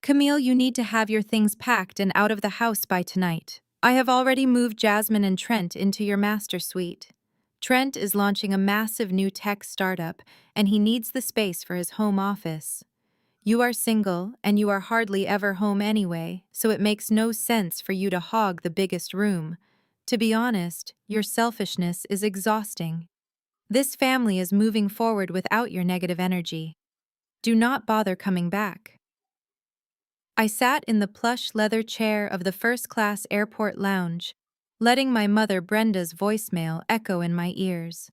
Camille, you need to have your things packed and out of the house by tonight. I have already moved Jasmine and Trent into your master suite. Trent is launching a massive new tech startup, and he needs the space for his home office. You are single, and you are hardly ever home anyway, so it makes no sense for you to hog the biggest room. To be honest, your selfishness is exhausting. This family is moving forward without your negative energy. Do not bother coming back. I sat in the plush leather chair of the first-class airport lounge, letting my mother Brenda's voicemail echo in my ears.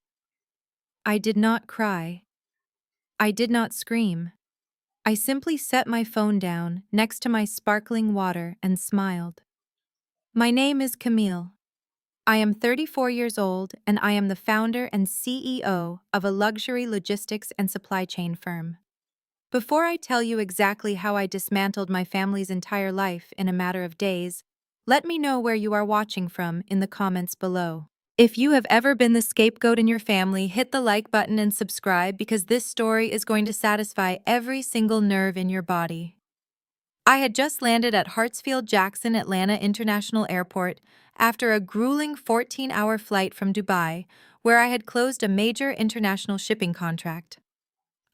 I did not cry. I did not scream. I simply set my phone down next to my sparkling water and smiled. My name is Camille. I am 34 years old, and I am the founder and CEO of a luxury logistics and supply chain firm. Before I tell you exactly how I dismantled my family's entire life in a matter of days, let me know where you are watching from in the comments below. If you have ever been the scapegoat in your family, hit the like button and subscribe because this story is going to satisfy every single nerve in your body. I had just landed at Hartsfield-Jackson Atlanta International Airport after a grueling 14-hour flight from Dubai, where I had closed a major international shipping contract.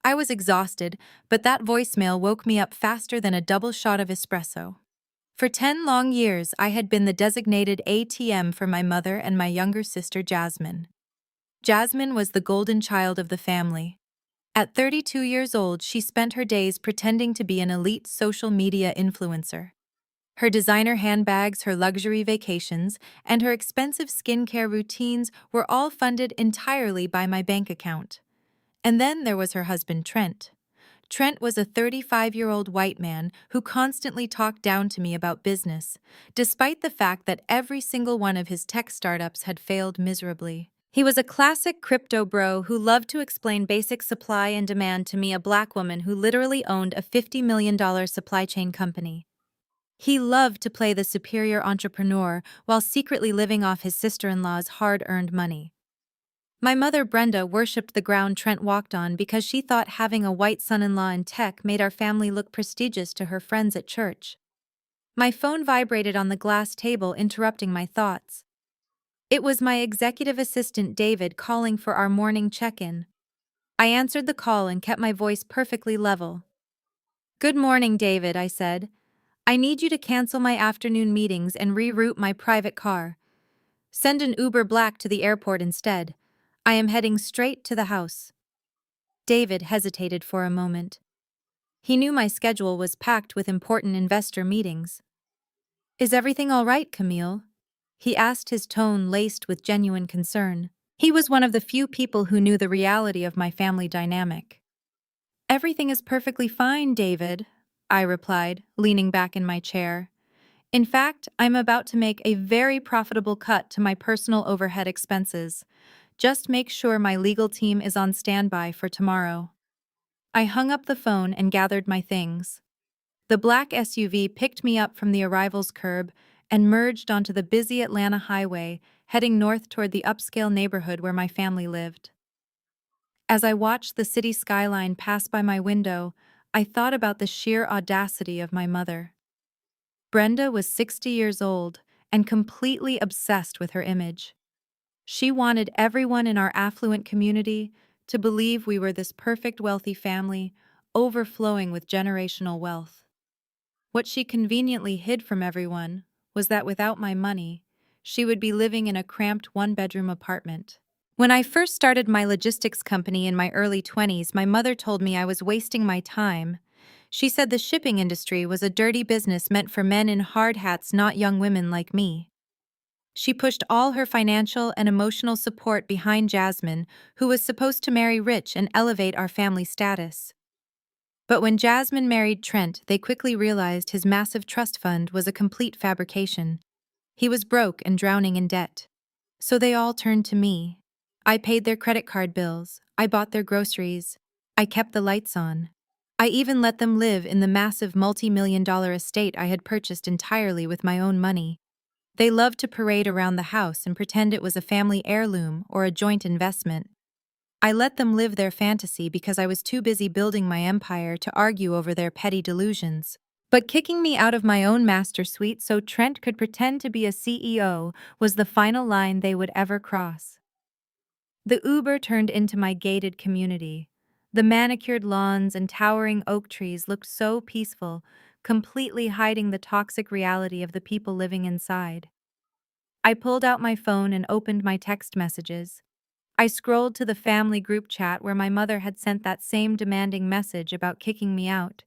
I was exhausted, but that voicemail woke me up faster than a double shot of espresso. For 10 long years, I had been the designated ATM for my mother and my younger sister, Jasmine. Jasmine was the golden child of the family. At 32 years old, she spent her days pretending to be an elite social media influencer. Her designer handbags, her luxury vacations, and her expensive skincare routines were all funded entirely by my bank account. And then there was her husband, Trent. Trent was a 35-year-old white man who constantly talked down to me about business, despite the fact that every single one of his tech startups had failed miserably. He was a classic crypto bro who loved to explain basic supply and demand to me, a black woman who literally owned a $50 million supply chain company. He loved to play the superior entrepreneur while secretly living off his sister-in-law's hard-earned money. My mother Brenda worshipped the ground Trent walked on because she thought having a white son-in-law in tech made our family look prestigious to her friends at church. My phone vibrated on the glass table, interrupting my thoughts. It was my executive assistant David calling for our morning check-in. I answered the call and kept my voice perfectly level. "Good morning, David," I said. "I need you to cancel my afternoon meetings and reroute my private car. Send an Uber Black to the airport instead. I am heading straight to the house." David hesitated for a moment. He knew my schedule was packed with important investor meetings. "Is everything all right, Camille?" he asked, his tone laced with genuine concern. He was one of the few people who knew the reality of my family dynamic. "Everything is perfectly fine, David," I replied, leaning back in my chair. "In fact, I'm about to make a very profitable cut to my personal overhead expenses. Just make sure my legal team is on standby for tomorrow." I hung up the phone and gathered my things. The black SUV picked me up from the arrivals curb and merged onto the busy Atlanta highway, heading north toward the upscale neighborhood where my family lived. As I watched the city skyline pass by my window, I thought about the sheer audacity of my mother. Brenda was 60 years old and completely obsessed with her image. She wanted everyone in our affluent community to believe we were this perfect wealthy family, overflowing with generational wealth. What she conveniently hid from everyone was that without my money, she would be living in a cramped one-bedroom apartment. When I first started my logistics company in my early 20s, my mother told me I was wasting my time. She said the shipping industry was a dirty business meant for men in hard hats, not young women like me. She pushed all her financial and emotional support behind Jasmine, who was supposed to marry rich and elevate our family status. But when Jasmine married Trent, they quickly realized his massive trust fund was a complete fabrication. He was broke and drowning in debt. So they all turned to me. I paid their credit card bills, I bought their groceries, I kept the lights on. I even let them live in the massive multi-million-dollar estate I had purchased entirely with my own money. They loved to parade around the house and pretend it was a family heirloom or a joint investment. I let them live their fantasy because I was too busy building my empire to argue over their petty delusions. But kicking me out of my own master suite so Trent could pretend to be a CEO was the final line they would ever cross. The Uber turned into my gated community. The manicured lawns and towering oak trees looked so peaceful, completely hiding the toxic reality of the people living inside. I pulled out my phone and opened my text messages. I scrolled to the family group chat where my mother had sent that same demanding message about kicking me out.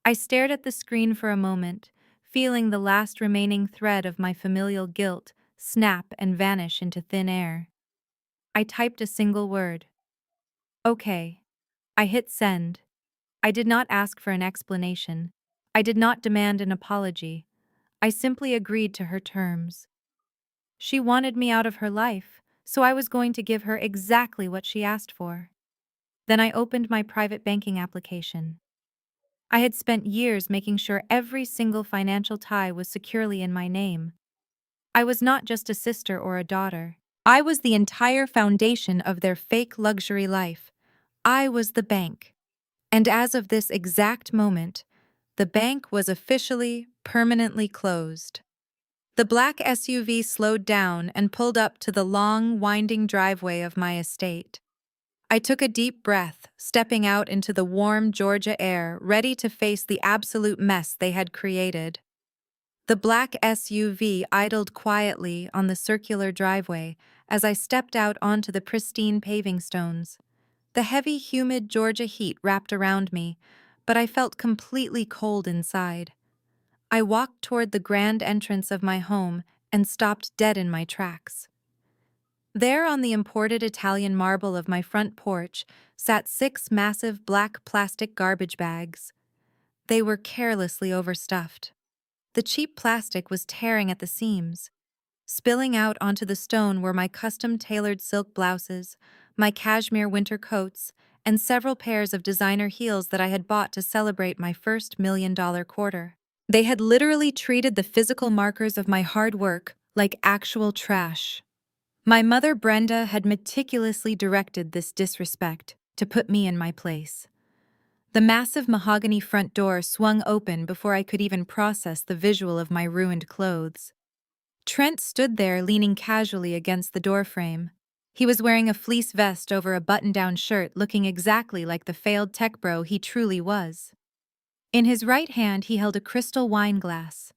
I stared at the screen for a moment, feeling the last remaining thread of my familial guilt snap and vanish into thin air. I typed a single word. Okay. I hit send. I did not ask for an explanation. I did not demand an apology. I simply agreed to her terms. She wanted me out of her life, so I was going to give her exactly what she asked for. Then I opened my private banking application. I had spent years making sure every single financial tie was securely in my name. I was not just a sister or a daughter. I was the entire foundation of their fake luxury life. I was the bank. And as of this exact moment, the bank was officially, permanently closed. The black SUV slowed down and pulled up to the long, winding driveway of my estate. I took a deep breath, stepping out into the warm Georgia air, ready to face the absolute mess they had created. The black SUV idled quietly on the circular driveway as I stepped out onto the pristine paving stones. The heavy, humid Georgia heat wrapped around me, but I felt completely cold inside. I walked toward the grand entrance of my home and stopped dead in my tracks. There on the imported Italian marble of my front porch sat 6 massive black plastic garbage bags. They were carelessly overstuffed. The cheap plastic was tearing at the seams. Spilling out onto the stone were my custom-tailored silk blouses, my cashmere winter coats, and several pairs of designer heels that I had bought to celebrate my first $1 million quarter. They had literally treated the physical markers of my hard work like actual trash. My mother Brenda had meticulously directed this disrespect to put me in my place. The massive mahogany front door swung open before I could even process the visual of my ruined clothes. Trent stood there leaning casually against the doorframe. He was wearing a fleece vest over a button-down shirt, looking exactly like the failed tech bro he truly was. In his right hand he held a crystal wine glass.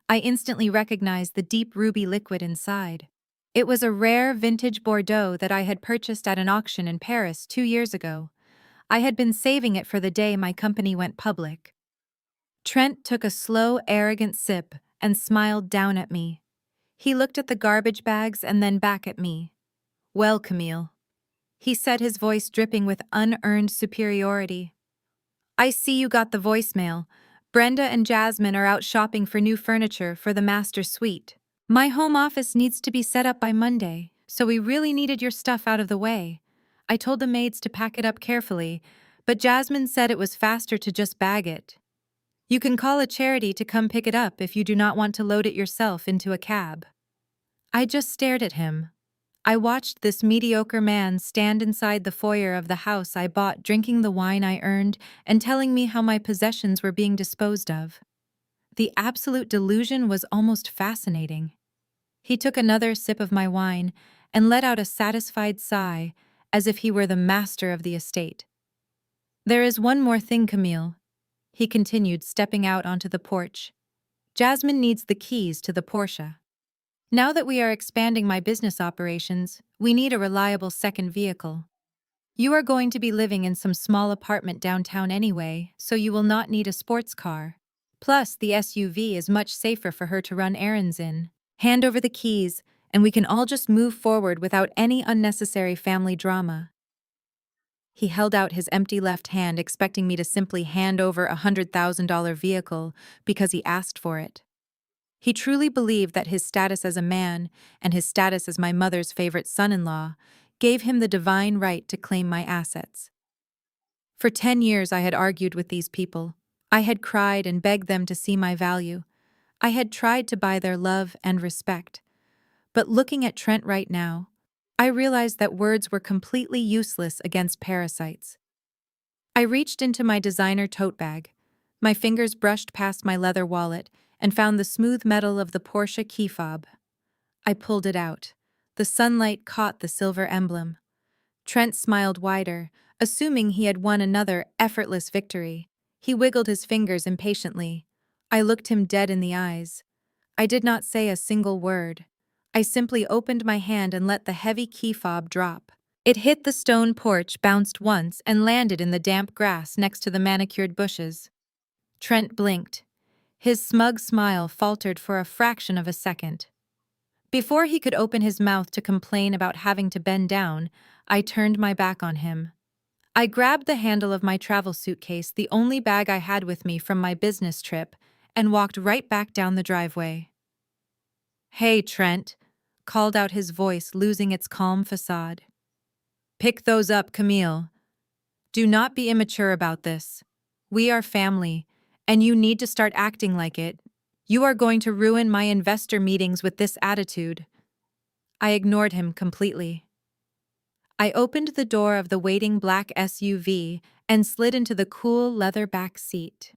I instantly recognized the deep ruby liquid inside. It was a rare vintage Bordeaux that I had purchased at an auction in Paris 2 years ago. I had been saving it for the day my company went public. Trent took a slow, arrogant sip and smiled down at me. He looked at the garbage bags and then back at me. "Well, Camille," he said, his voice dripping with unearned superiority. "I see you got the voicemail. Brenda and Jasmine are out shopping for new furniture for the master suite. My home office needs to be set up by Monday, so we really needed your stuff out of the way. I told the maids to pack it up carefully, but Jasmine said it was faster to just bag it. You can call a charity to come pick it up if you do not want to load it yourself into a cab." I just stared at him. I watched this mediocre man stand inside the foyer of the house I bought, drinking the wine I earned and telling me how my possessions were being disposed of. The absolute delusion was almost fascinating. He took another sip of my wine and let out a satisfied sigh, as if he were the master of the estate. "There is one more thing, Camille," he continued, stepping out onto the porch. "Jasmine needs the keys to the Porsche. Now that we are expanding my business operations, we need a reliable second vehicle. You are going to be living in some small apartment downtown anyway, so you will not need a sports car. Plus, the SUV is much safer for her to run errands in. Hand over the keys, and we can all just move forward without any unnecessary family drama." He held out his empty left hand, expecting me to simply hand over a $100,000 vehicle because he asked for it. He truly believed that his status as a man and his status as my mother's favorite son-in-law gave him the divine right to claim my assets. For 10 years I had argued with these people. I had cried and begged them to see my value. I had tried to buy their love and respect. But looking at Trent right now, I realized that words were completely useless against parasites. I reached into my designer tote bag. My fingers brushed past my leather wallet and found the smooth metal of the Porsche key fob. I pulled it out. The sunlight caught the silver emblem. Trent smiled wider, assuming he had won another effortless victory. He wiggled his fingers impatiently. I looked him dead in the eyes. I did not say a single word. I simply opened my hand and let the heavy key fob drop. It hit the stone porch, bounced once, and landed in the damp grass next to the manicured bushes. Trent blinked. His smug smile faltered for a fraction of a second. Before he could open his mouth to complain about having to bend down, I turned my back on him. I grabbed the handle of my travel suitcase, the only bag I had with me from my business trip, and walked right back down the driveway. "Hey, Trent," called out his voice, losing its calm facade. "Pick those up, Camille. Do not be immature about this. We are family, and you need to start acting like it. You are going to ruin my investor meetings with this attitude." I ignored him completely. I opened the door of the waiting black SUV and slid into the cool leather back seat.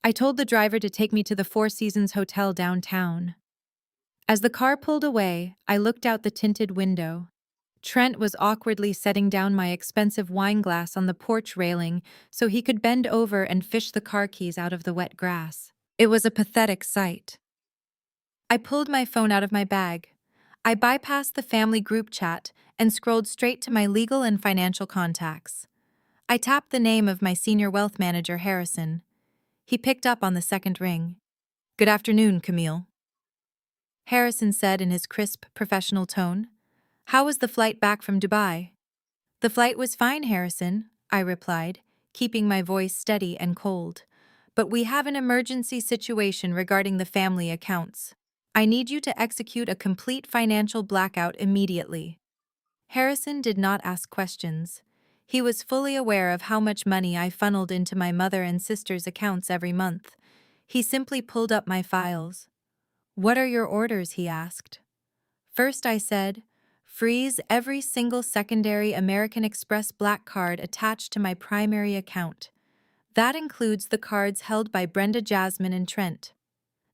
I told the driver to take me to the Four Seasons Hotel downtown. As the car pulled away, I looked out the tinted window. Trent was awkwardly setting down my expensive wine glass on the porch railing so he could bend over and fish the car keys out of the wet grass. It was a pathetic sight. I pulled my phone out of my bag. I bypassed the family group chat and scrolled straight to my legal and financial contacts. I tapped the name of my senior wealth manager, Harrison. He picked up on the second ring. "Good afternoon, Camille," Harrison said in his crisp, professional tone. "How was the flight back from Dubai?" "The flight was fine, Harrison," I replied, keeping my voice steady and cold. "But we have an emergency situation regarding the family accounts. I need you to execute a complete financial blackout immediately." Harrison did not ask questions. He was fully aware of how much money I funneled into my mother and sister's accounts every month. He simply pulled up my files. "What are your orders?" he asked. First, I said, "Freeze every single secondary American Express black card attached to my primary account. That includes the cards held by Brenda, Jasmine, and Trent.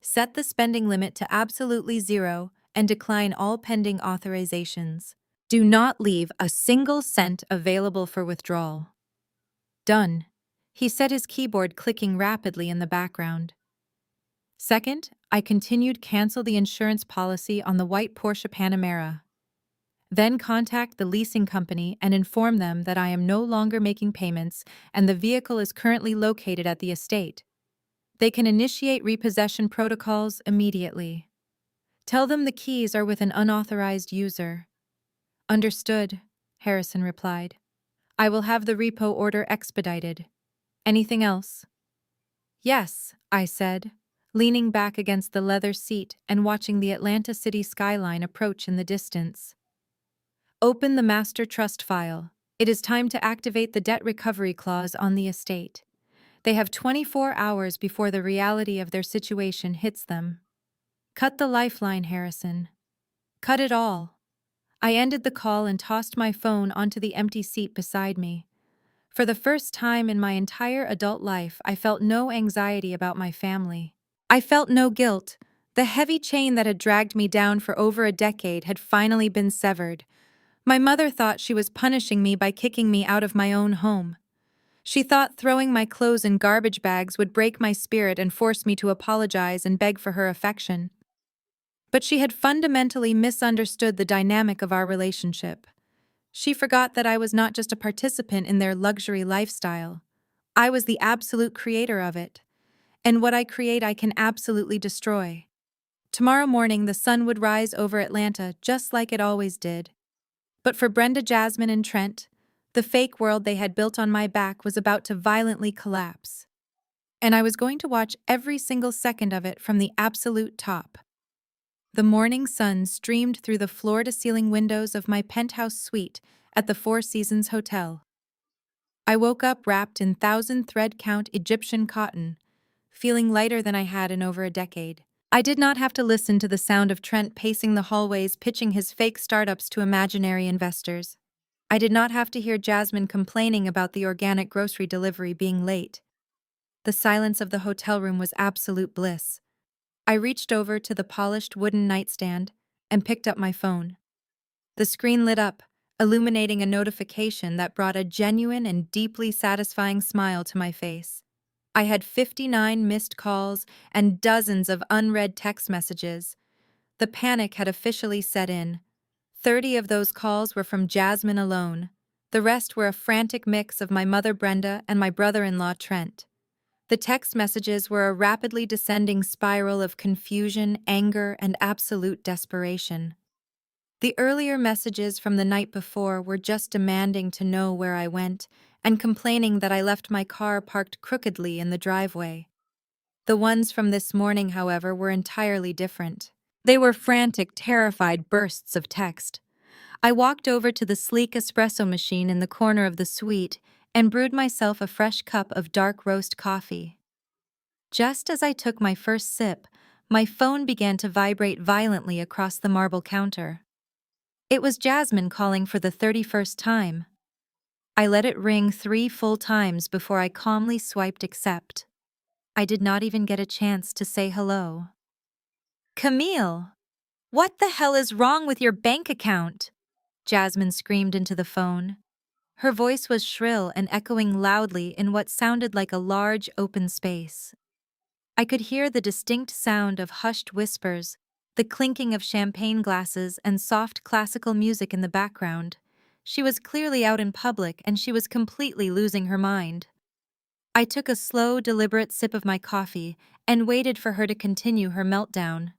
Set the spending limit to absolutely zero and decline all pending authorizations. Do not leave a single cent available for withdrawal." "Done," he said, his keyboard clicking rapidly in the background. Second, I continued, "Cancel the insurance policy on the white Porsche Panamera. Then contact the leasing company and inform them that I am no longer making payments and the vehicle is currently located at the estate. They can initiate repossession protocols immediately. Tell them the keys are with an unauthorized user." "Understood," Harrison replied. "I will have the repo order expedited. Anything else?" "Yes," I said, leaning back against the leather seat and watching the Atlanta city skyline approach in the distance. "Open the master trust file. It is time to activate the debt recovery clause on the estate. They have 24 hours before the reality of their situation hits them. Cut the lifeline, Harrison. Cut it all." I ended the call and tossed my phone onto the empty seat beside me. For the first time in my entire adult life, I felt no anxiety about my family. I felt no guilt. The heavy chain that had dragged me down for over a decade had finally been severed. My mother thought she was punishing me by kicking me out of my own home. She thought throwing my clothes in garbage bags would break my spirit and force me to apologize and beg for her affection. But she had fundamentally misunderstood the dynamic of our relationship. She forgot that I was not just a participant in their luxury lifestyle. I was the absolute creator of it. And what I create, I can absolutely destroy. Tomorrow morning, the sun would rise over Atlanta just like it always did. But for Brenda, Jasmine, and Trent, the fake world they had built on my back was about to violently collapse. And I was going to watch every single second of it from the absolute top. The morning sun streamed through the floor-to-ceiling windows of my penthouse suite at the Four Seasons Hotel. I woke up wrapped in 1,000-thread-count Egyptian cotton, feeling lighter than I had in over a decade. I did not have to listen to the sound of Trent pacing the hallways pitching his fake startups to imaginary investors. I did not have to hear Jasmine complaining about the organic grocery delivery being late. The silence of the hotel room was absolute bliss. I reached over to the polished wooden nightstand and picked up my phone. The screen lit up, illuminating a notification that brought a genuine and deeply satisfying smile to my face. I had 59 missed calls and dozens of unread text messages. The panic had officially set in. 30 of those calls were from Jasmine alone. The rest were a frantic mix of my mother Brenda and my brother-in-law Trent. The text messages were a rapidly descending spiral of confusion, anger, and absolute desperation. The earlier messages from the night before were just demanding to know where I went and complaining that I left my car parked crookedly in the driveway. The ones from this morning, however, were entirely different. They were frantic, terrified bursts of text. I walked over to the sleek espresso machine in the corner of the suite and brewed myself a fresh cup of dark roast coffee. Just as I took my first sip, my phone began to vibrate violently across the marble counter. It was Jasmine calling for the 31st time. I let it ring 3 full times before I calmly swiped accept. I did not even get a chance to say hello. "Camille, what the hell is wrong with your bank account?" Jasmine screamed into the phone. Her voice was shrill and echoing loudly in what sounded like a large open space. I could hear the distinct sound of hushed whispers, the clinking of champagne glasses, and soft classical music in the background. She was clearly out in public and she was completely losing her mind. I took a slow, deliberate sip of my coffee and waited for her to continue her meltdown.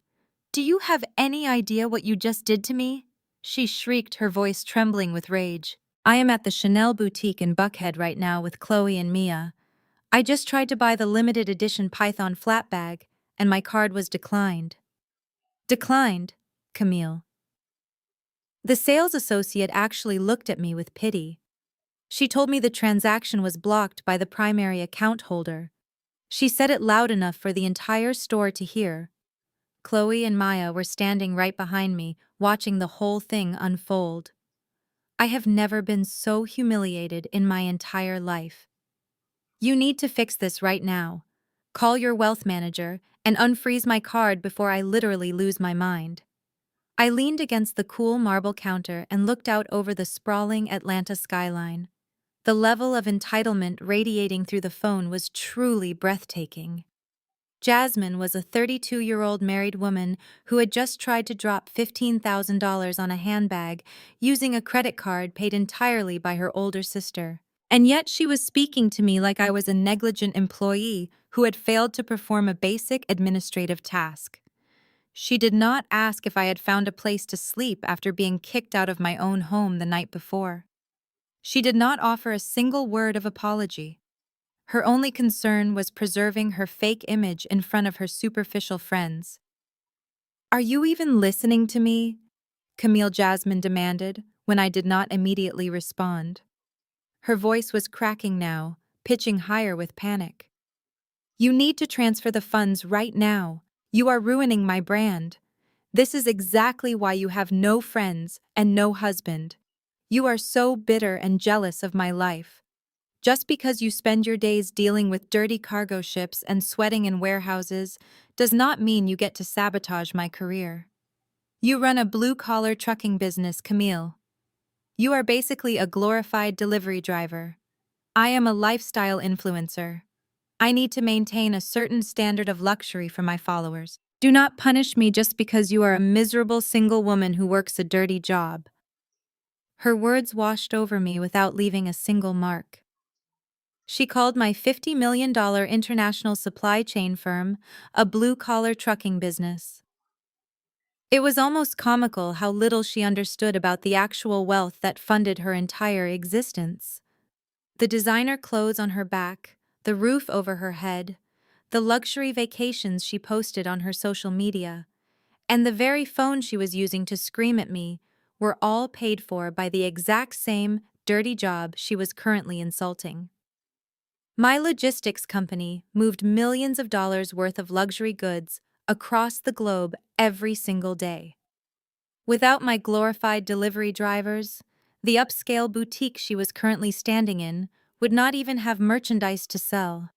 "Do you have any idea what you just did to me?" She shrieked, her voice trembling with rage. "I am at the Chanel boutique in Buckhead right now with Chloe and Mia. I just tried to buy the limited edition Python flat bag, and my card was declined." "Declined?" Camille. The sales associate actually looked at me with pity. She told me the transaction was blocked by the primary account holder. She said it loud enough for the entire store to hear. Chloe and Maya were standing right behind me, watching the whole thing unfold. I have never been so humiliated in my entire life. "You need to fix this right now. Call your wealth manager and unfreeze my card before I literally lose my mind." I leaned against the cool marble counter and looked out over the sprawling Atlanta skyline. The level of entitlement radiating through the phone was truly breathtaking. Jasmine was a 32-year-old married woman who had just tried to drop $15,000 on a handbag using a credit card paid entirely by her older sister. And yet she was speaking to me like I was a negligent employee who had failed to perform a basic administrative task. She did not ask if I had found a place to sleep after being kicked out of my own home the night before. She did not offer a single word of apology. Her only concern was preserving her fake image in front of her superficial friends. "Are you even listening to me?" Camille Jasmine demanded, when I did not immediately respond. Her voice was cracking now, pitching higher with panic. "You need to transfer the funds right now. You are ruining my brand. This is exactly why you have no friends and no husband. You are so bitter and jealous of my life. Just because you spend your days dealing with dirty cargo ships and sweating in warehouses does not mean you get to sabotage my career. You run a blue-collar trucking business, Camille. You are basically a glorified delivery driver. I am a lifestyle influencer. I need to maintain a certain standard of luxury for my followers. Do not punish me just because you are a miserable single woman who works a dirty job." Her words washed over me without leaving a single mark. She called my $50 million international supply chain firm a blue-collar trucking business. It was almost comical how little she understood about the actual wealth that funded her entire existence. The designer clothes on her back, the roof over her head, the luxury vacations she posted on her social media, and the very phone she was using to scream at me were all paid for by the exact same dirty job she was currently insulting. My logistics company moved millions of dollars worth of luxury goods across the globe every single day. Without my glorified delivery drivers, the upscale boutique she was currently standing in would not even have merchandise to sell.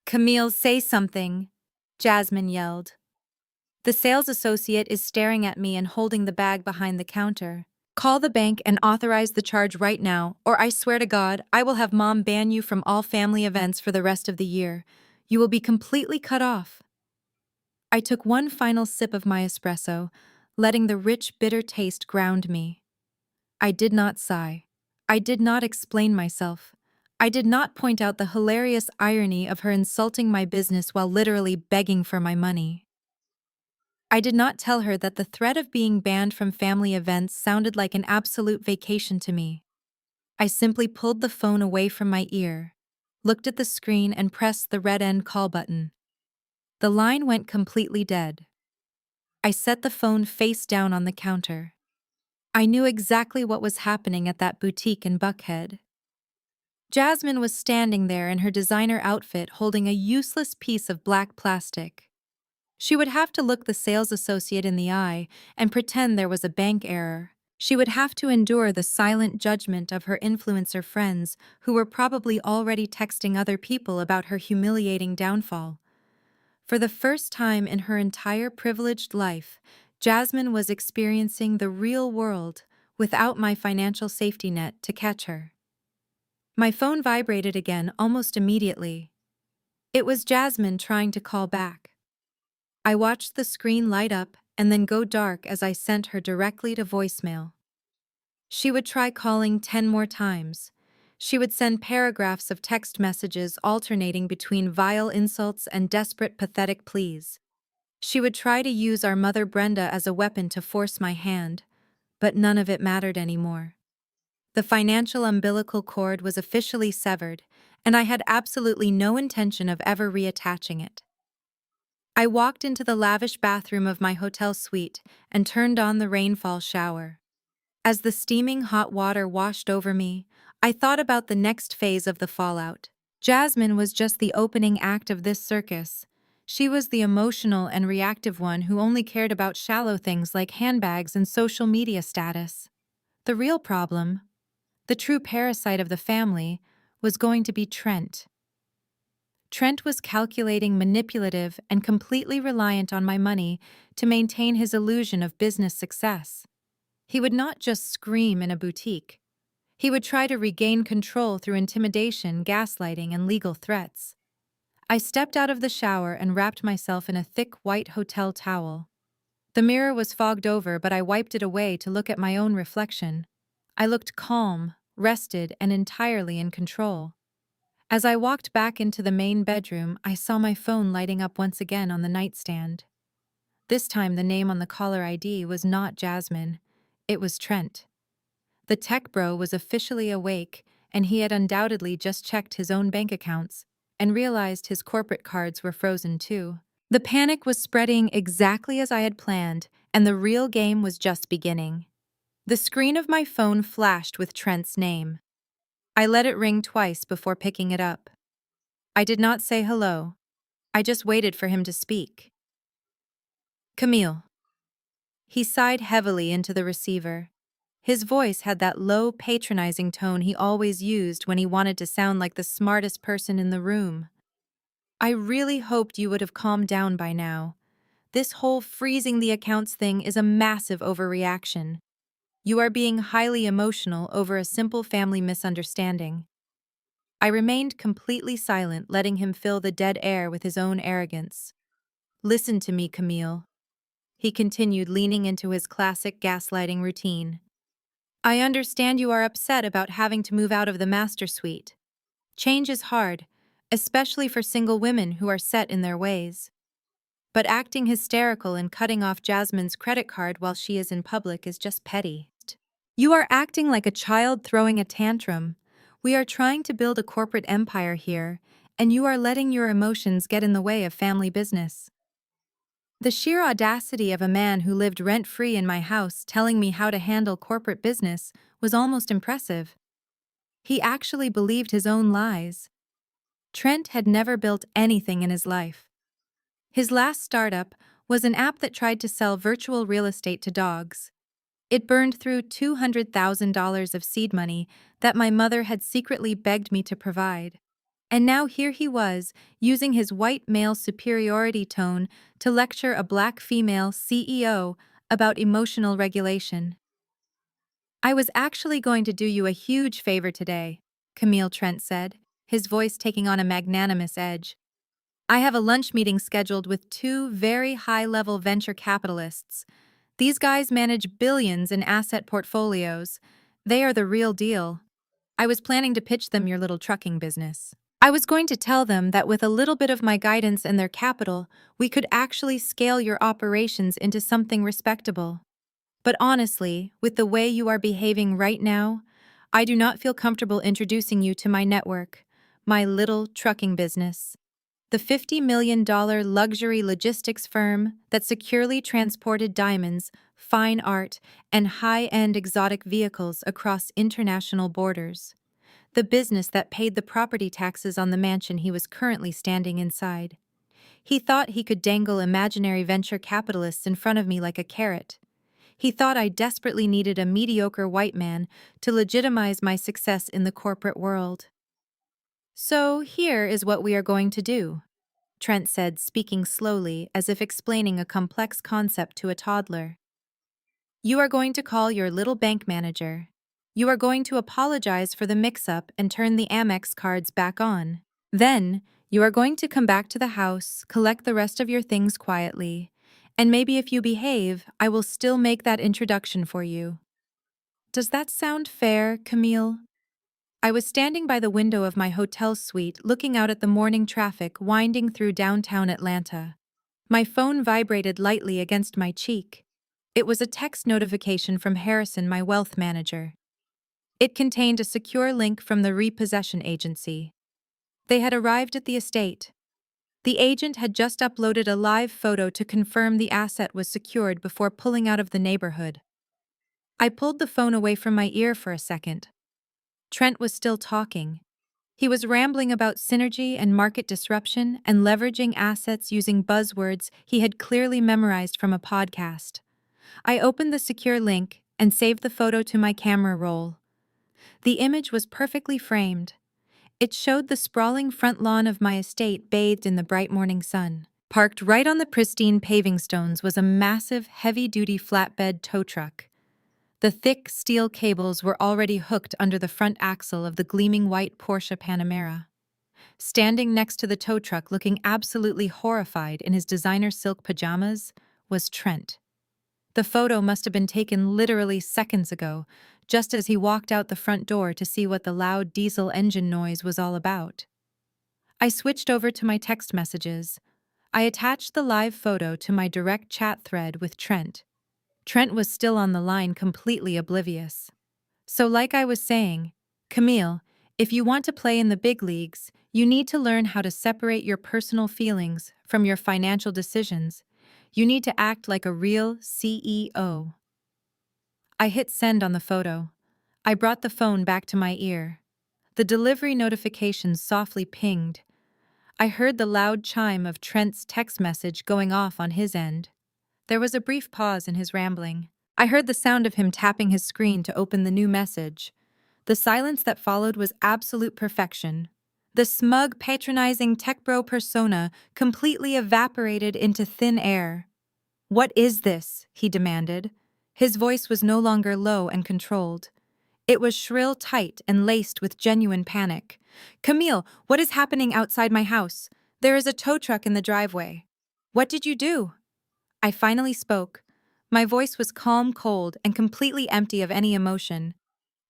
Camille, say something, Jasmine yelled. The sales associate is staring at me and holding the bag behind the counter. Call the bank and authorize the charge right now, or I swear to God, I will have Mom ban you from all family events for the rest of the year. You will be completely cut off. I took one final sip of my espresso, letting the rich, bitter taste ground me. I did not sigh. I did not explain myself. I did not point out the hilarious irony of her insulting my business while literally begging for my money. I did not tell her that the threat of being banned from family events sounded like an absolute vacation to me. I simply pulled the phone away from my ear, looked at the screen, and pressed the red end call button. The line went completely dead. I set the phone face down on the counter. I knew exactly what was happening at that boutique in Buckhead. Jasmine was standing there in her designer outfit holding a useless piece of black plastic. She would have to look the sales associate in the eye and pretend there was a bank error. She would have to endure the silent judgment of her influencer friends who were probably already texting other people about her humiliating downfall. For the first time in her entire privileged life, Jasmine was experiencing the real world without my financial safety net to catch her. My phone vibrated again almost immediately. It was Jasmine trying to call back. I watched the screen light up and then go dark as I sent her directly to voicemail. She would try calling 10 more times. She would send paragraphs of text messages alternating between vile insults and desperate, pathetic pleas. She would try to use our mother Brenda as a weapon to force my hand, but none of it mattered anymore. The financial umbilical cord was officially severed, and I had absolutely no intention of ever reattaching it. I walked into the lavish bathroom of my hotel suite and turned on the rainfall shower. As the steaming hot water washed over me, I thought about the next phase of the fallout. Jasmine was just the opening act of this circus. She was the emotional and reactive one who only cared about shallow things like handbags and social media status. The real problem, the true parasite of the family, was going to be Trent. Trent was calculating, manipulative, and completely reliant on my money to maintain his illusion of business success. He would not just scream in a boutique. He would try to regain control through intimidation, gaslighting, and legal threats. I stepped out of the shower and wrapped myself in a thick white hotel towel. The mirror was fogged over, but I wiped it away to look at my own reflection. I looked calm, rested, and entirely in control. As I walked back into the main bedroom, I saw my phone lighting up once again on the nightstand. This time the name on the caller ID was not Jasmine. It was Trent. The tech bro was officially awake, and he had undoubtedly just checked his own bank accounts and realized his corporate cards were frozen too. The panic was spreading exactly as I had planned, and the real game was just beginning. The screen of my phone flashed with Trent's name. I let it ring twice before picking it up. I did not say hello. I just waited for him to speak. Camille. He sighed heavily into the receiver. His voice had that low, patronizing tone he always used when he wanted to sound like the smartest person in the room. I really hoped you would have calmed down by now. This whole freezing the accounts thing is a massive overreaction. You are being highly emotional over a simple family misunderstanding. I remained completely silent, letting him fill the dead air with his own arrogance. Listen to me, Camille. He continued, leaning into his classic gaslighting routine. I understand you are upset about having to move out of the master suite. Change is hard, especially for single women who are set in their ways. But acting hysterical and cutting off Jasmine's credit card while she is in public is just petty. You are acting like a child throwing a tantrum. We are trying to build a corporate empire here, and you are letting your emotions get in the way of family business. The sheer audacity of a man who lived rent-free in my house telling me how to handle corporate business was almost impressive. He actually believed his own lies. Trent had never built anything in his life. His last startup was an app that tried to sell virtual real estate to dogs. It burned through $200,000 of seed money that my mother had secretly begged me to provide. And now here he was, using his white male superiority tone to lecture a black female CEO about emotional regulation. I was actually going to do you a huge favor today, Camille Trent said, his voice taking on a magnanimous edge. I have a lunch meeting scheduled with two very high-level venture capitalists. These guys manage billions in asset portfolios. They are the real deal. I was planning to pitch them your little trucking business. I was going to tell them that with a little bit of my guidance and their capital, we could actually scale your operations into something respectable. But honestly, with the way you are behaving right now, I do not feel comfortable introducing you to my network, my little trucking business. The $50 million luxury logistics firm that securely transported diamonds, fine art, and high-end exotic vehicles across international borders. The business that paid the property taxes on the mansion he was currently standing inside. He thought he could dangle imaginary venture capitalists in front of me like a carrot. He thought I desperately needed a mediocre white man to legitimize my success in the corporate world. So here is what we are going to do, Trent said, speaking slowly as if explaining a complex concept to a toddler. You are going to call your little bank manager. You are going to apologize for the mix-up and turn the Amex cards back on. Then, you are going to come back to the house, collect the rest of your things quietly, and maybe if you behave, I will still make that introduction for you. Does that sound fair, Camille? I was standing by the window of my hotel suite looking out at the morning traffic winding through downtown Atlanta. My phone vibrated lightly against my cheek. It was a text notification from Harrison, my wealth manager. It contained a secure link from the repossession agency. They had arrived at the estate. The agent had just uploaded a live photo to confirm the asset was secured before pulling out of the neighborhood. I pulled the phone away from my ear for a second. Trent was still talking. He was rambling about synergy and market disruption and leveraging assets using buzzwords he had clearly memorized from a podcast. I opened the secure link and saved the photo to my camera roll. The image was perfectly framed. It showed the sprawling front lawn of my estate bathed in the bright morning sun. Parked right on the pristine paving stones was a massive, heavy-duty flatbed tow truck. The thick steel cables were already hooked under the front axle of the gleaming white Porsche Panamera. Standing next to the tow truck, looking absolutely horrified in his designer silk pajamas, was Trent. The photo must have been taken literally seconds ago, just as he walked out the front door to see what the loud diesel engine noise was all about. I switched over to my text messages. I attached the live photo to my direct chat thread with Trent. Trent was still on the line, completely oblivious. So like I was saying, Camille, if you want to play in the big leagues, you need to learn how to separate your personal feelings from your financial decisions. You need to act like a real CEO. I hit send on the photo. I brought the phone back to my ear. The delivery notifications softly pinged. I heard the loud chime of Trent's text message going off on his end. There was a brief pause in his rambling. I heard the sound of him tapping his screen to open the new message. The silence that followed was absolute perfection. The smug, patronizing tech bro persona completely evaporated into thin air. "What is this?" he demanded. His voice was no longer low and controlled. It was shrill, tight, and laced with genuine panic. "Camille, what is happening outside my house? There is a tow truck in the driveway. What did you do?" I finally spoke. My voice was calm, cold, and completely empty of any emotion.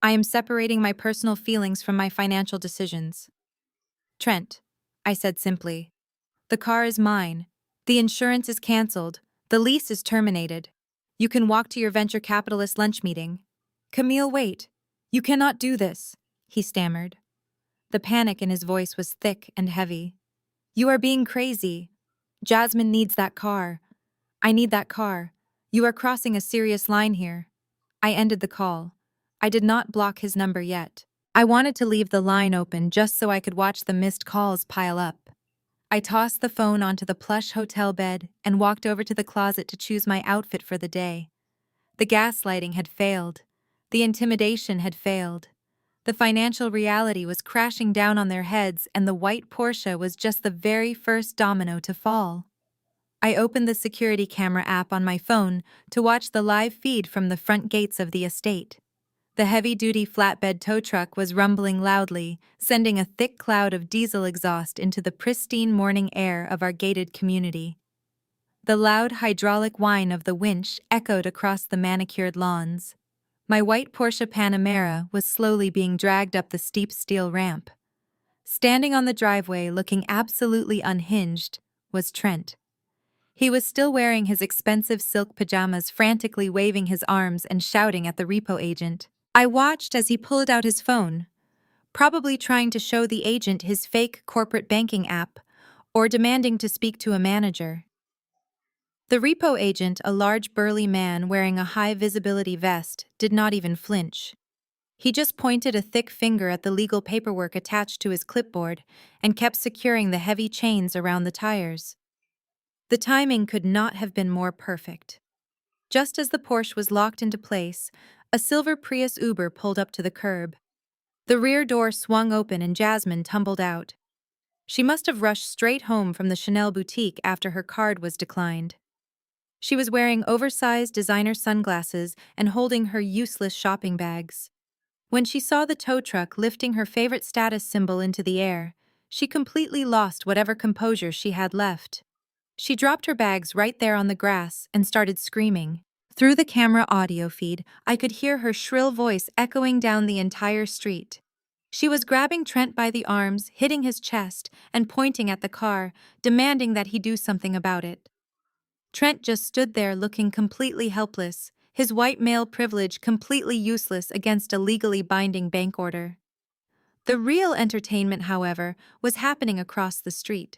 "I am separating my personal feelings from my financial decisions." "Trent," I said simply. "The car is mine. The insurance is canceled. The lease is terminated. You can walk to your venture capitalist lunch meeting." "Camille, wait. You cannot do this," he stammered. The panic in his voice was thick and heavy. "You are being crazy. Jasmine needs that car. I need that car. You are crossing a serious line here." I ended the call. I did not block his number yet. I wanted to leave the line open just so I could watch the missed calls pile up. I tossed the phone onto the plush hotel bed and walked over to the closet to choose my outfit for the day. The gaslighting had failed. The intimidation had failed. The financial reality was crashing down on their heads, and the white Porsche was just the very first domino to fall. I opened the security camera app on my phone to watch the live feed from the front gates of the estate. The heavy-duty flatbed tow truck was rumbling loudly, sending a thick cloud of diesel exhaust into the pristine morning air of our gated community. The loud hydraulic whine of the winch echoed across the manicured lawns. My white Porsche Panamera was slowly being dragged up the steep steel ramp. Standing on the driveway, looking absolutely unhinged, was Trent. He was still wearing his expensive silk pajamas, frantically waving his arms and shouting at the repo agent. I watched as he pulled out his phone, probably trying to show the agent his fake corporate banking app or demanding to speak to a manager. The repo agent, a large burly man wearing a high-visibility vest, did not even flinch. He just pointed a thick finger at the legal paperwork attached to his clipboard and kept securing the heavy chains around the tires. The timing could not have been more perfect. Just as the Porsche was locked into place, a silver Prius Uber pulled up to the curb. The rear door swung open and Jasmine tumbled out. She must have rushed straight home from the Chanel boutique after her card was declined. She was wearing oversized designer sunglasses and holding her useless shopping bags. When she saw the tow truck lifting her favorite status symbol into the air, she completely lost whatever composure she had left. She dropped her bags right there on the grass and started screaming. Through the camera audio feed, I could hear her shrill voice echoing down the entire street. She was grabbing Trent by the arms, hitting his chest, and pointing at the car, demanding that he do something about it. Trent just stood there looking completely helpless, his white male privilege completely useless against a legally binding bank order. The real entertainment, however, was happening across the street.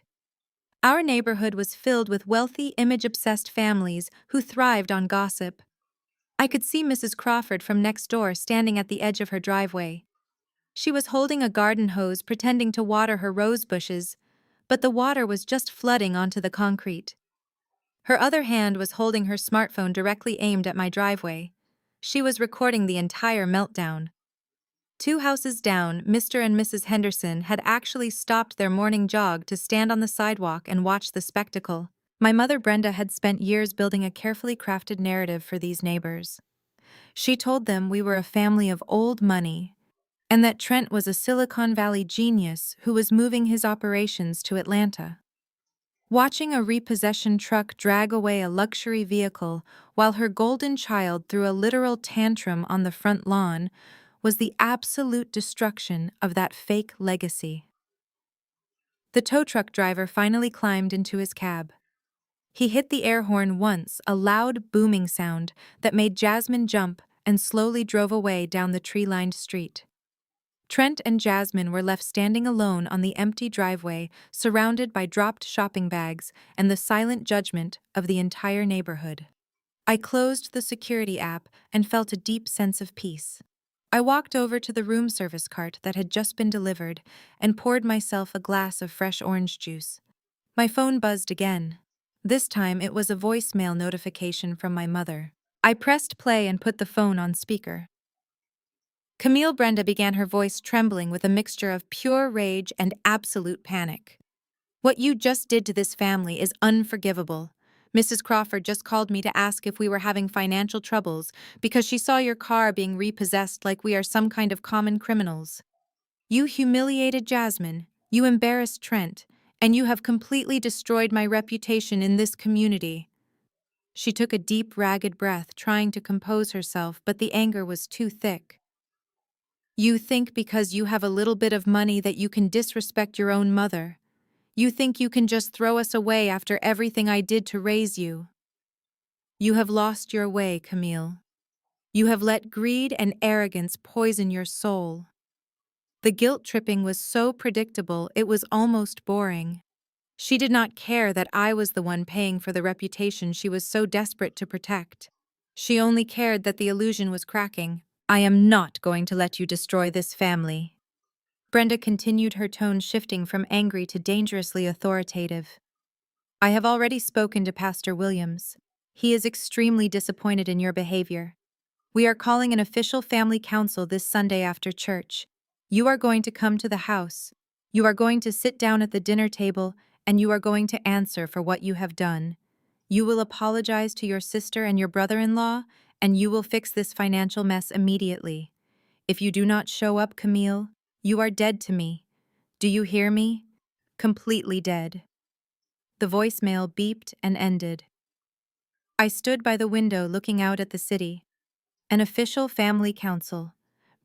Our neighborhood was filled with wealthy, image-obsessed families who thrived on gossip. I could see Mrs. Crawford from next door standing at the edge of her driveway. She was holding a garden hose pretending to water her rose bushes, but the water was just flooding onto the concrete. Her other hand was holding her smartphone directly aimed at my driveway. She was recording the entire meltdown. 2 houses down, Mr. and Mrs. Henderson had actually stopped their morning jog to stand on the sidewalk and watch the spectacle. My mother Brenda had spent years building a carefully crafted narrative for these neighbors. She told them we were a family of old money, and that Trent was a Silicon Valley genius who was moving his operations to Atlanta. Watching a repossession truck drag away a luxury vehicle while her golden child threw a literal tantrum on the front lawn was the absolute destruction of that fake legacy. The tow truck driver finally climbed into his cab. He hit the air horn once, a loud, booming sound that made Jasmine jump and slowly drove away down the tree-lined street. Trent and Jasmine were left standing alone on the empty driveway, surrounded by dropped shopping bags and the silent judgment of the entire neighborhood. I closed the security app and felt a deep sense of peace. I walked over to the room service cart that had just been delivered and poured myself a glass of fresh orange juice. My phone buzzed again. This time it was a voicemail notification from my mother. I pressed play and put the phone on speaker. Camille, Brenda began, her voice trembling with a mixture of pure rage and absolute panic. What you just did to this family is unforgivable. Mrs. Crawford just called me to ask if we were having financial troubles because she saw your car being repossessed like we are some kind of common criminals. You humiliated Jasmine, you embarrassed Trent, and you have completely destroyed my reputation in this community. She took a deep, ragged breath, trying to compose herself, but the anger was too thick. You think because you have a little bit of money that you can disrespect your own mother. You think you can just throw us away after everything I did to raise you. You have lost your way, Camille. You have let greed and arrogance poison your soul. The guilt-tripping was so predictable it was almost boring. She did not care that I was the one paying for the reputation she was so desperate to protect. She only cared that the illusion was cracking. I am not going to let you destroy this family. Brenda continued, her tone shifting from angry to dangerously authoritative. I have already spoken to Pastor Williams. He is extremely disappointed in your behavior. We are calling an official family council this Sunday after church. You are going to come to the house. You are going to sit down at the dinner table, and you are going to answer for what you have done. You will apologize to your sister and your brother-in-law, and you will fix this financial mess immediately. If you do not show up, Camille, you are dead to me. Do you hear me? Completely dead. The voicemail beeped and ended. I stood by the window looking out at the city. An official family council,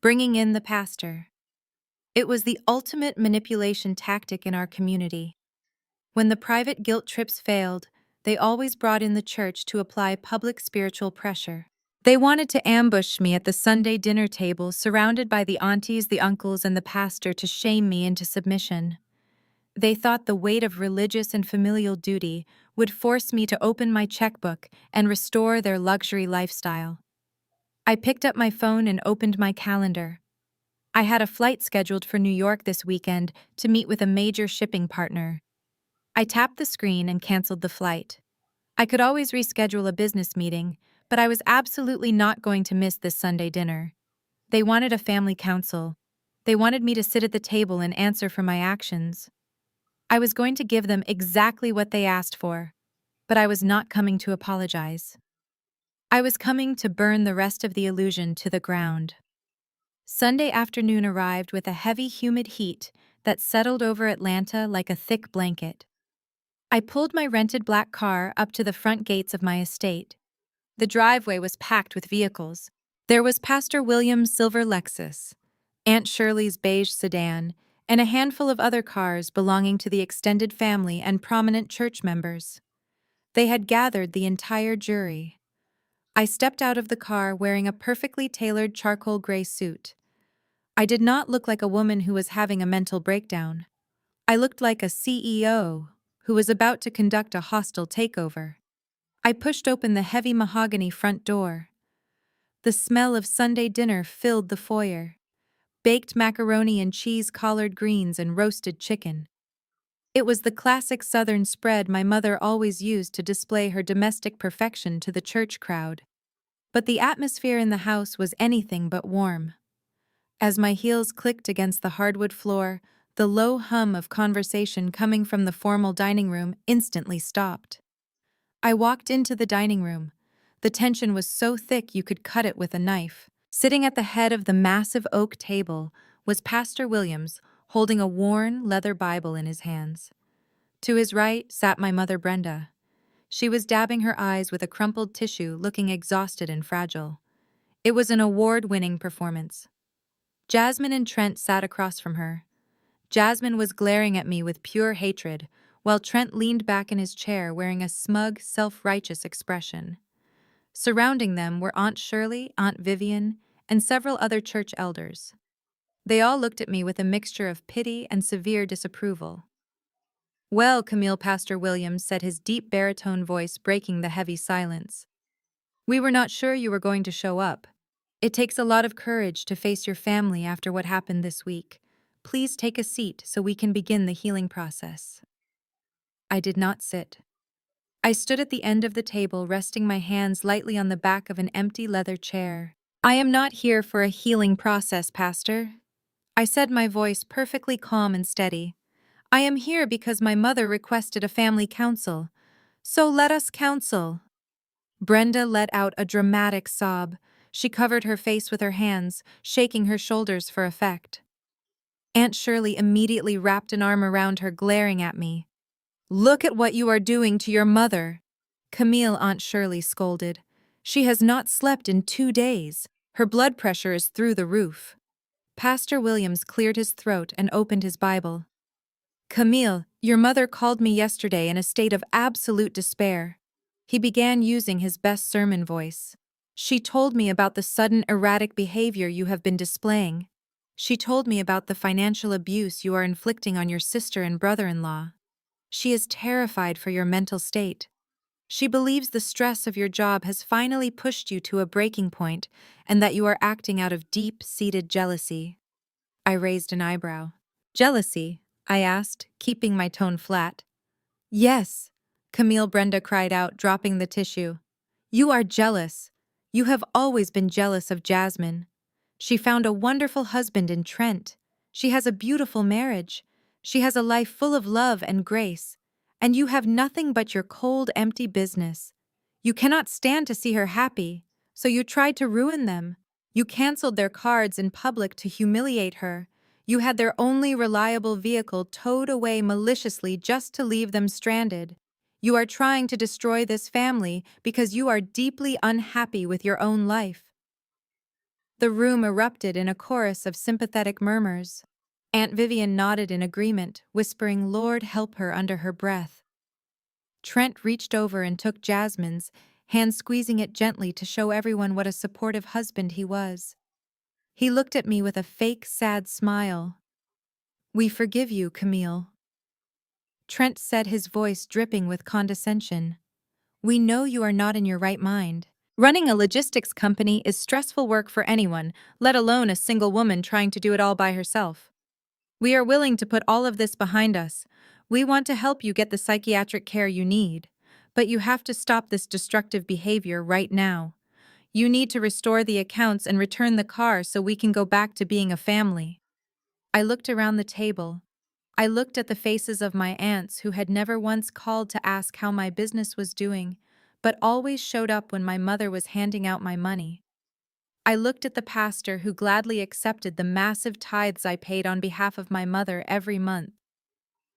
bringing in the pastor. It was the ultimate manipulation tactic in our community. When the private guilt trips failed, they always brought in the church to apply public spiritual pressure. They wanted to ambush me at the Sunday dinner table, surrounded by the aunties, the uncles, and the pastor to shame me into submission. They thought the weight of religious and familial duty would force me to open my checkbook and restore their luxury lifestyle. I picked up my phone and opened my calendar. I had a flight scheduled for New York this weekend to meet with a major shipping partner. I tapped the screen and canceled the flight. I could always reschedule a business meeting, but I was absolutely not going to miss this Sunday dinner. They wanted a family council. They wanted me to sit at the table and answer for my actions. I was going to give them exactly what they asked for, but I was not coming to apologize. I was coming to burn the rest of the illusion to the ground. Sunday afternoon arrived with a heavy, humid heat that settled over Atlanta like a thick blanket. I pulled my rented black car up to the front gates of my estate. The driveway was packed with vehicles. There was Pastor William's silver Lexus, Aunt Shirley's beige sedan, and a handful of other cars belonging to the extended family and prominent church members. They had gathered the entire jury. I stepped out of the car wearing a perfectly tailored charcoal gray suit. I did not look like a woman who was having a mental breakdown. I looked like a CEO who was about to conduct a hostile takeover. I pushed open the heavy mahogany front door. The smell of Sunday dinner filled the foyer. Baked macaroni and cheese, collard greens, and roasted chicken. It was the classic Southern spread my mother always used to display her domestic perfection to the church crowd. But the atmosphere in the house was anything but warm. As my heels clicked against the hardwood floor, the low hum of conversation coming from the formal dining room instantly stopped. I walked into the dining room. The tension was so thick you could cut it with a knife. Sitting at the head of the massive oak table was Pastor Williams, holding a worn leather Bible in his hands. To his right sat my mother Brenda. She was dabbing her eyes with a crumpled tissue, looking exhausted and fragile. It was an award-winning performance. Jasmine and Trent sat across from her. Jasmine was glaring at me with pure hatred, while Trent leaned back in his chair wearing a smug, self-righteous expression. Surrounding them were Aunt Shirley, Aunt Vivian, and several other church elders. They all looked at me with a mixture of pity and severe disapproval. "Well, Camille," Pastor Williams said, his deep baritone voice breaking the heavy silence. "We were not sure you were going to show up. It takes a lot of courage to face your family after what happened this week. Please take a seat so we can begin the healing process." I did not sit. I stood at the end of the table, resting my hands lightly on the back of an empty leather chair. "I am not here for a healing process, Pastor," I said, my voice perfectly calm and steady. "I am here because my mother requested a family council. So let us counsel." Brenda let out a dramatic sob. She covered her face with her hands, shaking her shoulders for effect. Aunt Shirley immediately wrapped an arm around her, glaring at me. "Look at what you are doing to your mother." "Camille," Aunt Shirley scolded. "She has not slept in 2 days. Her blood pressure is through the roof." Pastor Williams cleared his throat and opened his Bible. "Camille, your mother called me yesterday in a state of absolute despair." He began using his best sermon voice. "She told me about the sudden erratic behavior you have been displaying. She told me about the financial abuse you are inflicting on your sister and brother-in-law. She is terrified for your mental state. She believes the stress of your job has finally pushed you to a breaking point and that you are acting out of deep-seated jealousy." I raised an eyebrow. "Jealousy?" I asked, keeping my tone flat. "Yes," Camille, Brenda cried out, dropping the tissue. "You are jealous. You have always been jealous of Jasmine. She found a wonderful husband in Trent. She has a beautiful marriage. She has a life full of love and grace. And you have nothing but your cold, empty business. You cannot stand to see her happy, so you tried to ruin them. You canceled their cards in public to humiliate her. You had their only reliable vehicle towed away maliciously just to leave them stranded. You are trying to destroy this family because you are deeply unhappy with your own life. The room erupted in a chorus of sympathetic murmurs. Aunt Vivian nodded in agreement, whispering, "Lord, help her," under her breath. Trent reached over and took Jasmine's, hand squeezing it gently to show everyone what a supportive husband he was. He looked at me with a fake, sad smile. "We forgive you, Camille," Trent said, his voice dripping with condescension. "We know you are not in your right mind. Running a logistics company is stressful work for anyone, let alone a single woman trying to do it all by herself. We are willing to put all of this behind us. We want to help you get the psychiatric care you need. But you have to stop this destructive behavior right now. You need to restore the accounts and return the car so we can go back to being a family." I looked around the table. I looked at the faces of my aunts who had never once called to ask how my business was doing, but always showed up when my mother was handing out my money. I looked at the pastor who gladly accepted the massive tithes I paid on behalf of my mother every month.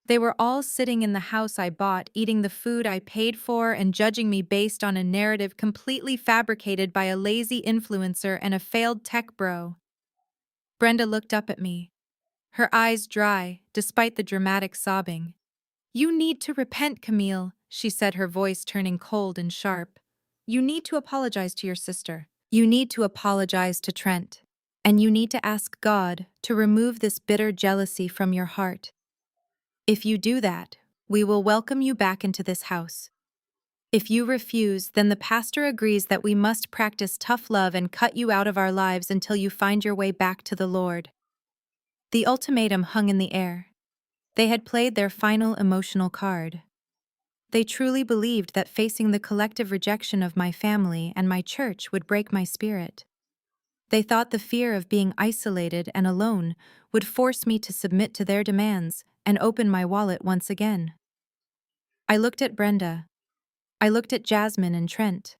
They were all sitting in the house I bought, eating the food I paid for and judging me based on a narrative completely fabricated by a lazy influencer and a failed tech bro. Brenda looked up at me, her eyes dry, despite the dramatic sobbing. "You need to repent, Camille," she said, her voice turning cold and sharp. "You need to apologize to your sister. You need to apologize to Trent. And you need to ask God to remove this bitter jealousy from your heart. If you do that, we will welcome you back into this house. If you refuse, then the pastor agrees that we must practice tough love and cut you out of our lives until you find your way back to the Lord." The ultimatum hung in the air. They had played their final emotional card. They truly believed that facing the collective rejection of my family and my church would break my spirit. They thought the fear of being isolated and alone would force me to submit to their demands and open my wallet once again. I looked at Brenda. I looked at Jasmine and Trent.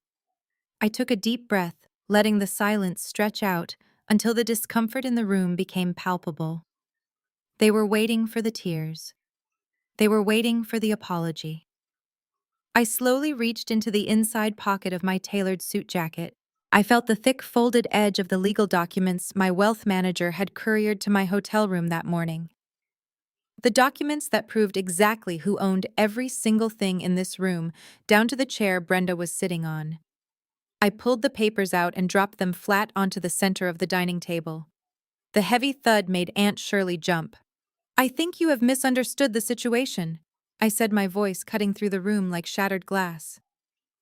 I took a deep breath, letting the silence stretch out until the discomfort in the room became palpable. They were waiting for the tears. They were waiting for the apology. I slowly reached into the inside pocket of my tailored suit jacket. I felt the thick folded edge of the legal documents my wealth manager had couriered to my hotel room that morning. The documents that proved exactly who owned every single thing in this room, down to the chair Brenda was sitting on. I pulled the papers out and dropped them flat onto the center of the dining table. The heavy thud made Aunt Shirley jump. "I think you have misunderstood the situation," I said, my voice cutting through the room like shattered glass.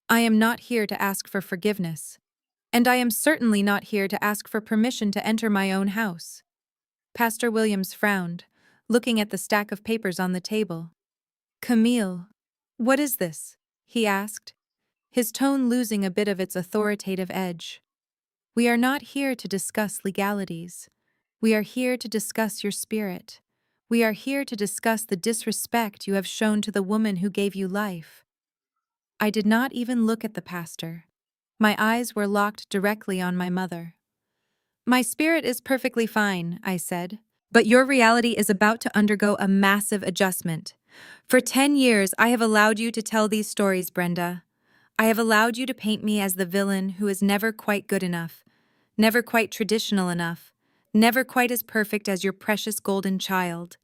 "I am not here to ask for forgiveness. And I am certainly not here to ask for permission to enter my own house." Pastor Williams frowned, looking at the stack of papers on the table. "Camille, what is this?" he asked, his tone losing a bit of its authoritative edge. "We are not here to discuss legalities. We are here to discuss your spirit. We are here to discuss the disrespect you have shown to the woman who gave you life." I did not even look at the pastor. My eyes were locked directly on my mother. "My spirit is perfectly fine," I said, "but your reality is about to undergo a massive adjustment. For 10 years, I have allowed you to tell these stories, Brenda. I have allowed you to paint me as the villain who is never quite good enough, never quite traditional enough, never quite as perfect as your precious golden child.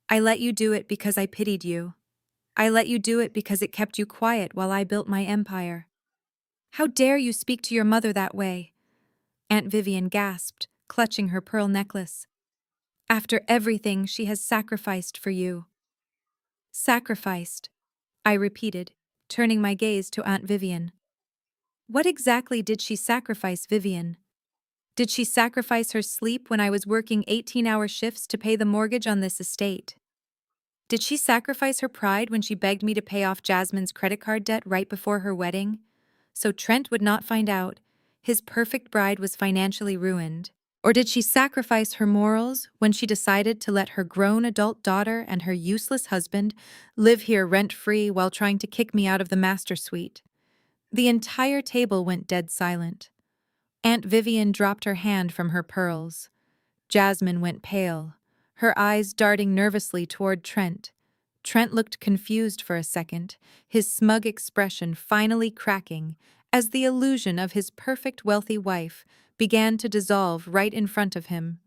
I let you do it because I pitied you. I let you do it because it kept you quiet while I built my empire." "How dare you speak to your mother that way?" Aunt Vivian gasped, clutching her pearl necklace. "After everything she has sacrificed for you." "Sacrificed," I repeated, turning my gaze to Aunt Vivian. "What exactly did she sacrifice, Vivian? Did she sacrifice her sleep when I was working 18-hour shifts to pay the mortgage on this estate? Did she sacrifice her pride when she begged me to pay off Jasmine's credit card debt right before her wedding? So Trent would not find out. His perfect bride was financially ruined. Or did she sacrifice her morals when she decided to let her grown adult daughter and her useless husband live here rent-free while trying to kick me out of the master suite? The entire table went dead silent. Aunt Vivian dropped her hand from her pearls. Jasmine went pale, her eyes darting nervously toward Trent. Trent looked confused for a second, his smug expression finally cracking as the illusion of his perfect wealthy wife began to dissolve right in front of him.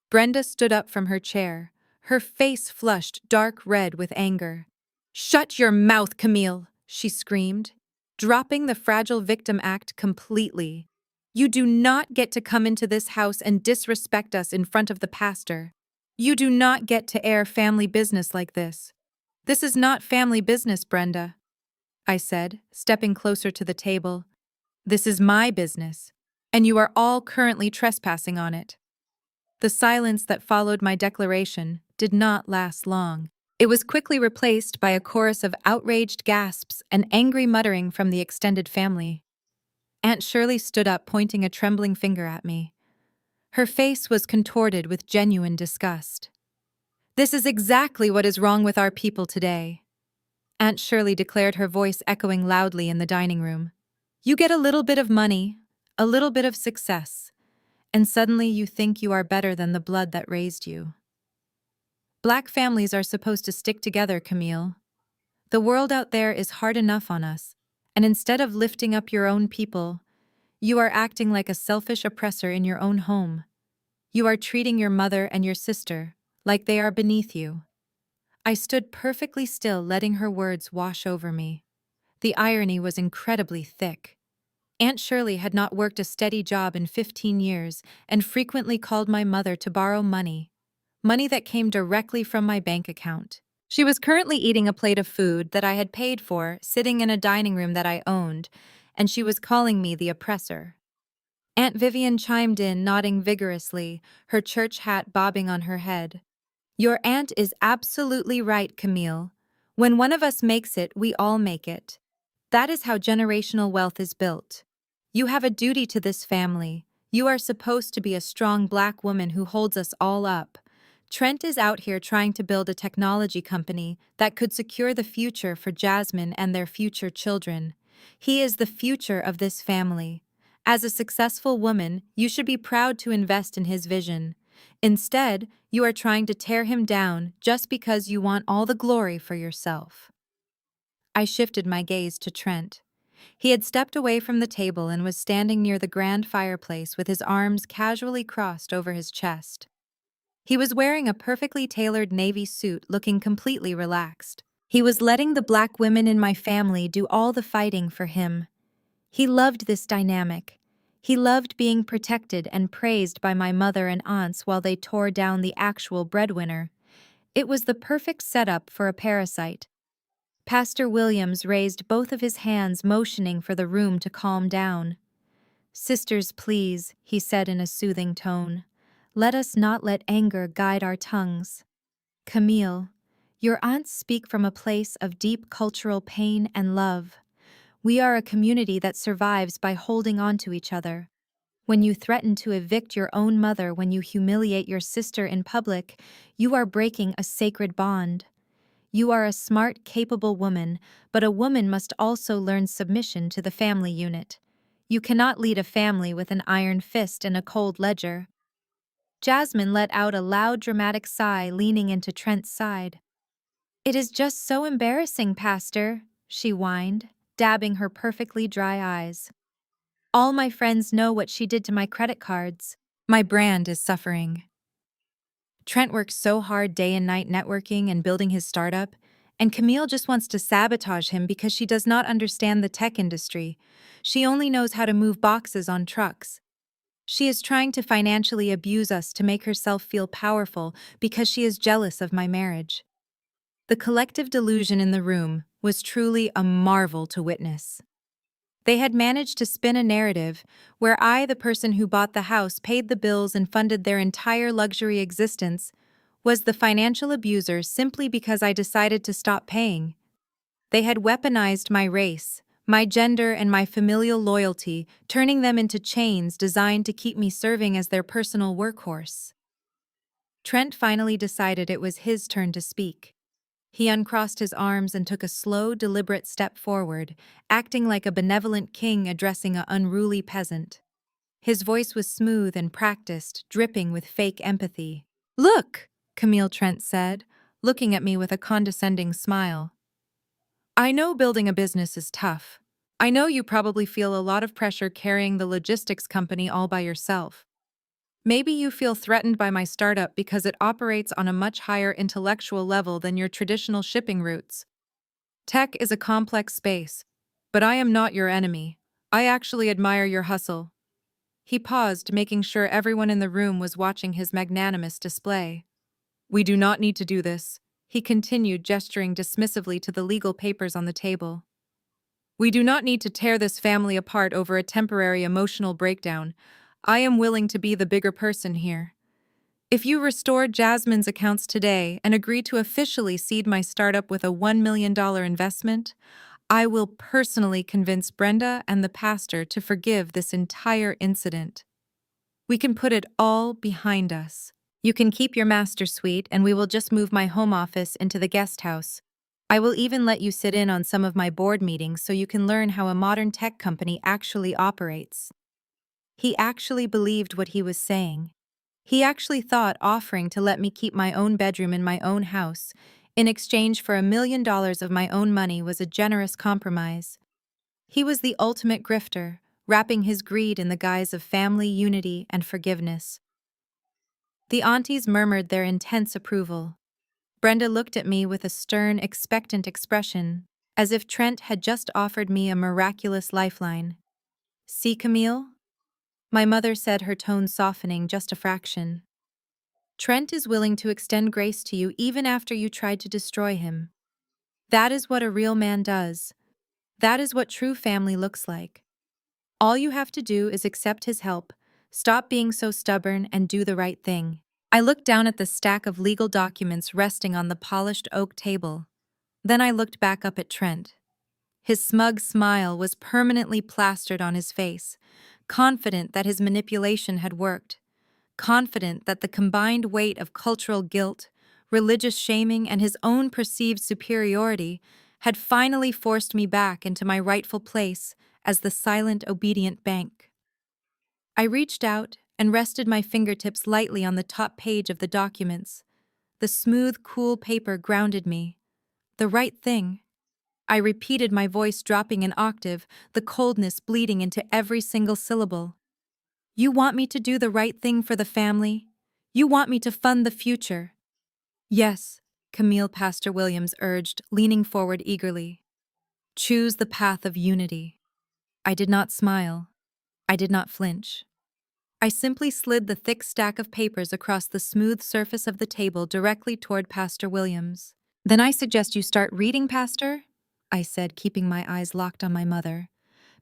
Brenda stood up from her chair, her face flushed dark red with anger. "Shut your mouth, Camille!" she screamed, dropping the fragile victim act completely. "You do not get to come into this house and disrespect us in front of the pastor. You do not get to air family business like this. This is not family business, Brenda," I said, stepping closer to the table. "This is my business, and you are all currently trespassing on it." The silence that followed my declaration did not last long. It was quickly replaced by a chorus of outraged gasps and angry muttering from the extended family. Aunt Shirley stood up, pointing a trembling finger at me. Her face was contorted with genuine disgust. "This is exactly what is wrong with our people today," Aunt Shirley declared, her voice echoing loudly in the dining room. "You get a little bit of money, a little bit of success, and suddenly you think you are better than the blood that raised you. Black families are supposed to stick together, Camille. The world out there is hard enough on us, and instead of lifting up your own people, you are acting like a selfish oppressor in your own home. You are treating your mother and your sister like they are beneath you." I stood perfectly still, letting her words wash over me. The irony was incredibly thick. Aunt Shirley had not worked a steady job in 15 years and frequently called my mother to borrow money that came directly from my bank account. She was currently eating a plate of food that I had paid for, sitting in a dining room that I owned, and she was calling me the oppressor. Aunt Vivian chimed in, nodding vigorously, her church hat bobbing on her head. "Your aunt is absolutely right, Camille. When one of us makes it, we all make it. That is how generational wealth is built. You have a duty to this family. You are supposed to be a strong Black woman who holds us all up. Trent is out here trying to build a technology company that could secure the future for Jasmine and their future children. He is the future of this family. As a successful woman, you should be proud to invest in his vision. Instead, you are trying to tear him down just because you want all the glory for yourself." I shifted my gaze to Trent. He had stepped away from the table and was standing near the grand fireplace with his arms casually crossed over his chest. He was wearing a perfectly tailored navy suit, looking completely relaxed. He was letting the Black women in my family do all the fighting for him. He loved this dynamic. He loved being protected and praised by my mother and aunts while they tore down the actual breadwinner. It was the perfect setup for a parasite. Pastor Williams raised both of his hands, motioning for the room to calm down. "Sisters, please," he said in a soothing tone. "Let us not let anger guide our tongues. Camille, your aunts speak from a place of deep cultural pain and love. We are a community that survives by holding on to each other. When you threaten to evict your own mother, when you humiliate your sister in public, you are breaking a sacred bond. You are a smart, capable woman, but a woman must also learn submission to the family unit. You cannot lead a family with an iron fist and a cold ledger." Jasmine let out a loud, dramatic sigh, leaning into Trent's side. "It is just so embarrassing, Pastor," she whined, dabbing her perfectly dry eyes. "All my friends know what she did to my credit cards. My brand is suffering. Trent works so hard day and night networking and building his startup, and Camille just wants to sabotage him because she does not understand the tech industry. She only knows how to move boxes on trucks. She is trying to financially abuse us to make herself feel powerful because she is jealous of my marriage." The collective delusion in the room was truly a marvel to witness. They had managed to spin a narrative where I, the person who bought the house, paid the bills, and funded their entire luxury existence, was the financial abuser simply because I decided to stop paying. They had weaponized my race, my gender and my familial loyalty, turning them into chains designed to keep me serving as their personal workhorse. Trent finally decided it was his turn to speak. He uncrossed his arms and took a slow, deliberate step forward, acting like a benevolent king addressing an unruly peasant. His voice was smooth and practiced, dripping with fake empathy. "Look," Camille Trent said, looking at me with a condescending smile. "I know building a business is tough. I know you probably feel a lot of pressure carrying the logistics company all by yourself. Maybe you feel threatened by my startup because it operates on a much higher intellectual level than your traditional shipping routes. Tech is a complex space, but I am not your enemy. I actually admire your hustle." He paused, making sure everyone in the room was watching his magnanimous display. "We do not need to do this," he continued, gesturing dismissively to the legal papers on the table. "We do not need to tear this family apart over a temporary emotional breakdown. I am willing to be the bigger person here. If you restore Jasmine's accounts today and agree to officially seed my startup with a $1 million investment, I will personally convince Brenda and the pastor to forgive this entire incident. We can put it all behind us. You can keep your master suite, and we will just move my home office into the guest house. I will even let you sit in on some of my board meetings so you can learn how a modern tech company actually operates." He actually believed what he was saying. He actually thought offering to let me keep my own bedroom in my own house in exchange for $1 million of my own money was a generous compromise. He was the ultimate grifter, wrapping his greed in the guise of family unity and forgiveness. The aunties murmured their intense approval. Brenda looked at me with a stern, expectant expression, as if Trent had just offered me a miraculous lifeline. "See, Camille?" My mother said, her tone softening just a fraction. "Trent is willing to extend grace to you even after you tried to destroy him. That is what a real man does. That is what true family looks like. All you have to do is accept his help, stop being so stubborn, and do the right thing." I looked down at the stack of legal documents resting on the polished oak table. Then I looked back up at Trent. His smug smile was permanently plastered on his face, confident that his manipulation had worked, confident that the combined weight of cultural guilt, religious shaming, and his own perceived superiority had finally forced me back into my rightful place as the silent, obedient bank. I reached out and rested my fingertips lightly on the top page of the documents. The smooth, cool paper grounded me. "The right thing." I repeated, my voice dropping an octave, the coldness bleeding into every single syllable. "You want me to do the right thing for the family? You want me to fund the future?" "Yes," Camille Pastor Williams urged, leaning forward eagerly. "Choose the path of unity." I did not smile. I did not flinch. I simply slid the thick stack of papers across the smooth surface of the table directly toward Pastor Williams. "Then I suggest you start reading, Pastor," I said, keeping my eyes locked on my mother,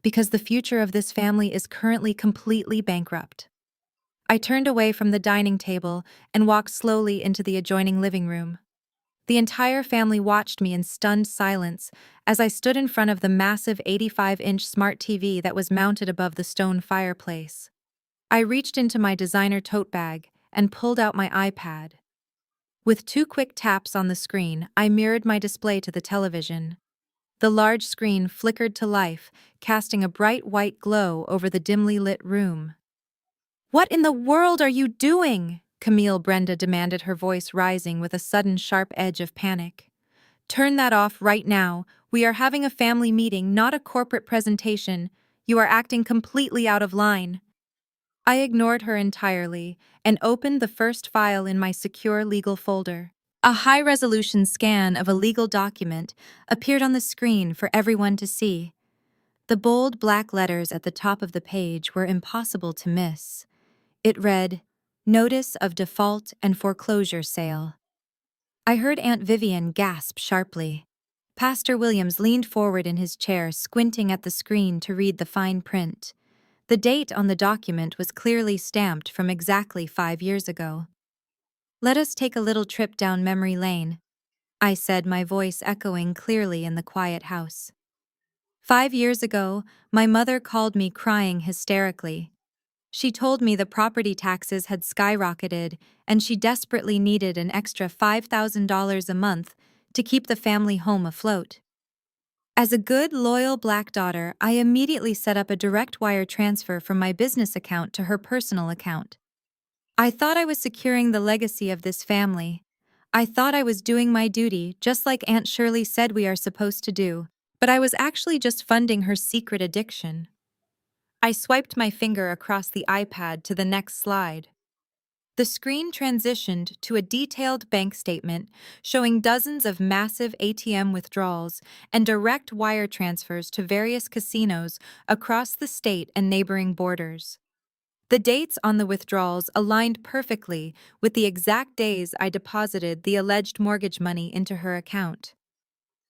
"because the future of this family is currently completely bankrupt." I turned away from the dining table and walked slowly into the adjoining living room. The entire family watched me in stunned silence as I stood in front of the massive 85-inch smart TV that was mounted above the stone fireplace. I reached into my designer tote bag and pulled out my iPad. With 2 quick taps on the screen, I mirrored my display to the television. The large screen flickered to life, casting a bright white glow over the dimly lit room. "What in the world are you doing?" Camille Brenda demanded, her voice rising with a sudden sharp edge of panic. "Turn that off right now. We are having a family meeting, not a corporate presentation. You are acting completely out of line." I ignored her entirely and opened the first file in my secure legal folder. A high-resolution scan of a legal document appeared on the screen for everyone to see. The bold black letters at the top of the page were impossible to miss. It read, "Notice of Default and Foreclosure Sale." I heard Aunt Vivian gasp sharply. Pastor Williams leaned forward in his chair, squinting at the screen to read the fine print. The date on the document was clearly stamped from exactly 5 years ago. "Let us take a little trip down memory lane," I said, my voice echoing clearly in the quiet house. 5 years ago, my mother called me crying hysterically. She told me the property taxes had skyrocketed and she desperately needed an extra $5,000 a month to keep the family home afloat. As a good, loyal black daughter, I immediately set up a direct wire transfer from my business account to her personal account. I thought I was securing the legacy of this family. I thought I was doing my duty, just like Aunt Shirley said we are supposed to do, but I was actually just funding her secret addiction. I swiped my finger across the iPad to the next slide. The screen transitioned to a detailed bank statement showing dozens of massive ATM withdrawals and direct wire transfers to various casinos across the state and neighboring borders. The dates on the withdrawals aligned perfectly with the exact days I deposited the alleged mortgage money into her account.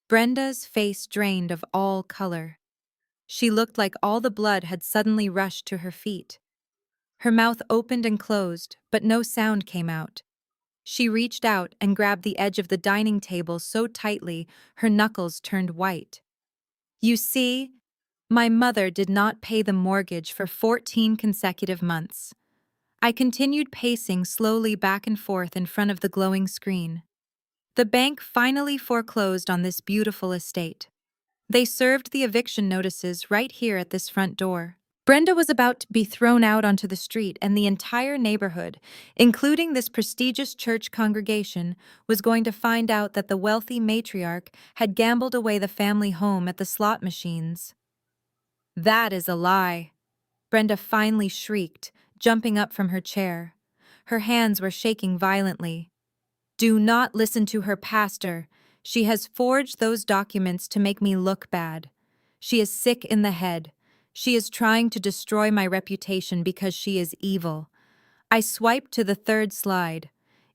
Brenda's face drained of all color. She looked like all the blood had suddenly rushed to her feet. Her mouth opened and closed, but no sound came out. She reached out and grabbed the edge of the dining table so tightly her knuckles turned white. You see, my mother did not pay the mortgage for 14 consecutive months. I continued pacing slowly back and forth in front of the glowing screen. The bank finally foreclosed on this beautiful estate. They served the eviction notices right here at this front door. Brenda was about to be thrown out onto the street, and the entire neighborhood, including this prestigious church congregation, was going to find out that the wealthy matriarch had gambled away the family home at the slot machines. That is a lie, Brenda finally shrieked, jumping up from her chair. Her hands were shaking violently. Do not listen to her, pastor. She has forged those documents to make me look bad. She is sick in the head. She is trying to destroy my reputation because she is evil. I swiped to the third slide.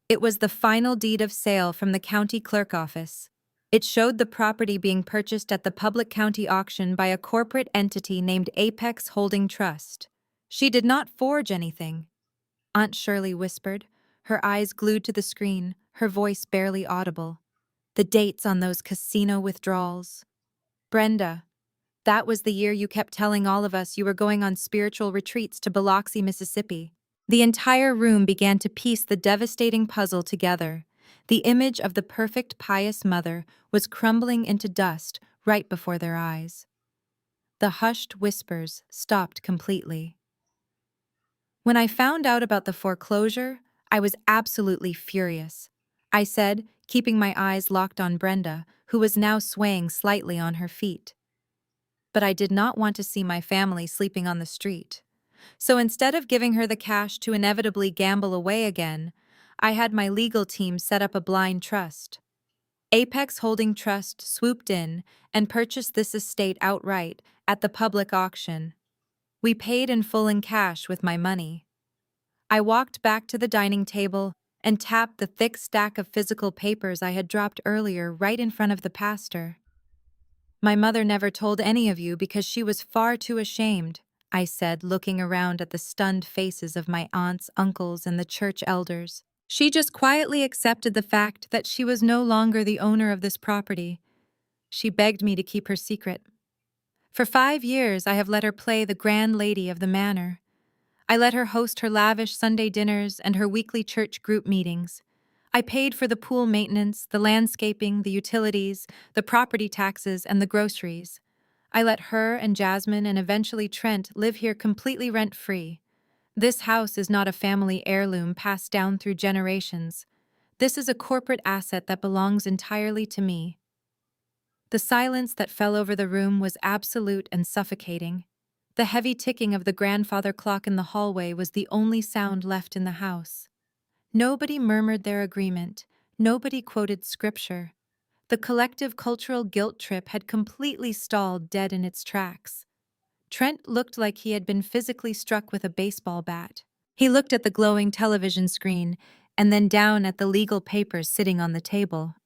It was the final deed of sale from the county clerk office. It showed the property being purchased at the public county auction by a corporate entity named Apex Holding Trust. She did not forge anything, Aunt Shirley whispered, her eyes glued to the screen, her voice barely audible. The dates on those casino withdrawals. Brenda, that was the year you kept telling all of us you were going on spiritual retreats to Biloxi, Mississippi. The entire room began to piece the devastating puzzle together. The image of the perfect, pious mother was crumbling into dust right before their eyes. The hushed whispers stopped completely. When I found out about the foreclosure, I was absolutely furious. I said, keeping my eyes locked on Brenda, who was now swaying slightly on her feet. But I did not want to see my family sleeping on the street. So instead of giving her the cash to inevitably gamble away again, I had my legal team set up a blind trust. Apex Holding Trust swooped in and purchased this estate outright at the public auction. We paid in full in cash with my money. I walked back to the dining table and tapped the thick stack of physical papers I had dropped earlier right in front of the pastor. My mother never told any of you because she was far too ashamed, I said, looking around at the stunned faces of my aunts, uncles, and the church elders. She just quietly accepted the fact that she was no longer the owner of this property. She begged me to keep her secret. For 5 years, I have let her play the grand lady of the manor. I let her host her lavish Sunday dinners and her weekly church group meetings. I paid for the pool maintenance, the landscaping, the utilities, the property taxes, and the groceries. I let her and Jasmine and eventually Trent live here completely rent-free. This house is not a family heirloom passed down through generations. This is a corporate asset that belongs entirely to me. The silence that fell over the room was absolute and suffocating. The heavy ticking of the grandfather clock in the hallway was the only sound left in the house. Nobody murmured their agreement. Nobody quoted scripture. The collective cultural guilt trip had completely stalled dead in its tracks. Trent looked like he had been physically struck with a baseball bat. He looked at the glowing television screen and then down at the legal papers sitting on the table.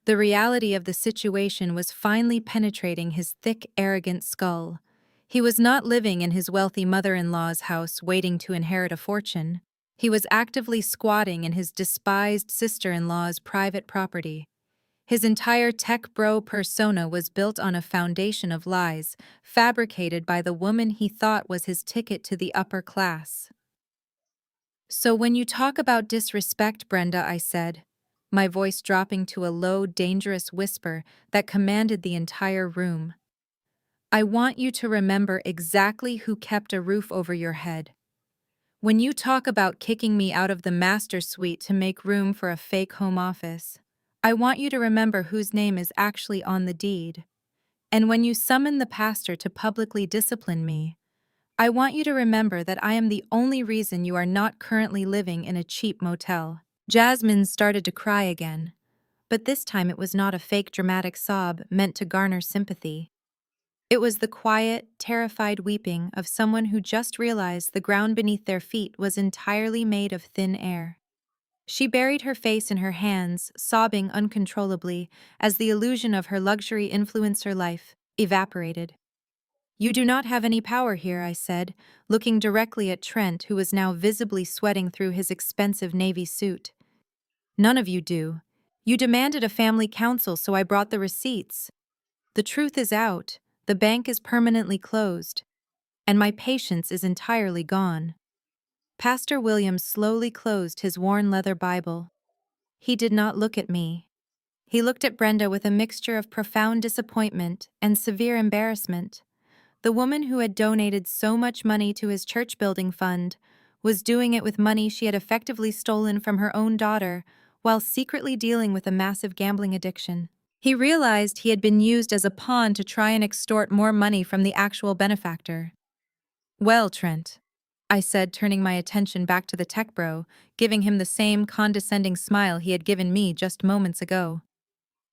The reality of the situation was finally penetrating his thick, arrogant skull. He was not living in his wealthy mother-in-law's house waiting to inherit a fortune. He was actively squatting in his despised sister-in-law's private property. His entire tech bro persona was built on a foundation of lies, fabricated by the woman he thought was his ticket to the upper class. So when you talk about disrespect, Brenda, I said, my voice dropping to a low, dangerous whisper that commanded the entire room, I want you to remember exactly who kept a roof over your head. When you talk about kicking me out of the master suite to make room for a fake home office, I want you to remember whose name is actually on the deed. And when you summon the pastor to publicly discipline me, I want you to remember that I am the only reason you are not currently living in a cheap motel. Jasmine started to cry again, but this time it was not a fake dramatic sob meant to garner sympathy. It was the quiet, terrified weeping of someone who just realized the ground beneath their feet was entirely made of thin air. She buried her face in her hands, sobbing uncontrollably as the illusion of her luxury influencer life evaporated. You do not have any power here, I said, looking directly at Trent, who was now visibly sweating through his expensive navy suit. None of you do. You demanded a family council, so I brought the receipts. The truth is out. The bank is permanently closed, and my patience is entirely gone. Pastor Williams slowly closed his worn leather Bible. He did not look at me. He looked at Brenda with a mixture of profound disappointment and severe embarrassment. The woman who had donated so much money to his church building fund was doing it with money she had effectively stolen from her own daughter while secretly dealing with a massive gambling addiction. He realized he had been used as a pawn to try and extort more money from the actual benefactor. Well, Trent, I said, turning my attention back to the tech bro, giving him the same condescending smile he had given me just moments ago.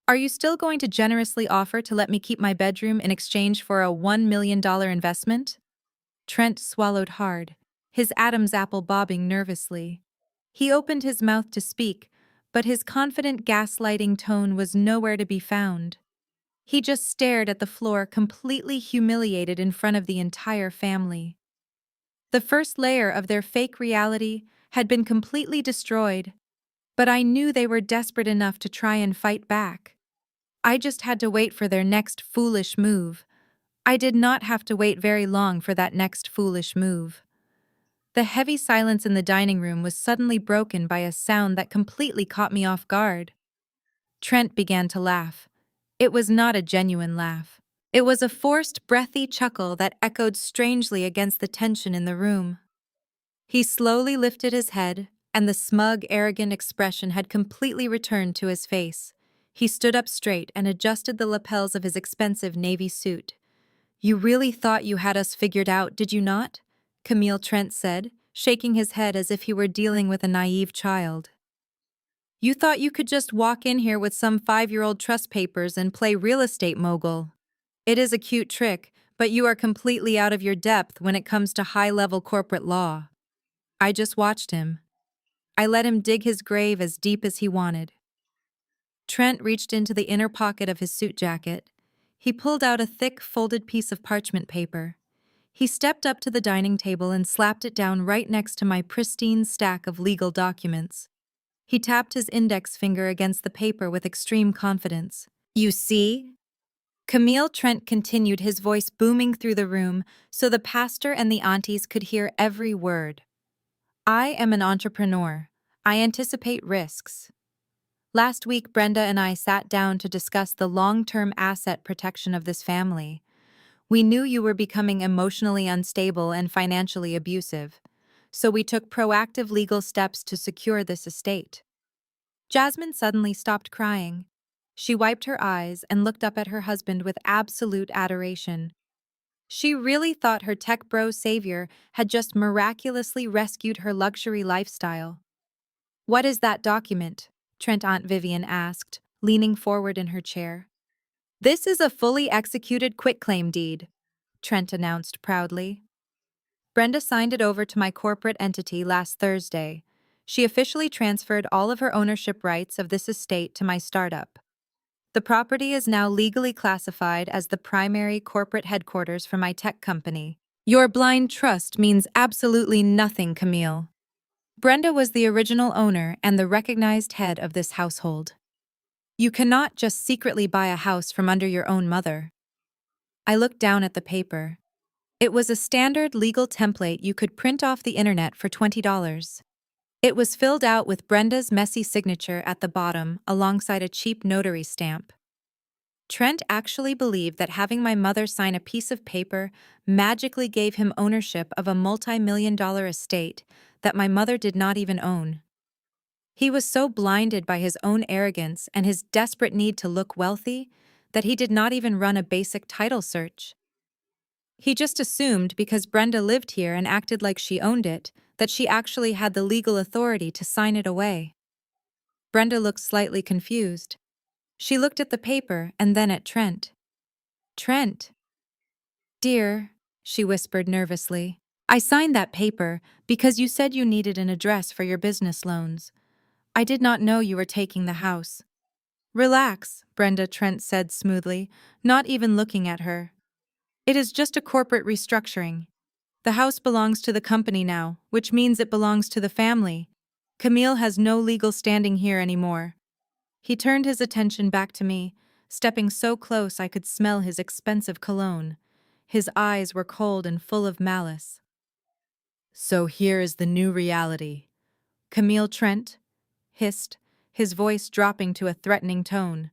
Are you still going to generously offer to let me keep my bedroom in exchange for a $1 million investment? Trent swallowed hard, his Adam's apple bobbing nervously. He opened his mouth to speak, but his confident gaslighting tone was nowhere to be found. He just stared at the floor, completely humiliated in front of the entire family. The first layer of their fake reality had been completely destroyed, but I knew they were desperate enough to try and fight back. I just had to wait for their next foolish move. I did not have to wait very long for that next foolish move. The heavy silence in the dining room was suddenly broken by a sound that completely caught me off guard. Trent began to laugh. It was not a genuine laugh. It was a forced, breathy chuckle that echoed strangely against the tension in the room. He slowly lifted his head, and the smug, arrogant expression had completely returned to his face. He stood up straight and adjusted the lapels of his expensive navy suit. You really thought you had us figured out, did you not? Camille Trent said, shaking his head as if he were dealing with a naive child. You thought you could just walk in here with some 5-year-old trust papers and play real estate mogul. It is a cute trick, but you are completely out of your depth when it comes to high-level corporate law. I just watched him. I let him dig his grave as deep as he wanted. Trent reached into the inner pocket of his suit jacket. He pulled out a thick, folded piece of parchment paper. He stepped up to the dining table and slapped it down right next to my pristine stack of legal documents. He tapped his index finger against the paper with extreme confidence. You see? Camille Trent continued, his voice booming through the room so the pastor and the aunties could hear every word. I am an entrepreneur. I anticipate risks. Last week, Brenda and I sat down to discuss the long-term asset protection of this family. We knew you were becoming emotionally unstable and financially abusive, so we took proactive legal steps to secure this estate. Jasmine suddenly stopped crying. She wiped her eyes and looked up at her husband with absolute adoration. She really thought her tech bro savior had just miraculously rescued her luxury lifestyle. What is that document? Trent Aunt Vivian asked, leaning forward in her chair. This is a fully executed quitclaim deed, Trent announced proudly. Brenda signed it over to my corporate entity last Thursday. She officially transferred all of her ownership rights of this estate to my startup. The property is now legally classified as the primary corporate headquarters for my tech company. Your blind trust means absolutely nothing, Camille. Brenda was the original owner and the recognized head of this household. You cannot just secretly buy a house from under your own mother. I looked down at the paper. It was a standard legal template you could print off the internet for $20. It was filled out with Brenda's messy signature at the bottom alongside a cheap notary stamp. Trent actually believed that having my mother sign a piece of paper magically gave him ownership of a multi-million-dollar estate that my mother did not even own. He was so blinded by his own arrogance and his desperate need to look wealthy that he did not even run a basic title search. He just assumed because Brenda lived here and acted like she owned it, that she actually had the legal authority to sign it away. Brenda looked slightly confused. She looked at the paper and then at Trent. Trent. Dear, she whispered nervously, I signed that paper because you said you needed an address for your business loans. I did not know you were taking the house. Relax, Brenda, Trent said smoothly, not even looking at her. It is just a corporate restructuring. The house belongs to the company now, which means it belongs to the family. Camille has no legal standing here anymore. He turned his attention back to me, stepping so close I could smell his expensive cologne. His eyes were cold and full of malice. So here is the new reality. Camille, Trent hissed, his voice dropping to a threatening tone.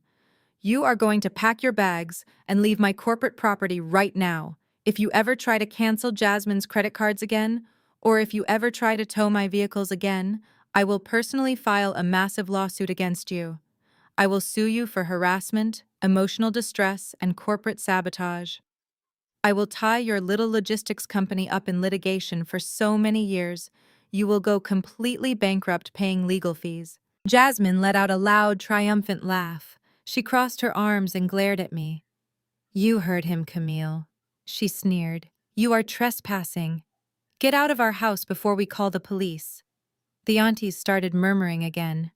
You are going to pack your bags and leave my corporate property right now. If you ever try to cancel Jasmine's credit cards again, or if you ever try to tow my vehicles again, I will personally file a massive lawsuit against you. I will sue you for harassment, emotional distress, and corporate sabotage. I will tie your little logistics company up in litigation for so many years, you will go completely bankrupt paying legal fees. Jasmine let out a loud, triumphant laugh. She crossed her arms and glared at me. You heard him, Camille. She sneered. You are trespassing. Get out of our house before we call the police. The aunties started murmuring again.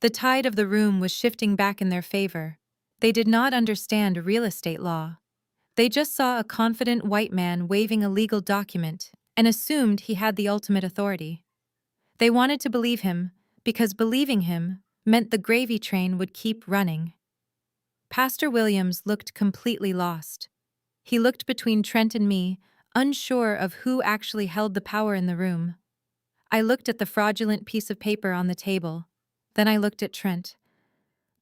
The tide of the room was shifting back in their favor. They did not understand real estate law. They just saw a confident white man waving a legal document and assumed he had the ultimate authority. They wanted to believe him because believing him meant the gravy train would keep running. Pastor Williams looked completely lost. He looked between Trent and me, unsure of who actually held the power in the room. I looked at the fraudulent piece of paper on the table. Then I looked at Trent.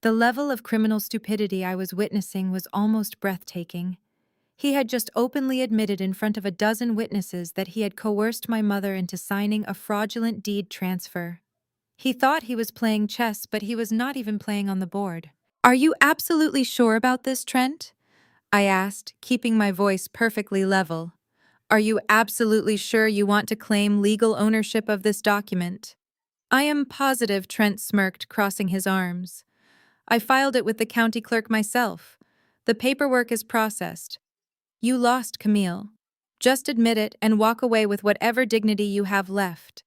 The level of criminal stupidity I was witnessing was almost breathtaking. He had just openly admitted in front of a dozen witnesses that he had coerced my mother into signing a fraudulent deed transfer. He thought he was playing chess, but he was not even playing on the board. Are you absolutely sure about this, Trent? I asked, keeping my voice perfectly level. Are you absolutely sure you want to claim legal ownership of this document? I am positive, Trent smirked, crossing his arms. I filed it with the county clerk myself. The paperwork is processed. You lost, Camille. Just admit it and walk away with whatever dignity you have left.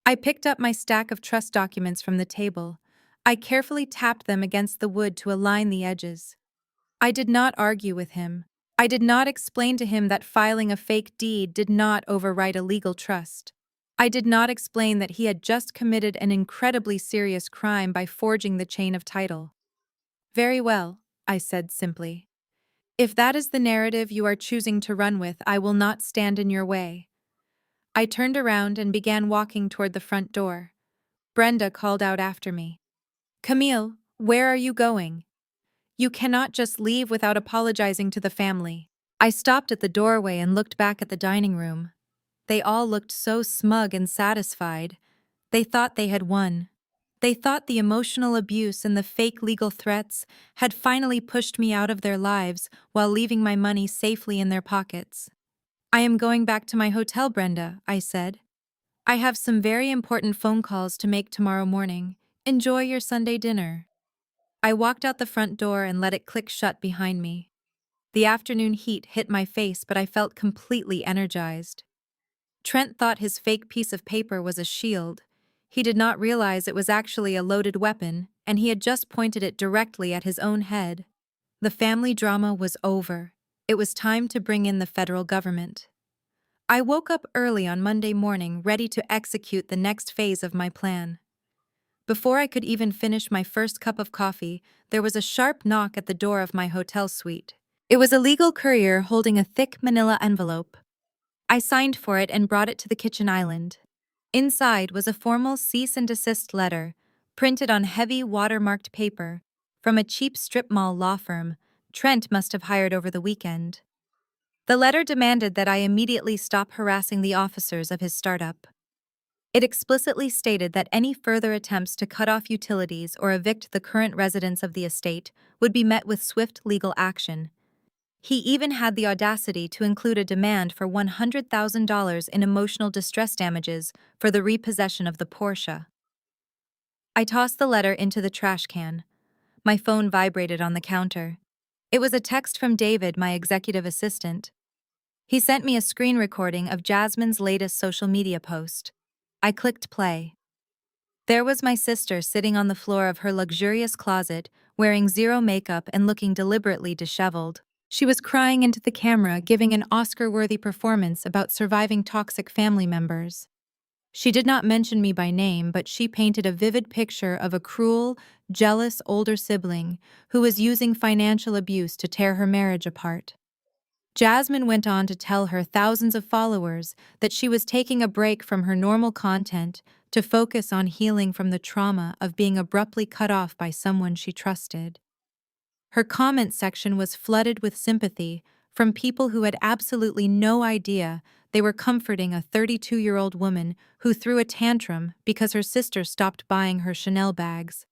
I picked up my stack of trust documents from the table. I carefully tapped them against the wood to align the edges. I did not argue with him. I did not explain to him that filing a fake deed did not overwrite a legal trust. I did not explain that he had just committed an incredibly serious crime by forging the chain of title. Very well, I said simply. If that is the narrative you are choosing to run with, I will not stand in your way. I turned around and began walking toward the front door. Brenda called out after me. Camille, where are you going? You cannot just leave without apologizing to the family. I stopped at the doorway and looked back at the dining room. They all looked so smug and satisfied. They thought they had won. They thought the emotional abuse and the fake legal threats had finally pushed me out of their lives while leaving my money safely in their pockets. I am going back to my hotel, Brenda, I said. I have some very important phone calls to make tomorrow morning. Enjoy your Sunday dinner. I walked out the front door and let it click shut behind me. The afternoon heat hit my face, but I felt completely energized. Trent thought his fake piece of paper was a shield. He did not realize it was actually a loaded weapon, and he had just pointed it directly at his own head. The family drama was over. It was time to bring in the federal government. I woke up early on Monday morning, ready to execute the next phase of my plan. Before I could even finish my first cup of coffee, there was a sharp knock at the door of my hotel suite. It was a legal courier holding a thick manila envelope. I signed for it and brought it to the kitchen island. Inside was a formal cease and desist letter, printed on heavy watermarked paper, from a cheap strip mall law firm Trent must have hired over the weekend. The letter demanded that I immediately stop harassing the officers of his startup. It explicitly stated that any further attempts to cut off utilities or evict the current residents of the estate would be met with swift legal action. He even had the audacity to include a demand for $100,000 in emotional distress damages for the repossession of the Porsche. I tossed the letter into the trash can. My phone vibrated on the counter. It was a text from David, my executive assistant. He sent me a screen recording of Jasmine's latest social media post. I clicked play. There was my sister sitting on the floor of her luxurious closet, wearing zero makeup and looking deliberately disheveled. She was crying into the camera, giving an Oscar-worthy performance about surviving toxic family members. She did not mention me by name, but she painted a vivid picture of a cruel, jealous older sibling who was using financial abuse to tear her marriage apart. Jasmine went on to tell her thousands of followers that she was taking a break from her normal content to focus on healing from the trauma of being abruptly cut off by someone she trusted. Her comment section was flooded with sympathy from people who had absolutely no idea they were comforting a 32-year-old woman who threw a tantrum because her sister stopped buying her Chanel bags.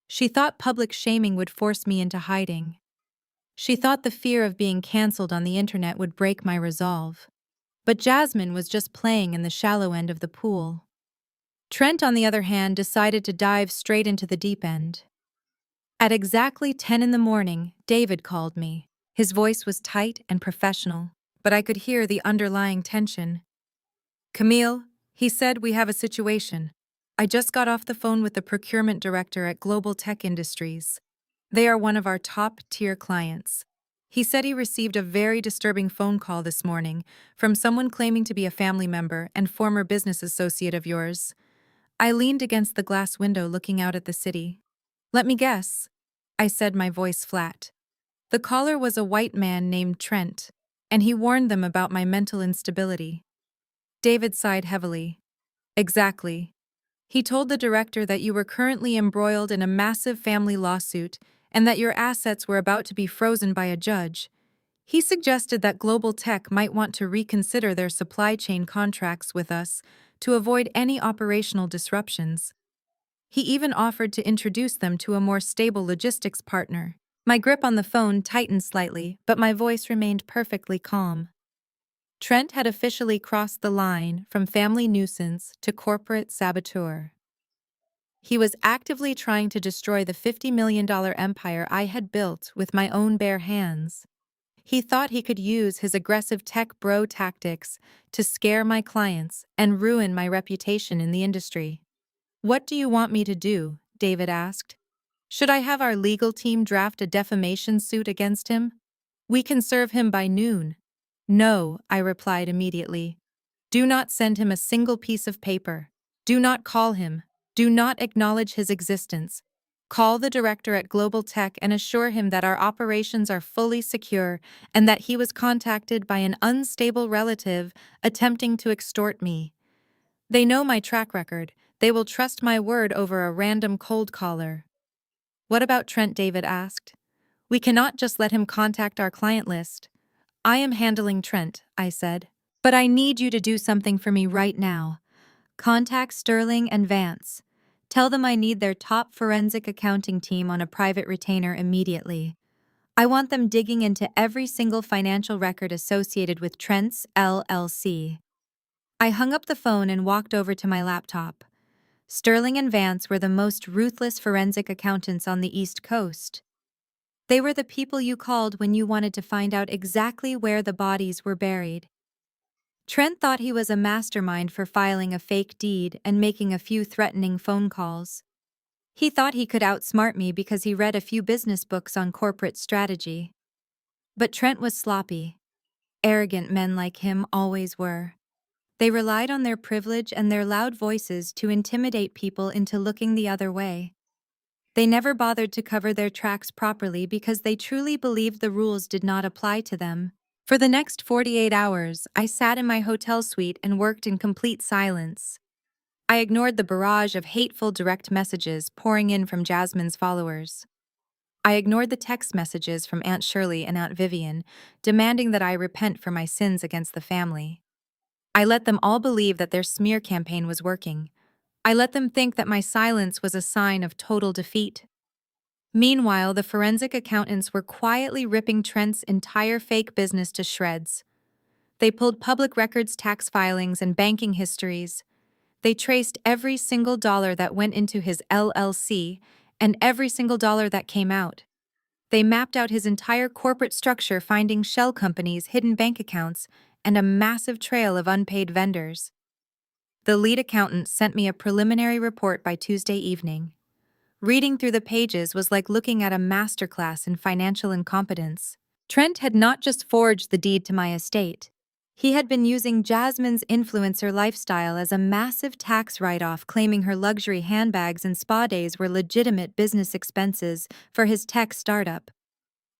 She thought public shaming would force me into hiding. She thought the fear of being canceled on the internet would break my resolve. But Jasmine was just playing in the shallow end of the pool. Trent, on the other hand, decided to dive straight into the deep end. At exactly 10 in the morning, David called me. His voice was tight and professional, but I could hear the underlying tension. "Camille," he said, "we have a situation. I just got off the phone with the procurement director at Global Tech Industries. They are one of our top-tier clients. He said he received a very disturbing phone call this morning from someone claiming to be a family member and former business associate of yours." I leaned against the glass window looking out at the city. "Let me guess," I said, my voice flat. "The caller was a white man named Trent, and he warned them about my mental instability." David sighed heavily. "Exactly. He told the director that you were currently embroiled in a massive family lawsuit and that your assets were about to be frozen by a judge. He suggested that Global Tech might want to reconsider their supply chain contracts with us to avoid any operational disruptions. He even offered to introduce them to a more stable logistics partner." My grip on the phone tightened slightly, but my voice remained perfectly calm. Trent had officially crossed the line from family nuisance to corporate saboteur. He was actively trying to destroy the $50 million empire I had built with my own bare hands. He thought he could use his aggressive tech bro tactics to scare my clients and ruin my reputation in the industry. "What do you want me to do?" David asked. "Should I have our legal team draft a defamation suit against him? We can serve him by noon." "No," I replied immediately. "Do not send him a single piece of paper. Do not call him. Do not acknowledge his existence. Call the director at Global Tech and assure him that our operations are fully secure and that he was contacted by an unstable relative attempting to extort me. They know my track record. They will trust my word over a random cold caller." "What about Trent?" David asked. "We cannot just let him contact our client list." "I am handling Trent," I said. "But I need you to do something for me right now. Contact Sterling and Vance. Tell them I need their top forensic accounting team on a private retainer immediately. I want them digging into every single financial record associated with Trent's LLC." I hung up the phone and walked over to my laptop. Sterling and Vance were the most ruthless forensic accountants on the East Coast. They were the people you called when you wanted to find out exactly where the bodies were buried. Trent thought he was a mastermind for filing a fake deed and making a few threatening phone calls. He thought he could outsmart me because he read a few business books on corporate strategy. But Trent was sloppy. Arrogant men like him always were. They relied on their privilege and their loud voices to intimidate people into looking the other way. They never bothered to cover their tracks properly because they truly believed the rules did not apply to them. For the next 48 hours, I sat in my hotel suite and worked in complete silence. I ignored the barrage of hateful direct messages pouring in from Jasmine's followers. I ignored the text messages from Aunt Shirley and Aunt Vivian, demanding that I repent for my sins against the family. I let them all believe that their smear campaign was working. I let them think that my silence was a sign of total defeat. Meanwhile, the forensic accountants were quietly ripping Trent's entire fake business to shreds. They pulled public records, tax filings, and banking histories. They traced every single dollar that went into his LLC and every single dollar that came out. They mapped out his entire corporate structure, finding shell companies, hidden bank accounts, and a massive trail of unpaid vendors. The lead accountant sent me a preliminary report by Tuesday evening. Reading through the pages was like looking at a masterclass in financial incompetence. Trent had not just forged the deed to my estate. He had been using Jasmine's influencer lifestyle as a massive tax write-off, claiming her luxury handbags and spa days were legitimate business expenses for his tech startup.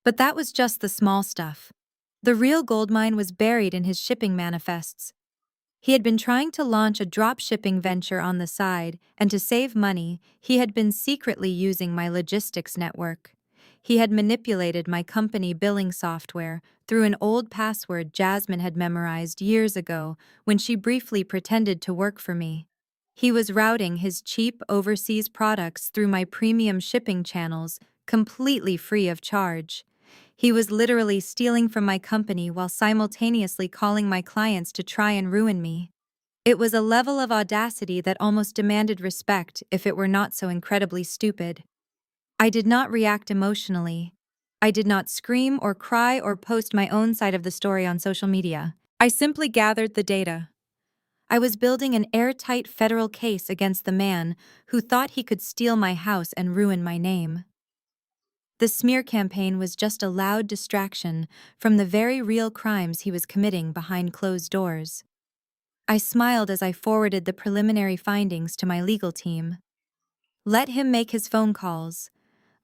But that was just the small stuff. The real goldmine was buried in his shipping manifests. He had been trying to launch a drop-shipping venture on the side, and to save money, he had been secretly using my logistics network. He had manipulated my company billing software through an old password Jasmine had memorized years ago when she briefly pretended to work for me. He was routing his cheap overseas products through my premium shipping channels, completely free of charge. He was literally stealing from my company while simultaneously calling my clients to try and ruin me. It was a level of audacity that almost demanded respect if it were not so incredibly stupid. I did not react emotionally. I did not scream or cry or post my own side of the story on social media. I simply gathered the data. I was building an airtight federal case against the man who thought he could steal my house and ruin my name. The smear campaign was just a loud distraction from the very real crimes he was committing behind closed doors. I smiled as I forwarded the preliminary findings to my legal team. Let him make his phone calls.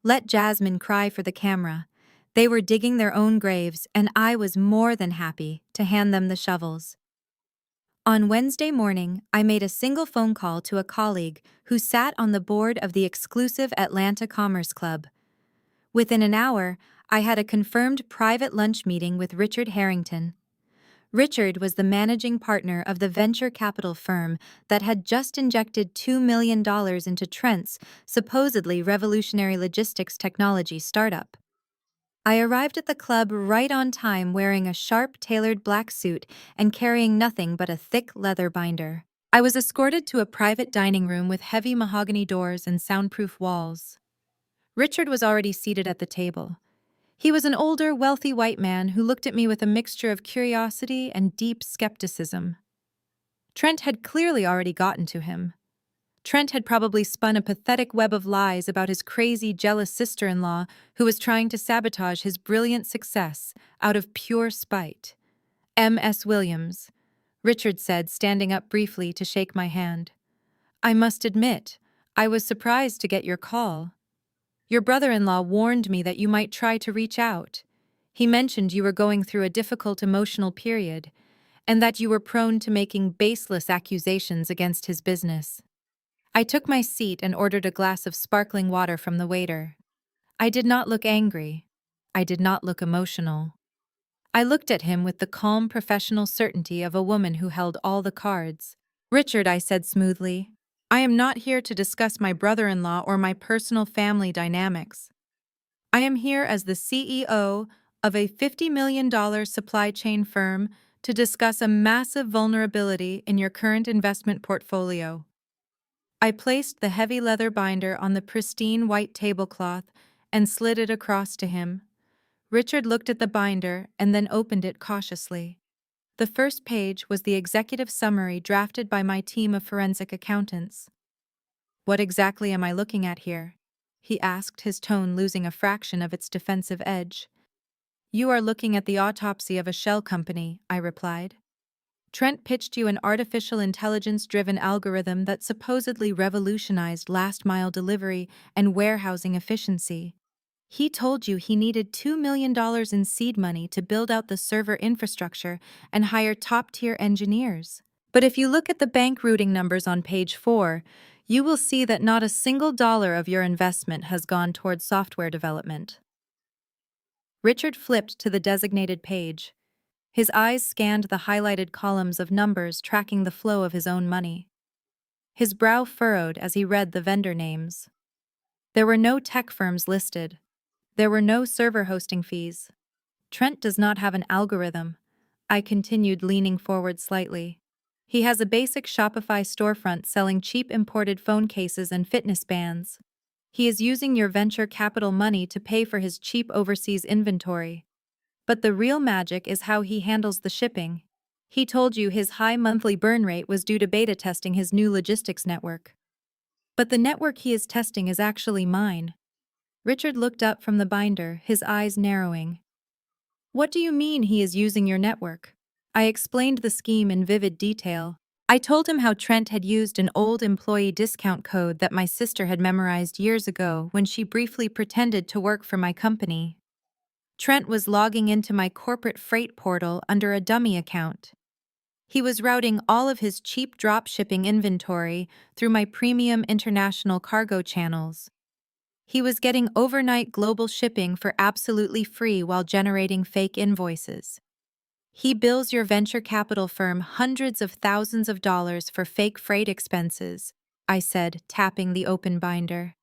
Let Jasmine cry for the camera. They were digging their own graves, and I was more than happy to hand them the shovels. On Wednesday morning, I made a single phone call to a colleague who sat on the board of the exclusive Atlanta Commerce Club. Within an hour, I had a confirmed private lunch meeting with Richard Harrington. Richard was the managing partner of the venture capital firm that had just injected $2 million into Trent's supposedly revolutionary logistics technology startup. I arrived at the club right on time, wearing a sharp, tailored black suit and carrying nothing but a thick leather binder. I was escorted to a private dining room with heavy mahogany doors and soundproof walls. Richard was already seated at the table. He was an older, wealthy white man who looked at me with a mixture of curiosity and deep skepticism. Trent had clearly already gotten to him. Trent had probably spun a pathetic web of lies about his crazy, jealous sister-in-law who was trying to sabotage his brilliant success out of pure spite. M.S. Williams, Richard said, standing up briefly to shake my hand. I must admit, I was surprised to get your call. Your brother-in-law warned me that you might try to reach out. He mentioned you were going through a difficult emotional period, and that you were prone to making baseless accusations against his business. I took my seat and ordered a glass of sparkling water from the waiter. I did not look angry. I did not look emotional. I looked at him with the calm professional certainty of a woman who held all the cards. Richard, I said smoothly, I am not here to discuss my brother-in-law or my personal family dynamics. I am here as the CEO of a $50 million supply chain firm to discuss a massive vulnerability in your current investment portfolio. I placed the heavy leather binder on the pristine white tablecloth and slid it across to him. Richard looked at the binder and then opened it cautiously. The first page was the executive summary drafted by my team of forensic accountants. What exactly am I looking at here? He asked, his tone losing a fraction of its defensive edge. You are looking at the autopsy of a shell company, I replied. Trent pitched you an artificial intelligence-driven algorithm that supposedly revolutionized last-mile delivery and warehousing efficiency. He told you he needed $2 million in seed money to build out the server infrastructure and hire top-tier engineers. But if you look at the bank routing numbers on page 4, you will see that not a single dollar of your investment has gone towards software development. Richard flipped to the designated page. His eyes scanned the highlighted columns of numbers tracking the flow of his own money. His brow furrowed as he read the vendor names. There were no tech firms listed. There were no server hosting fees. Trent does not have an algorithm. I continued, leaning forward slightly. He has a basic Shopify storefront selling cheap imported phone cases and fitness bands. He is using your venture capital money to pay for his cheap overseas inventory. But the real magic is how he handles the shipping. He told you his high monthly burn rate was due to beta testing his new logistics network. But the network he is testing is actually mine. Richard looked up from the binder, his eyes narrowing. What do you mean he is using your network? I explained the scheme in vivid detail. I told him how Trent had used an old employee discount code that my sister had memorized years ago when she briefly pretended to work for my company. Trent was logging into my corporate freight portal under a dummy account. He was routing all of his cheap drop shipping inventory through my premium international cargo channels. He was getting overnight global shipping for absolutely free while generating fake invoices. He bills your venture capital firm hundreds of thousands of dollars for fake freight expenses, I said, tapping the open binder.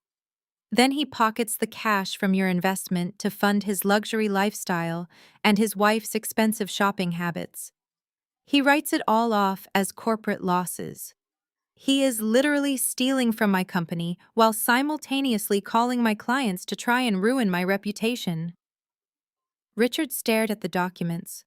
Then he pockets the cash from your investment to fund his luxury lifestyle and his wife's expensive shopping habits. He writes it all off as corporate losses. He is literally stealing from my company while simultaneously calling my clients to try and ruin my reputation. Richard stared at the documents.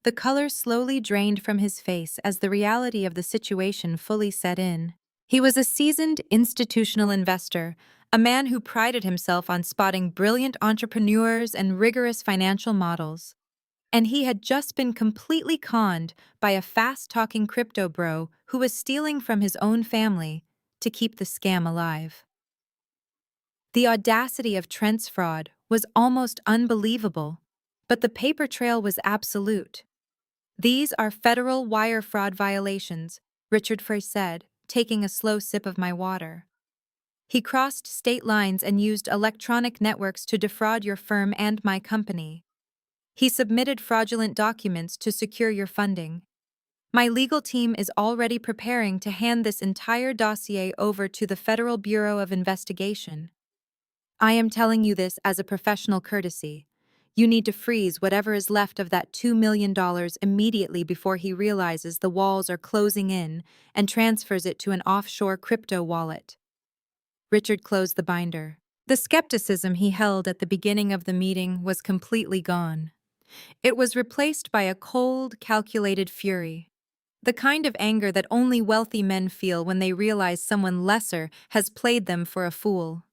The color slowly drained from his face as the reality of the situation fully set in. He was a seasoned institutional investor, a man who prided himself on spotting brilliant entrepreneurs and rigorous financial models. And he had just been completely conned by a fast-talking crypto bro who was stealing from his own family to keep the scam alive. The audacity of Trent's fraud was almost unbelievable, but the paper trail was absolute. These are federal wire fraud violations, Richard Frey said, taking a slow sip of my water. He crossed state lines and used electronic networks to defraud your firm and my company. He submitted fraudulent documents to secure your funding. My legal team is already preparing to hand this entire dossier over to the Federal Bureau of Investigation. I am telling you this as a professional courtesy. You need to freeze whatever is left of that $2 million immediately before he realizes the walls are closing in and transfers it to an offshore crypto wallet. Richard closed the binder. The skepticism he held at the beginning of the meeting was completely gone. It was replaced by a cold, calculated fury. The kind of anger that only wealthy men feel when they realize someone lesser has played them for a fool.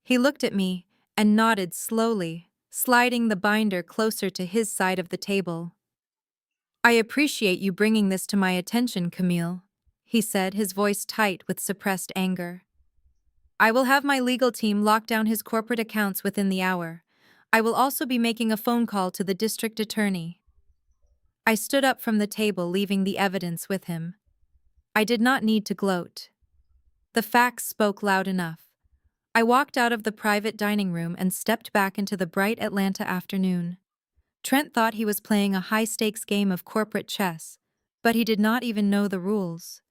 He looked at me and nodded slowly, sliding the binder closer to his side of the table. I appreciate you bringing this to my attention, Camille, he said, his voice tight with suppressed anger. I will have my legal team lock down his corporate accounts within the hour. I will also be making a phone call to the district attorney. I stood up from the table, leaving the evidence with him. I did not need to gloat. The facts spoke loud enough. I walked out of the private dining room and stepped back into the bright Atlanta afternoon. Trent thought he was playing a high-stakes game of corporate chess, but he did not even know the rules.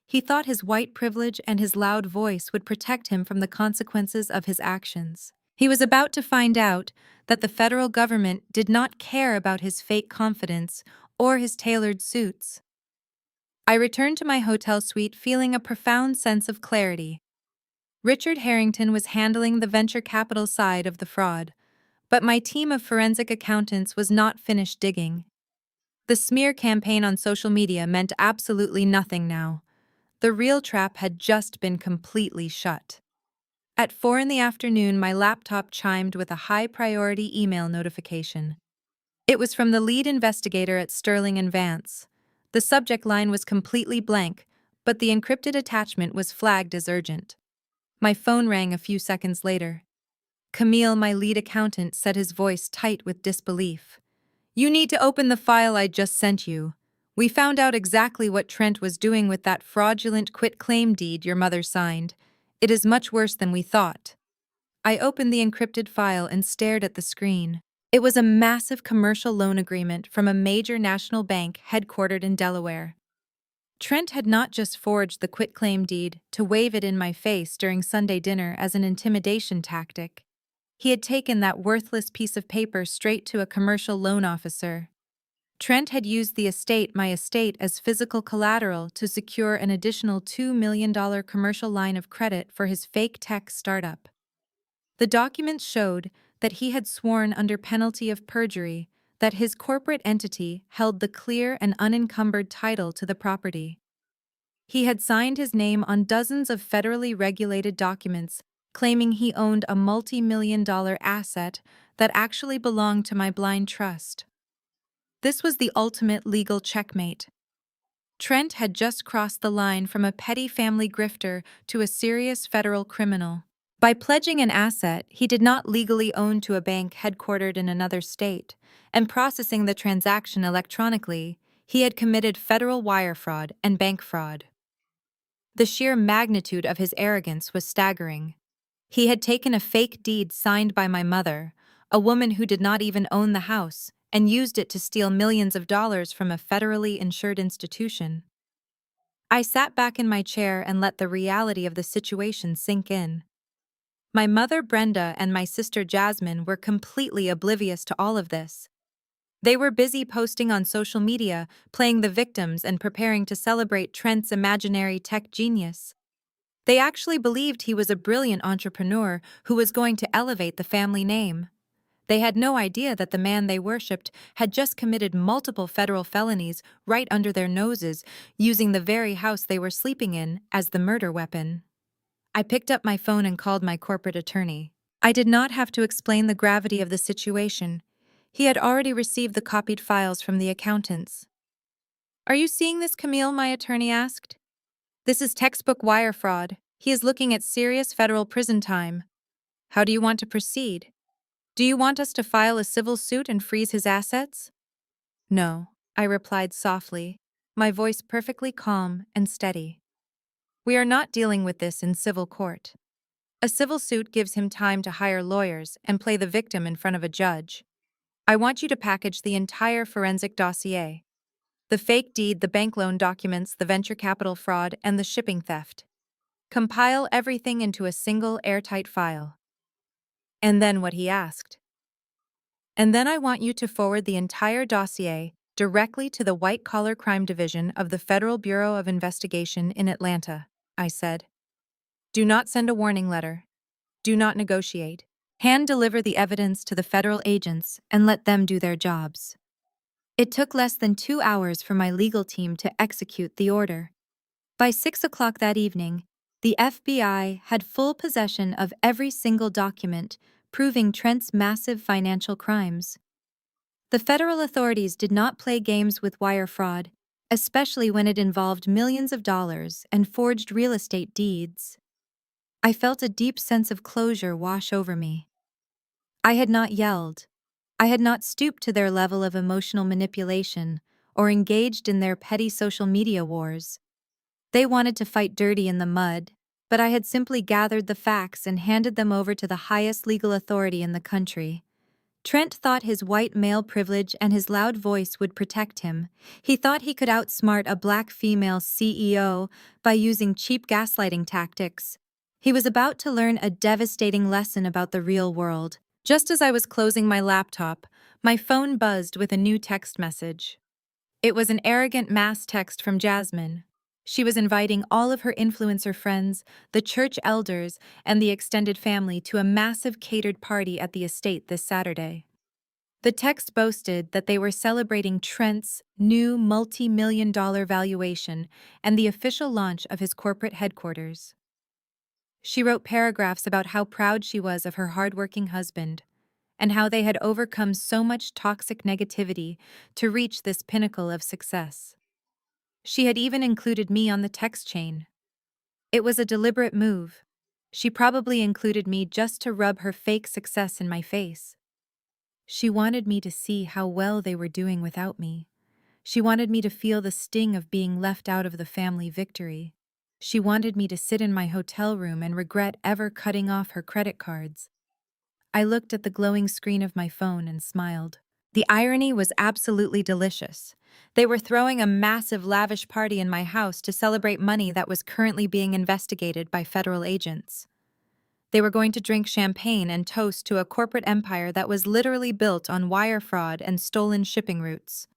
He thought his white privilege and his loud voice would protect him from the consequences of his actions. He was about to find out that the federal government did not care about his fake confidence or his tailored suits. I returned to my hotel suite feeling a profound sense of clarity. Richard Harrington was handling the venture capital side of the fraud, but my team of forensic accountants was not finished digging. The smear campaign on social media meant absolutely nothing now. The real trap had just been completely shut. At 4 in the afternoon, my laptop chimed with a high-priority email notification. It was from the lead investigator at Sterling and Vance, The subject line was completely blank, but the encrypted attachment was flagged as urgent. My phone rang a few seconds later. Camille, my lead accountant, said, his voice tight with disbelief. "You need to open the file I just sent you. We found out exactly what Trent was doing with that fraudulent quitclaim deed your mother signed. It is much worse than we thought." I opened the encrypted file and stared at the screen. It was a massive commercial loan agreement from a major national bank headquartered in Delaware. Trent had not just forged the quitclaim deed to wave it in my face during Sunday dinner as an intimidation tactic. He had taken that worthless piece of paper straight to a commercial loan officer. Trent had used my estate as physical collateral to secure an additional $2 million commercial line of credit for his fake tech startup. The documents showed that he had sworn under penalty of perjury that his corporate entity held the clear and unencumbered title to the property. He had signed his name on dozens of federally regulated documents, claiming he owned a multi-million-dollar asset that actually belonged to my blind trust. This was the ultimate legal checkmate. Trent had just crossed the line from a petty family grifter to a serious federal criminal. By pledging an asset he did not legally own to a bank headquartered in another state, and processing the transaction electronically, he had committed federal wire fraud and bank fraud. The sheer magnitude of his arrogance was staggering. He had taken a fake deed signed by my mother, a woman who did not even own the house, and used it to steal millions of dollars from a federally insured institution. I sat back in my chair and let the reality of the situation sink in. My mother, Brenda, and my sister, Jasmine, were completely oblivious to all of this. They were busy posting on social media, playing the victims, and preparing to celebrate Trent's imaginary tech genius. They actually believed he was a brilliant entrepreneur who was going to elevate the family name. They had no idea that the man they worshipped had just committed multiple federal felonies right under their noses, using the very house they were sleeping in as the murder weapon. I picked up my phone and called my corporate attorney. I did not have to explain the gravity of the situation. He had already received the copied files from the accountants. "Are you seeing this, Camille?" my attorney asked. "This is textbook wire fraud. He is looking at serious federal prison time. How do you want to proceed? Do you want us to file a civil suit and freeze his assets?" "No," I replied softly, my voice perfectly calm and steady. "We are not dealing with this in civil court. A civil suit gives him time to hire lawyers and play the victim in front of a judge. I want you to package the entire forensic dossier: the fake deed, the bank loan documents, the venture capital fraud, and the shipping theft. Compile everything into a single airtight file." And then what he asked. "And then I want you to forward the entire dossier directly to the White-Collar Crime Division of the Federal Bureau of Investigation in Atlanta," I said. "Do not send a warning letter. Do not negotiate. Hand-deliver the evidence to the federal agents and let them do their jobs." It took less than 2 hours for my legal team to execute the order. By 6 o'clock that evening, the FBI had full possession of every single document proving Trent's massive financial crimes. The federal authorities did not play games with wire fraud, especially when it involved millions of dollars and forged real estate deeds. I felt a deep sense of closure wash over me. I had not yelled. I had not stooped to their level of emotional manipulation or engaged in their petty social media wars. They wanted to fight dirty in the mud, but I had simply gathered the facts and handed them over to the highest legal authority in the country. Trent thought his white male privilege and his loud voice would protect him. He thought he could outsmart a black female CEO by using cheap gaslighting tactics. He was about to learn a devastating lesson about the real world. Just as I was closing my laptop, my phone buzzed with a new text message. It was an arrogant mass text from Jasmine. She was inviting all of her influencer friends, the church elders, and the extended family to a massive catered party at the estate this Saturday. The text boasted that they were celebrating Trent's new multi-million-dollar valuation and the official launch of his corporate headquarters. She wrote paragraphs about how proud she was of her hardworking husband, and how they had overcome so much toxic negativity to reach this pinnacle of success. She had even included me on the text chain. It was a deliberate move. She probably included me just to rub her fake success in my face. She wanted me to see how well they were doing without me. She wanted me to feel the sting of being left out of the family victory. She wanted me to sit in my hotel room and regret ever cutting off her credit cards. I looked at the glowing screen of my phone and smiled. The irony was absolutely delicious. They were throwing a massive lavish party in my house to celebrate money that was currently being investigated by federal agents. They were going to drink champagne and toast to a corporate empire that was literally built on wire fraud and stolen shipping routes.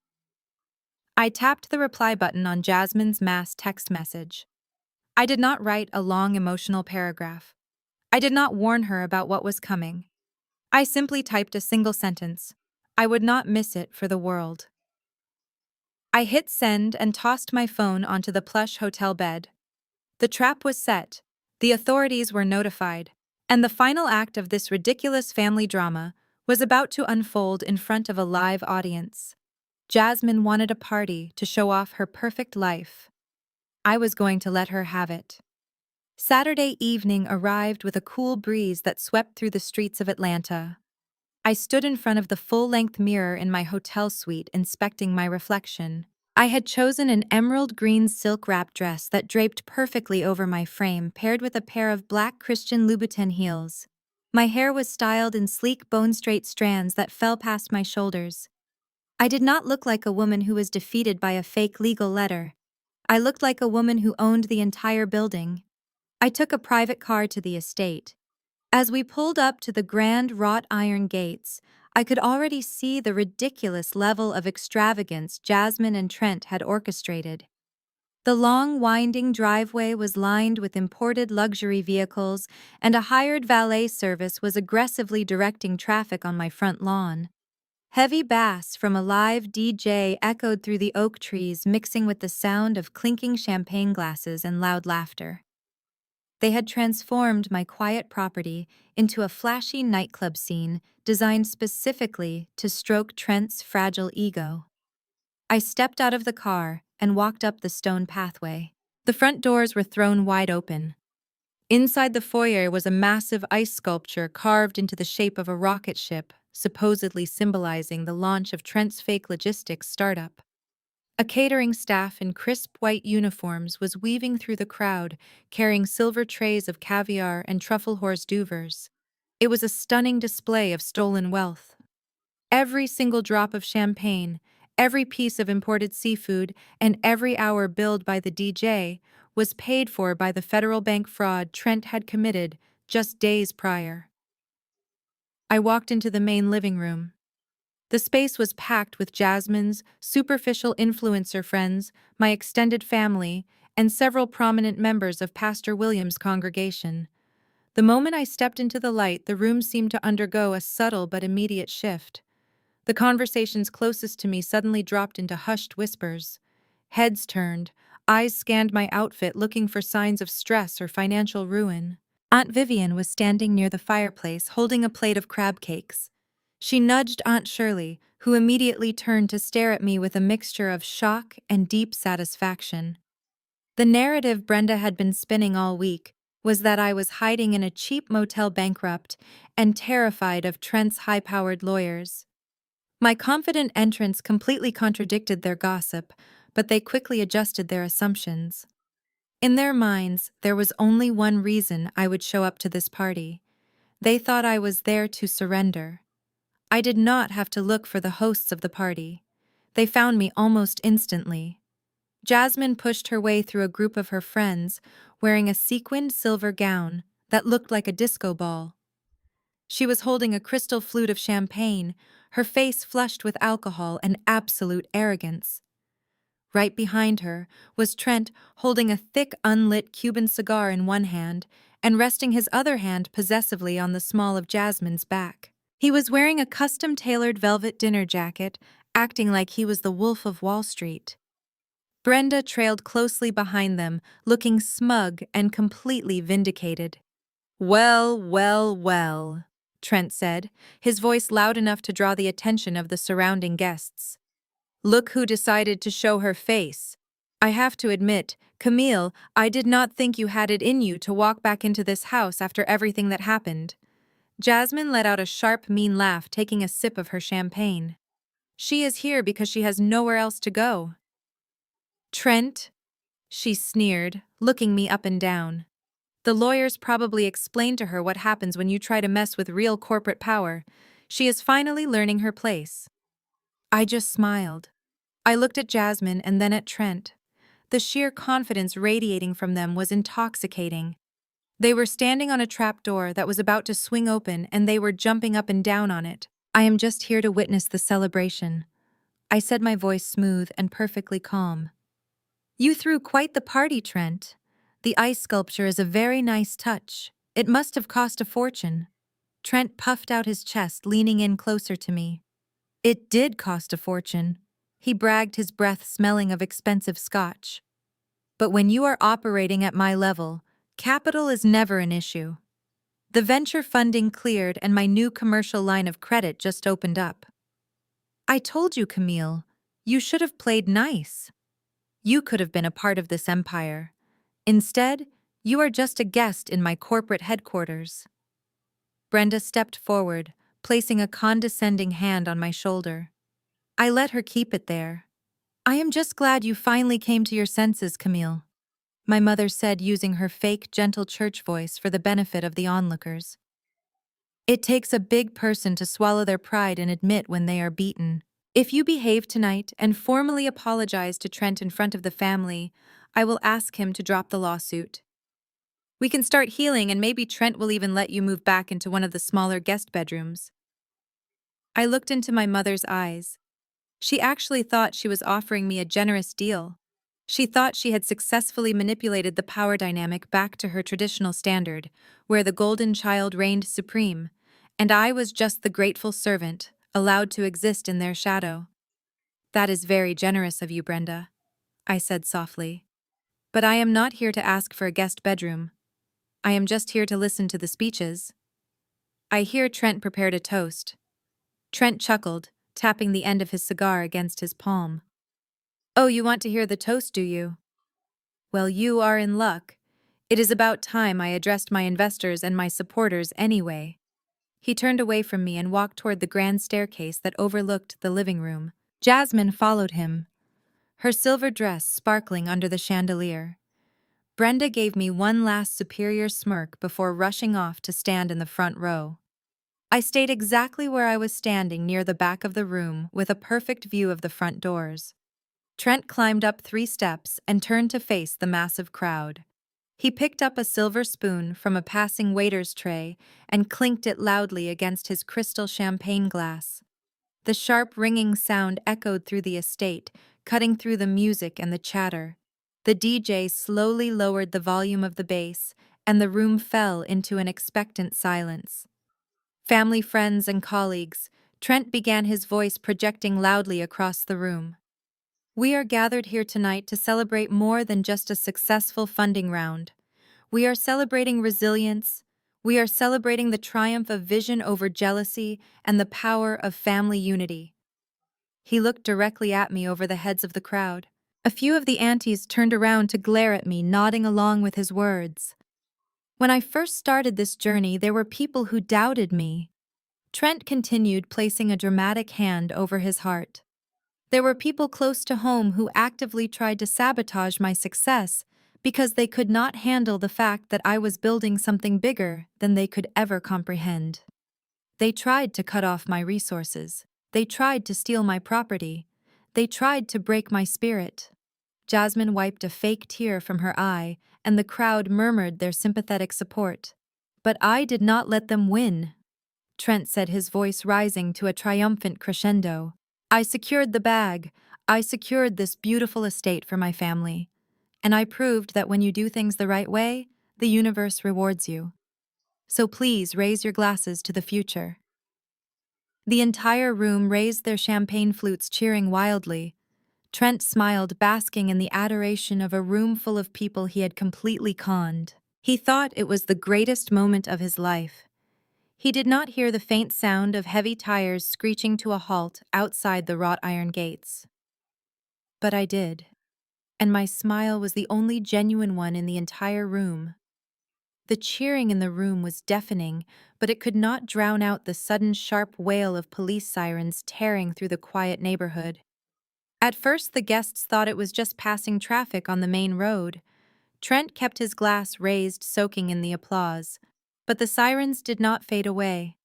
I tapped the reply button on Jasmine's mass text message. I did not write a long emotional paragraph. I did not warn her about what was coming. I simply typed a single sentence. I would not miss it for the world. I hit send and tossed my phone onto the plush hotel bed. The trap was set, the authorities were notified, and the final act of this ridiculous family drama was about to unfold in front of a live audience. Jasmine wanted a party to show off her perfect life. I was going to let her have it. Saturday evening arrived with a cool breeze that swept through the streets of Atlanta. I stood in front of the full-length mirror in my hotel suite inspecting my reflection. I had chosen an emerald green silk wrap dress that draped perfectly over my frame, paired with a pair of black Christian Louboutin heels. My hair was styled in sleek bone-straight strands that fell past my shoulders. I did not look like a woman who was defeated by a fake legal letter. I looked like a woman who owned the entire building. I took a private car to the estate. As we pulled up to the grand wrought iron gates, I could already see the ridiculous level of extravagance Jasmine and Trent had orchestrated. The long, winding driveway was lined with imported luxury vehicles, and a hired valet service was aggressively directing traffic on my front lawn. Heavy bass from a live DJ echoed through the oak trees, mixing with the sound of clinking champagne glasses and loud laughter. They had transformed my quiet property into a flashy nightclub scene designed specifically to stroke Trent's fragile ego. I stepped out of the car and walked up the stone pathway. The front doors were thrown wide open. Inside the foyer was a massive ice sculpture carved into the shape of a rocket ship, supposedly symbolizing the launch of Trent's fake logistics startup. A catering staff in crisp white uniforms was weaving through the crowd, carrying silver trays of caviar and truffle hors d'oeuvres. It was a stunning display of stolen wealth. Every single drop of champagne, every piece of imported seafood, and every hour billed by the DJ was paid for by the federal bank fraud Trent had committed just days prior. I walked into the main living room. The space was packed with Jasmine's superficial influencer friends, my extended family, and several prominent members of Pastor William's congregation. The moment I stepped into the light, the room seemed to undergo a subtle but immediate shift. The conversations closest to me suddenly dropped into hushed whispers. Heads turned, eyes scanned my outfit looking for signs of stress or financial ruin. Aunt Vivian was standing near the fireplace holding a plate of crab cakes. She nudged Aunt Shirley, who immediately turned to stare at me with a mixture of shock and deep satisfaction. The narrative Brenda had been spinning all week was that I was hiding in a cheap motel bankrupt and terrified of Trent's high-powered lawyers. My confident entrance completely contradicted their gossip, but they quickly adjusted their assumptions. In their minds, there was only one reason I would show up to this party. They thought I was there to surrender. I did not have to look for the hosts of the party. They found me almost instantly. Jasmine pushed her way through a group of her friends, wearing a sequined silver gown that looked like a disco ball. She was holding a crystal flute of champagne, her face flushed with alcohol and absolute arrogance. Right behind her was Trent holding a thick, unlit Cuban cigar in one hand and resting his other hand possessively on the small of Jasmine's back. He was wearing a custom-tailored velvet dinner jacket, acting like he was the Wolf of Wall Street. Brenda trailed closely behind them, looking smug and completely vindicated. "Well, well, well," Trent said, his voice loud enough to draw the attention of the surrounding guests. "Look who decided to show her face. I have to admit, Camille, I did not think you had it in you to walk back into this house after everything that happened. Jasmine let out a sharp, mean laugh, taking a sip of her champagne. She is here because she has nowhere else to go. Trent? She sneered, looking me up and down. The lawyers probably explained to her what happens when you try to mess with real corporate power. She is finally learning her place. I just smiled. I looked at Jasmine and then at Trent. The sheer confidence radiating from them was intoxicating. They were standing on a trapdoor that was about to swing open and they were jumping up and down on it. I am just here to witness the celebration. I said, my voice smooth and perfectly calm. You threw quite the party, Trent. The ice sculpture is a very nice touch. It must have cost a fortune. Trent puffed out his chest, leaning in closer to me. It did cost a fortune. He bragged, his breath smelling of expensive scotch. But when you are operating at my level, capital is never an issue. The venture funding cleared and my new commercial line of credit just opened up. I told you, Camille, you should have played nice. You could have been a part of this empire. Instead, you are just a guest in my corporate headquarters. Brenda stepped forward, placing a condescending hand on my shoulder. I let her keep it there. I am just glad you finally came to your senses, Camille, my mother said, using her fake, gentle church voice for the benefit of the onlookers. It takes a big person to swallow their pride and admit when they are beaten. If you behave tonight and formally apologize to Trent in front of the family, I will ask him to drop the lawsuit. We can start healing and maybe Trent will even let you move back into one of the smaller guest bedrooms. I looked into my mother's eyes. She actually thought she was offering me a generous deal. She thought she had successfully manipulated the power dynamic back to her traditional standard, where the golden child reigned supreme, and I was just the grateful servant, allowed to exist in their shadow. That is very generous of you, Brenda, I said softly. But I am not here to ask for a guest bedroom. I am just here to listen to the speeches. I hear Trent prepared a toast. Trent chuckled, tapping the end of his cigar against his palm. Oh, you want to hear the toast, do you? Well, you are in luck. It is about time I addressed my investors and my supporters anyway. He turned away from me and walked toward the grand staircase that overlooked the living room. Jasmine followed him, her silver dress sparkling under the chandelier. Brenda gave me one last superior smirk before rushing off to stand in the front row. I stayed exactly where I was standing, near the back of the room, with a perfect view of the front doors. Trent climbed up 3 steps and turned to face the massive crowd. He picked up a silver spoon from a passing waiter's tray and clinked it loudly against his crystal champagne glass. The sharp ringing sound echoed through the estate, cutting through the music and the chatter. The DJ slowly lowered the volume of the bass, and the room fell into an expectant silence. Family, friends, and colleagues, Trent began, his voice projecting loudly across the room. We are gathered here tonight to celebrate more than just a successful funding round. We are celebrating resilience. We are celebrating the triumph of vision over jealousy and the power of family unity. He looked directly at me over the heads of the crowd. A few of the aunties turned around to glare at me, nodding along with his words. When I first started this journey, there were people who doubted me. Trent continued, placing a dramatic hand over his heart. There were people close to home who actively tried to sabotage my success because they could not handle the fact that I was building something bigger than they could ever comprehend. They tried to cut off my resources. They tried to steal my property. They tried to break my spirit. Jasmine wiped a fake tear from her eye, and the crowd murmured their sympathetic support. But I did not let them win, Trent said, his voice rising to a triumphant crescendo. I secured the bag. I secured this beautiful estate for my family. And I proved that when you do things the right way, the universe rewards you. So please raise your glasses to the future. The entire room raised their champagne flutes, cheering wildly. Trent smiled, basking in the adoration of a room full of people he had completely conned. He thought it was the greatest moment of his life. He did not hear the faint sound of heavy tires screeching to a halt outside the wrought iron gates. But I did. and my smile was the only genuine one in the entire room. The cheering in the room was deafening, but it could not drown out the sudden sharp wail of police sirens tearing through the quiet neighborhood. At first, the guests thought it was just passing traffic on the main road. Trent kept his glass raised, soaking in the applause. But the sirens did not fade away.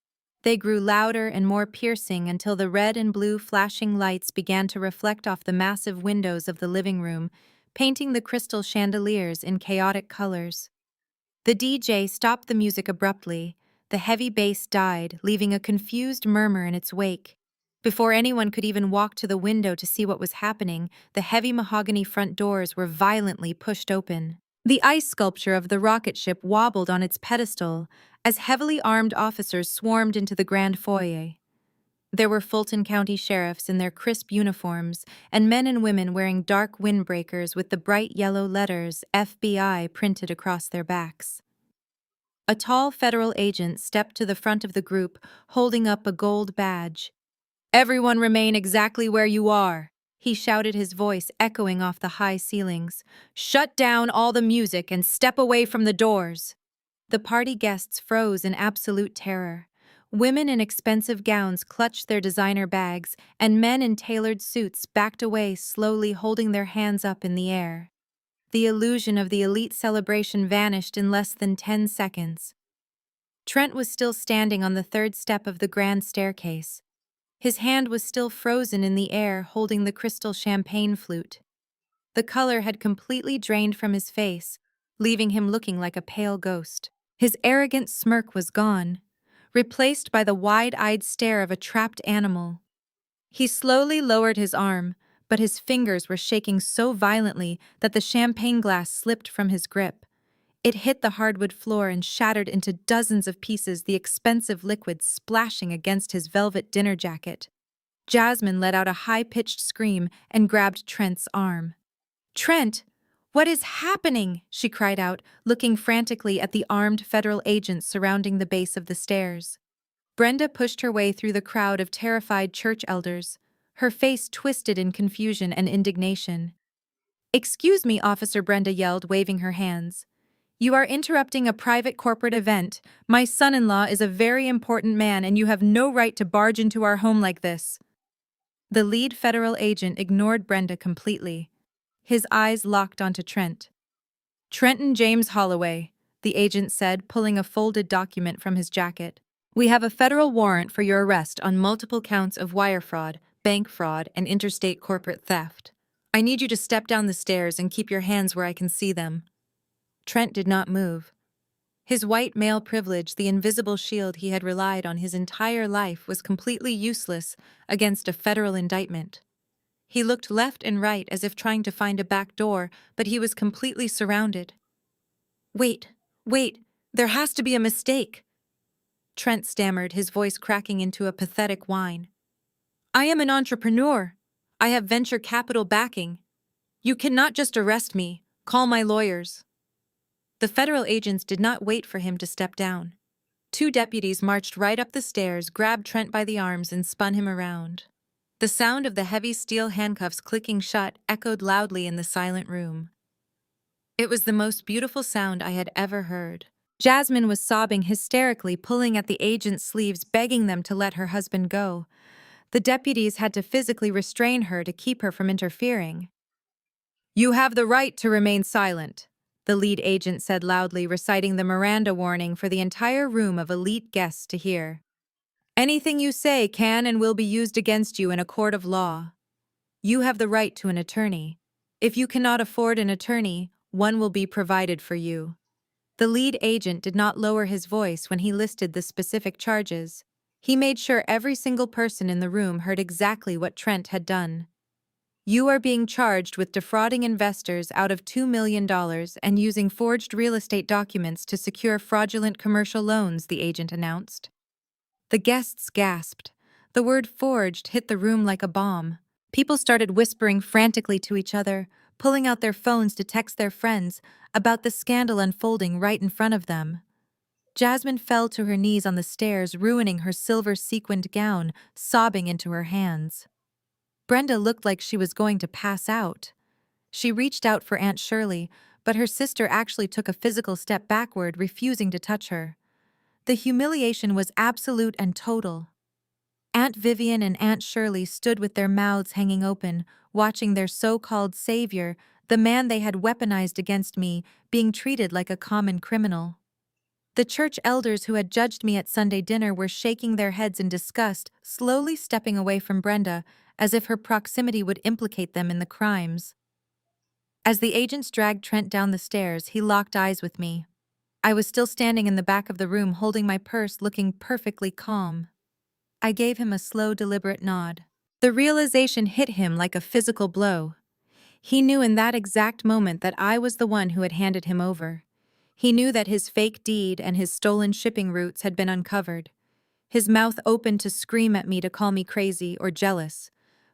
They grew louder and more piercing until the red and blue flashing lights began to reflect off the massive windows of the living room, painting the crystal chandeliers in chaotic colors. The DJ stopped the music abruptly. The heavy bass died, leaving a confused murmur in its wake. Before anyone could even walk to the window to see what was happening, the heavy mahogany front doors were violently pushed open. The ice sculpture of the rocket ship wobbled on its pedestal as heavily armed officers swarmed into the grand foyer. There were Fulton County sheriffs in their crisp uniforms and men and women wearing dark windbreakers with the bright yellow letters FBI printed across their backs. A tall federal agent stepped to the front of the group, holding up a gold badge. "Everyone remain exactly where you are," he shouted, his voice echoing off the high ceilings. "Shut down all the music and step away from the doors." The party guests froze in absolute terror. Women in expensive gowns clutched their designer bags, and men in tailored suits backed away, slowly holding their hands up in the air. The illusion of the elite celebration vanished in less than 10 seconds. Trent was still standing on the third step of the grand staircase. His hand was still frozen in the air, holding the crystal champagne flute. The color had completely drained from his face, leaving him looking like a pale ghost. His arrogant smirk was gone, replaced by the wide-eyed stare of a trapped animal. He slowly lowered his arm, but his fingers were shaking so violently that the champagne glass slipped from his grip. It hit the hardwood floor and shattered into dozens of pieces, the expensive liquid splashing against his velvet dinner jacket. Jasmine let out a high-pitched scream and grabbed Trent's arm. "Trent, what is happening?" she cried out, looking frantically at the armed federal agents surrounding the base of the stairs. Brenda pushed her way through the crowd of terrified church elders, her face twisted in confusion and indignation. "Excuse me, officer," Brenda yelled, waving her hands. "You are interrupting a private corporate event. My son-in-law is a very important man, and you have no right to barge into our home like this." The lead federal agent ignored Brenda completely. His eyes locked onto Trent. "Trenton James Holloway," the agent said, pulling a folded document from his jacket. "We have a federal warrant for your arrest on multiple counts of wire fraud, bank fraud, and interstate corporate theft. I need you to step down the stairs and keep your hands where I can see them." Trent did not move. His white male privilege, the invisible shield he had relied on his entire life, was completely useless against a federal indictment. He looked left and right as if trying to find a back door, but he was completely surrounded. Wait, there has to be a mistake," Trent stammered, his voice cracking into a pathetic whine. "I am an entrepreneur. I have venture capital backing. You cannot just arrest me. Call my lawyers." The federal agents did not wait for him to step down. Two deputies marched right up the stairs, grabbed Trent by the arms, and spun him around. The sound of the heavy steel handcuffs clicking shut echoed loudly in the silent room. It was the most beautiful sound I had ever heard. Jasmine was sobbing hysterically, pulling at the agent's sleeves, begging them to let her husband go. The deputies had to physically restrain her to keep her from interfering. "You have the right to remain silent," the lead agent said loudly, reciting the Miranda warning for the entire room of elite guests to hear. "Anything you say can and will be used against you in a court of law. You have the right to an attorney. If you cannot afford an attorney, one will be provided for you." The lead agent did not lower his voice when he listed the specific charges. He made sure every single person in the room heard exactly what Trent had done. "You are being charged with defrauding investors out of $2 million and using forged real estate documents to secure fraudulent commercial loans," the agent announced. The guests gasped. The word forged hit the room like a bomb. People started whispering frantically to each other, pulling out their phones to text their friends about the scandal unfolding right in front of them. Jasmine fell to her knees on the stairs, ruining her silver sequined gown, sobbing into her hands. Brenda looked like she was going to pass out. She reached out for Aunt Shirley, but her sister actually took a physical step backward, refusing to touch her. The humiliation was absolute and total. Aunt Vivian and Aunt Shirley stood with their mouths hanging open, watching their so-called savior, the man they had weaponized against me, being treated like a common criminal. The church elders who had judged me at Sunday dinner were shaking their heads in disgust, slowly stepping away from Brenda, as if her proximity would implicate them in the crimes. As the agents dragged Trent down the stairs, he locked eyes with me. I was still standing in the back of the room holding my purse, looking perfectly calm. I gave him a slow, deliberate nod. The realization hit him like a physical blow. He knew in that exact moment that I was the one who had handed him over. He knew that his fake deed and his stolen shipping routes had been uncovered. His mouth opened to scream at me to call me crazy or jealous.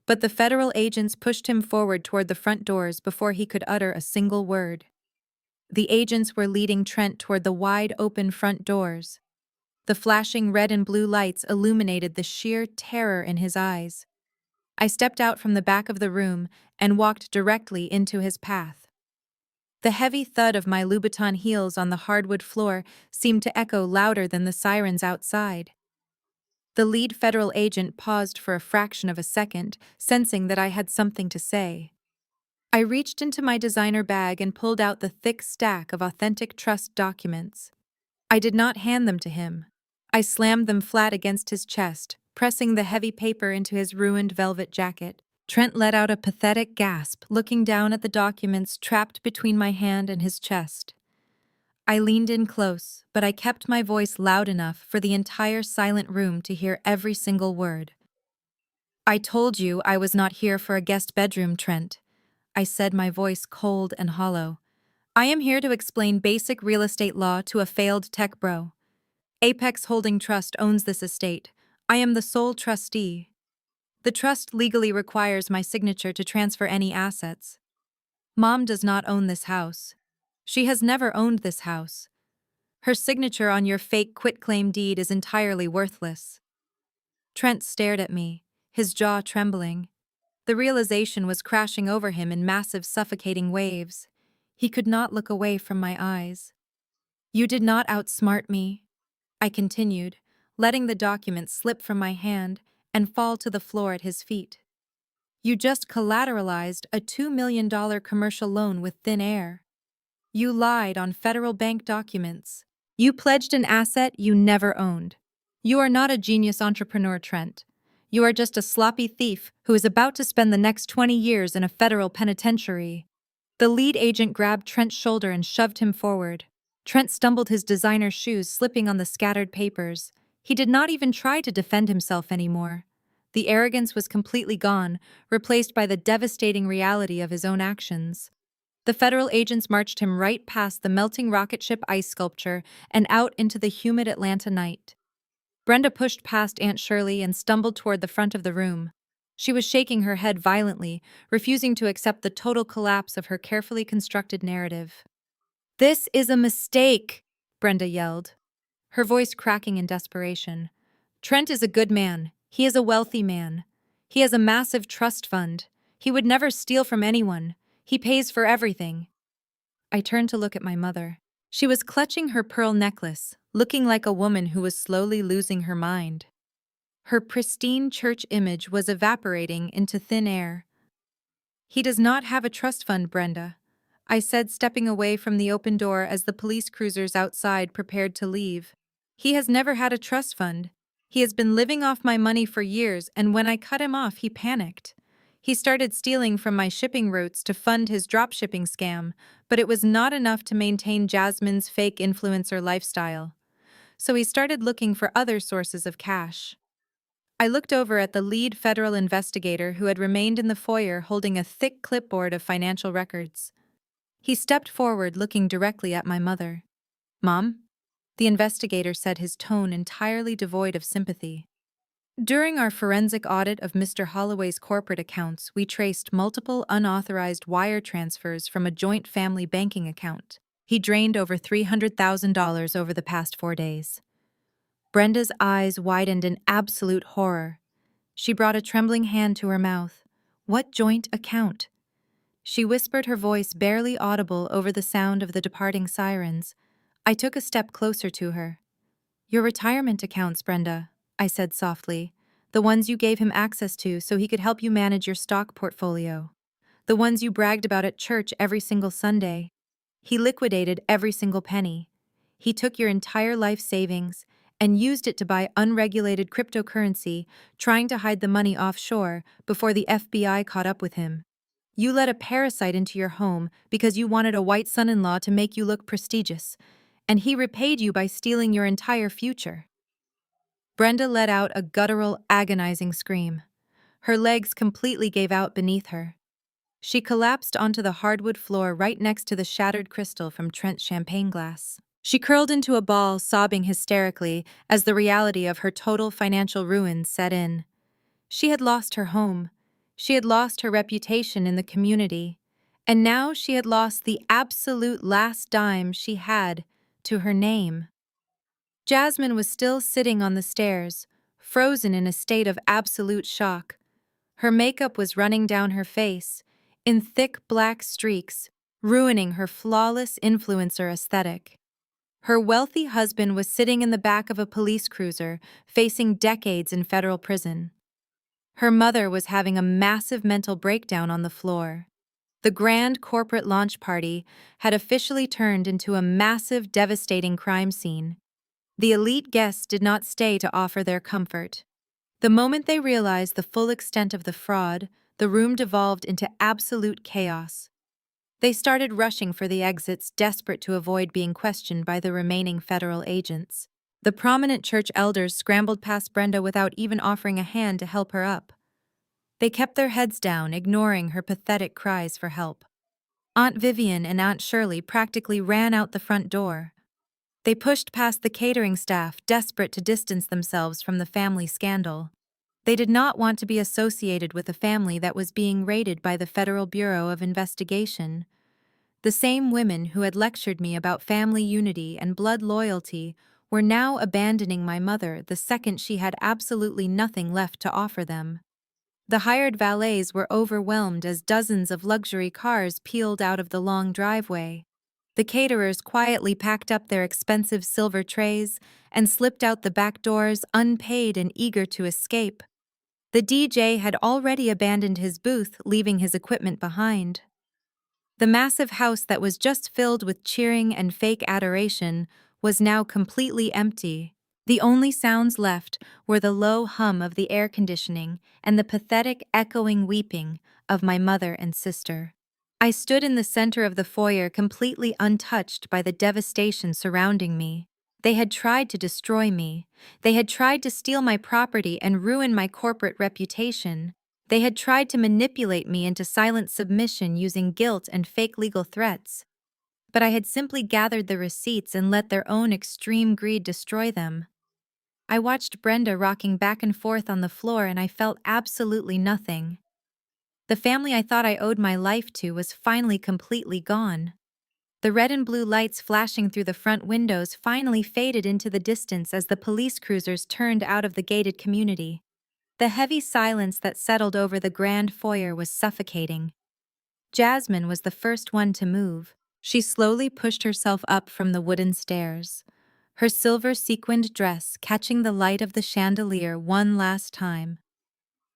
But the federal agents pushed him forward toward the front doors before he could utter a single word. The agents were leading Trent toward the wide-open front doors. The flashing red and blue lights illuminated the sheer terror in his eyes. I stepped out from the back of the room and walked directly into his path. The heavy thud of my Louboutin heels on the hardwood floor seemed to echo louder than the sirens outside. The lead federal agent paused for a fraction of a second, sensing that I had something to say. I reached into my designer bag and pulled out the thick stack of authentic trust documents. I did not hand them to him. I slammed them flat against his chest, pressing the heavy paper into his ruined velvet jacket. Trent let out a pathetic gasp, looking down at the documents trapped between my hand and his chest. I leaned in close, but I kept my voice loud enough for the entire silent room to hear every single word. "I told you I was not here for a guest bedroom, Trent," I said, my voice cold and hollow. "I am here to explain basic real estate law to a failed tech bro. Apex Holding Trust owns this estate. I am the sole trustee. The trust legally requires my signature to transfer any assets. Mom does not own this house. She has never owned this house. Her signature on your fake quitclaim deed is entirely worthless." Trent stared at me, his jaw trembling. The realization was crashing over him in massive, suffocating waves. He could not look away from my eyes. "You did not outsmart me," I continued, letting the document slip from my hand and fall to the floor at his feet. "You just collateralized a $2 million commercial loan with thin air. You lied on federal bank documents. You pledged an asset you never owned. You are not a genius entrepreneur, Trent. You are just a sloppy thief who is about to spend the next 20 years in a federal penitentiary." The lead agent grabbed Trent's shoulder and shoved him forward. Trent stumbled, his designer shoes slipping on the scattered papers. He did not even try to defend himself anymore. The arrogance was completely gone, replaced by the devastating reality of his own actions. The federal agents marched him right past the melting rocket ship ice sculpture and out into the humid Atlanta night. Brenda pushed past Aunt Shirley and stumbled toward the front of the room. She was shaking her head violently, refusing to accept the total collapse of her carefully constructed narrative. "This is a mistake," Brenda yelled, her voice cracking in desperation. "Trent is a good man. He is a wealthy man. He has a massive trust fund. He would never steal from anyone. He pays for everything." I turned to look at my mother. She was clutching her pearl necklace, looking like a woman who was slowly losing her mind. Her pristine church image was evaporating into thin air. "He does not have a trust fund, Brenda," I said, stepping away from the open door as the police cruisers outside prepared to leave. "He has never had a trust fund. He has been living off my money for years, and when I cut him off, he panicked. He started stealing from my shipping routes to fund his dropshipping scam, but it was not enough to maintain Jasmine's fake influencer lifestyle. So he started looking for other sources of cash." I looked over at the lead federal investigator who had remained in the foyer holding a thick clipboard of financial records. He stepped forward, looking directly at my mother. "Mom?" The investigator said, his tone entirely devoid of sympathy. "During our forensic audit of Mr. Holloway's corporate accounts, we traced multiple unauthorized wire transfers from a joint family banking account. He drained over $300,000 over the past 4 days." Brenda's eyes widened in absolute horror. She brought a trembling hand to her mouth. "What joint account?" She whispered, her voice barely audible over the sound of the departing sirens. I took a step closer to her. Your retirement accounts, Brenda, I said softly. The ones you gave him access to so he could help you manage your stock portfolio. The ones you bragged about at church every single Sunday. He liquidated every single penny. He took your entire life savings and used it to buy unregulated cryptocurrency, trying to hide the money offshore before the FBI caught up with him. You let a parasite into your home because you wanted a white son-in-law to make you look prestigious, and he repaid you by stealing your entire future. Brenda let out a guttural, agonizing scream. Her legs completely gave out beneath her. She collapsed onto the hardwood floor right next to the shattered crystal from Trent's champagne glass. She curled into a ball, sobbing hysterically as the reality of her total financial ruin set in. She had lost her home. She had lost her reputation in the community. And now she had lost the absolute last dime she had to her name. Jasmine was still sitting on the stairs, frozen in a state of absolute shock. Her makeup was running down her face, in thick black streaks, ruining her flawless influencer aesthetic. Her wealthy husband was sitting in the back of a police cruiser, facing decades in federal prison. Her mother was having a massive mental breakdown on the floor. The grand corporate launch party had officially turned into a massive, devastating crime scene. The elite guests did not stay to offer their comfort. The moment they realized the full extent of the fraud, the room devolved into absolute chaos. They started rushing for the exits, desperate to avoid being questioned by the remaining federal agents. The prominent church elders scrambled past Brenda without even offering a hand to help her up. They kept their heads down, ignoring her pathetic cries for help. Aunt Vivian and Aunt Shirley practically ran out the front door. They pushed past the catering staff, desperate to distance themselves from the family scandal. They did not want to be associated with a family that was being raided by the Federal Bureau of Investigation. The same women who had lectured me about family unity and blood loyalty were now abandoning my mother the second she had absolutely nothing left to offer them. The hired valets were overwhelmed as dozens of luxury cars peeled out of the long driveway. The caterers quietly packed up their expensive silver trays and slipped out the back doors, unpaid and eager to escape. The DJ had already abandoned his booth, leaving his equipment behind. The massive house that was just filled with cheering and fake adoration was now completely empty. The only sounds left were the low hum of the air conditioning and the pathetic, echoing weeping of my mother and sister. I stood in the center of the foyer, completely untouched by the devastation surrounding me. They had tried to destroy me. They had tried to steal my property and ruin my corporate reputation. They had tried to manipulate me into silent submission using guilt and fake legal threats. But I had simply gathered the receipts and let their own extreme greed destroy them. I watched Brenda rocking back and forth on the floor, and I felt absolutely nothing. The family I thought I owed my life to was finally completely gone. The red and blue lights flashing through the front windows finally faded into the distance as the police cruisers turned out of the gated community. The heavy silence that settled over the grand foyer was suffocating. Jasmine was the first one to move. She slowly pushed herself up from the wooden stairs, her silver sequined dress catching the light of the chandelier one last time.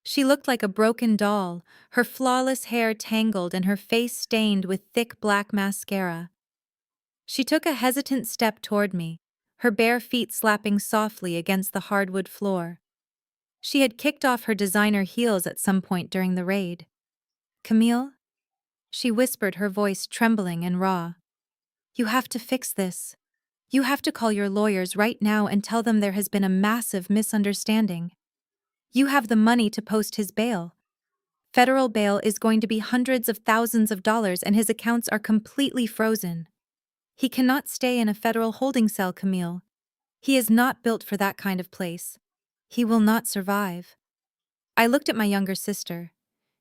She looked like a broken doll, her flawless hair tangled and her face stained with thick black mascara. She took a hesitant step toward me, her bare feet slapping softly against the hardwood floor. She had kicked off her designer heels at some point during the raid. "Camille?" She whispered, her voice trembling and raw. "You have to fix this. You have to call your lawyers right now and tell them there has been a massive misunderstanding. You have the money to post his bail. Federal bail is going to be hundreds of thousands of dollars and his accounts are completely frozen. He cannot stay in a federal holding cell, Camille. He is not built for that kind of place. He will not survive." I looked at my younger sister.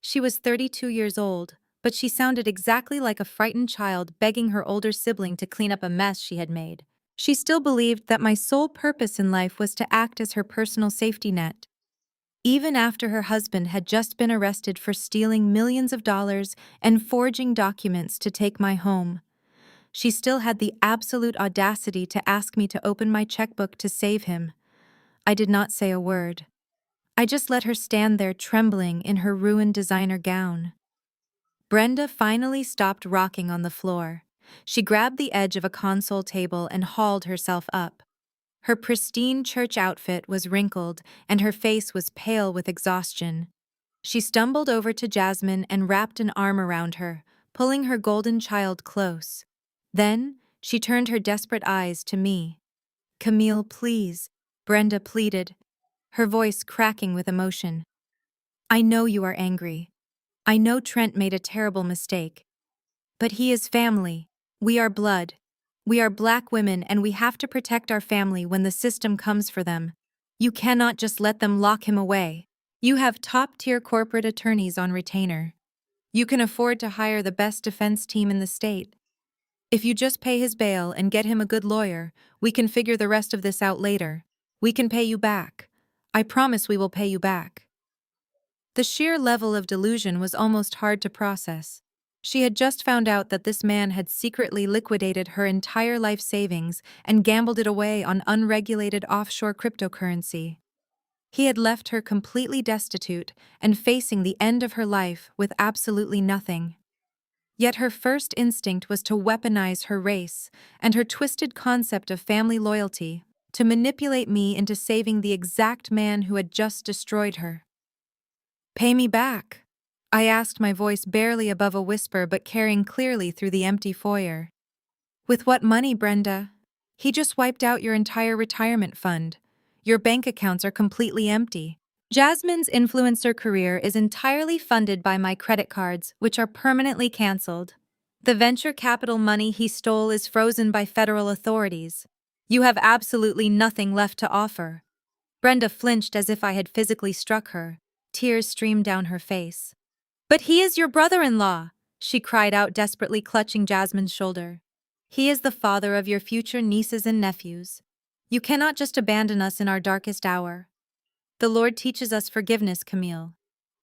She was 32 years old, but she sounded exactly like a frightened child begging her older sibling to clean up a mess she had made. She still believed that my sole purpose in life was to act as her personal safety net. even after her husband had just been arrested for stealing millions of dollars and forging documents to take my home. She still had the absolute audacity to ask me to open my checkbook to save him. I did not say a word. I just let her stand there trembling in her ruined designer gown. Brenda finally stopped rocking on the floor. She grabbed the edge of a console table and hauled herself up. Her pristine church outfit was wrinkled, and her face was pale with exhaustion. She stumbled over to Jasmine and wrapped an arm around her, pulling her golden child close. Then, she turned her desperate eyes to me. "Camille, please," Brenda pleaded, her voice cracking with emotion. "I know you are angry. I know Trent made a terrible mistake. But he is family. We are blood. We are Black women, and we have to protect our family when the system comes for them. You cannot just let them lock him away. You have top-tier corporate attorneys on retainer. You can afford to hire the best defense team in the state. If you just pay his bail and get him a good lawyer, we can figure the rest of this out later. We can pay you back. I promise we will pay you back." The sheer level of delusion was almost hard to process. She had just found out that this man had secretly liquidated her entire life savings and gambled it away on unregulated offshore cryptocurrency. He had left her completely destitute and facing the end of her life with absolutely nothing. Yet her first instinct was to weaponize her race and her twisted concept of family loyalty to manipulate me into saving the exact man who had just destroyed her. "Pay me back," I asked, my voice barely above a whisper but carrying clearly through the empty foyer. "With what money, Brenda? He just wiped out your entire retirement fund. Your bank accounts are completely empty. Jasmine's influencer career is entirely funded by my credit cards, which are permanently canceled. The venture capital money he stole is frozen by federal authorities. You have absolutely nothing left to offer." Brenda flinched as if I had physically struck her. Tears streamed down her face. "But he is your brother-in-law," she cried out, desperately clutching Jasmine's shoulder. "He is the father of your future nieces and nephews. You cannot just abandon us in our darkest hour. The Lord teaches us forgiveness, Camille.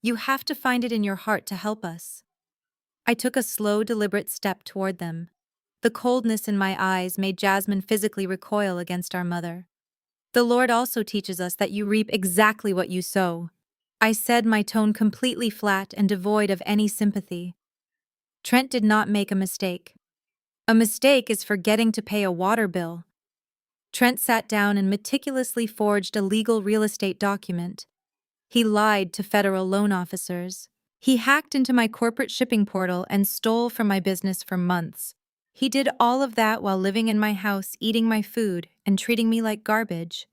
You have to find it in your heart to help us." I took a slow, deliberate step toward them. The coldness in my eyes made Jasmine physically recoil against our mother. "The Lord also teaches us that you reap exactly what you sow," I said, my tone completely flat and devoid of any sympathy. "Trent did not make a mistake. A mistake is forgetting to pay a water bill." Trent sat down and meticulously forged a legal real estate document. He lied to federal loan officers. He hacked into my corporate shipping portal and stole from my business for months. He did all of that while living in my house, eating my food, and treating me like garbage.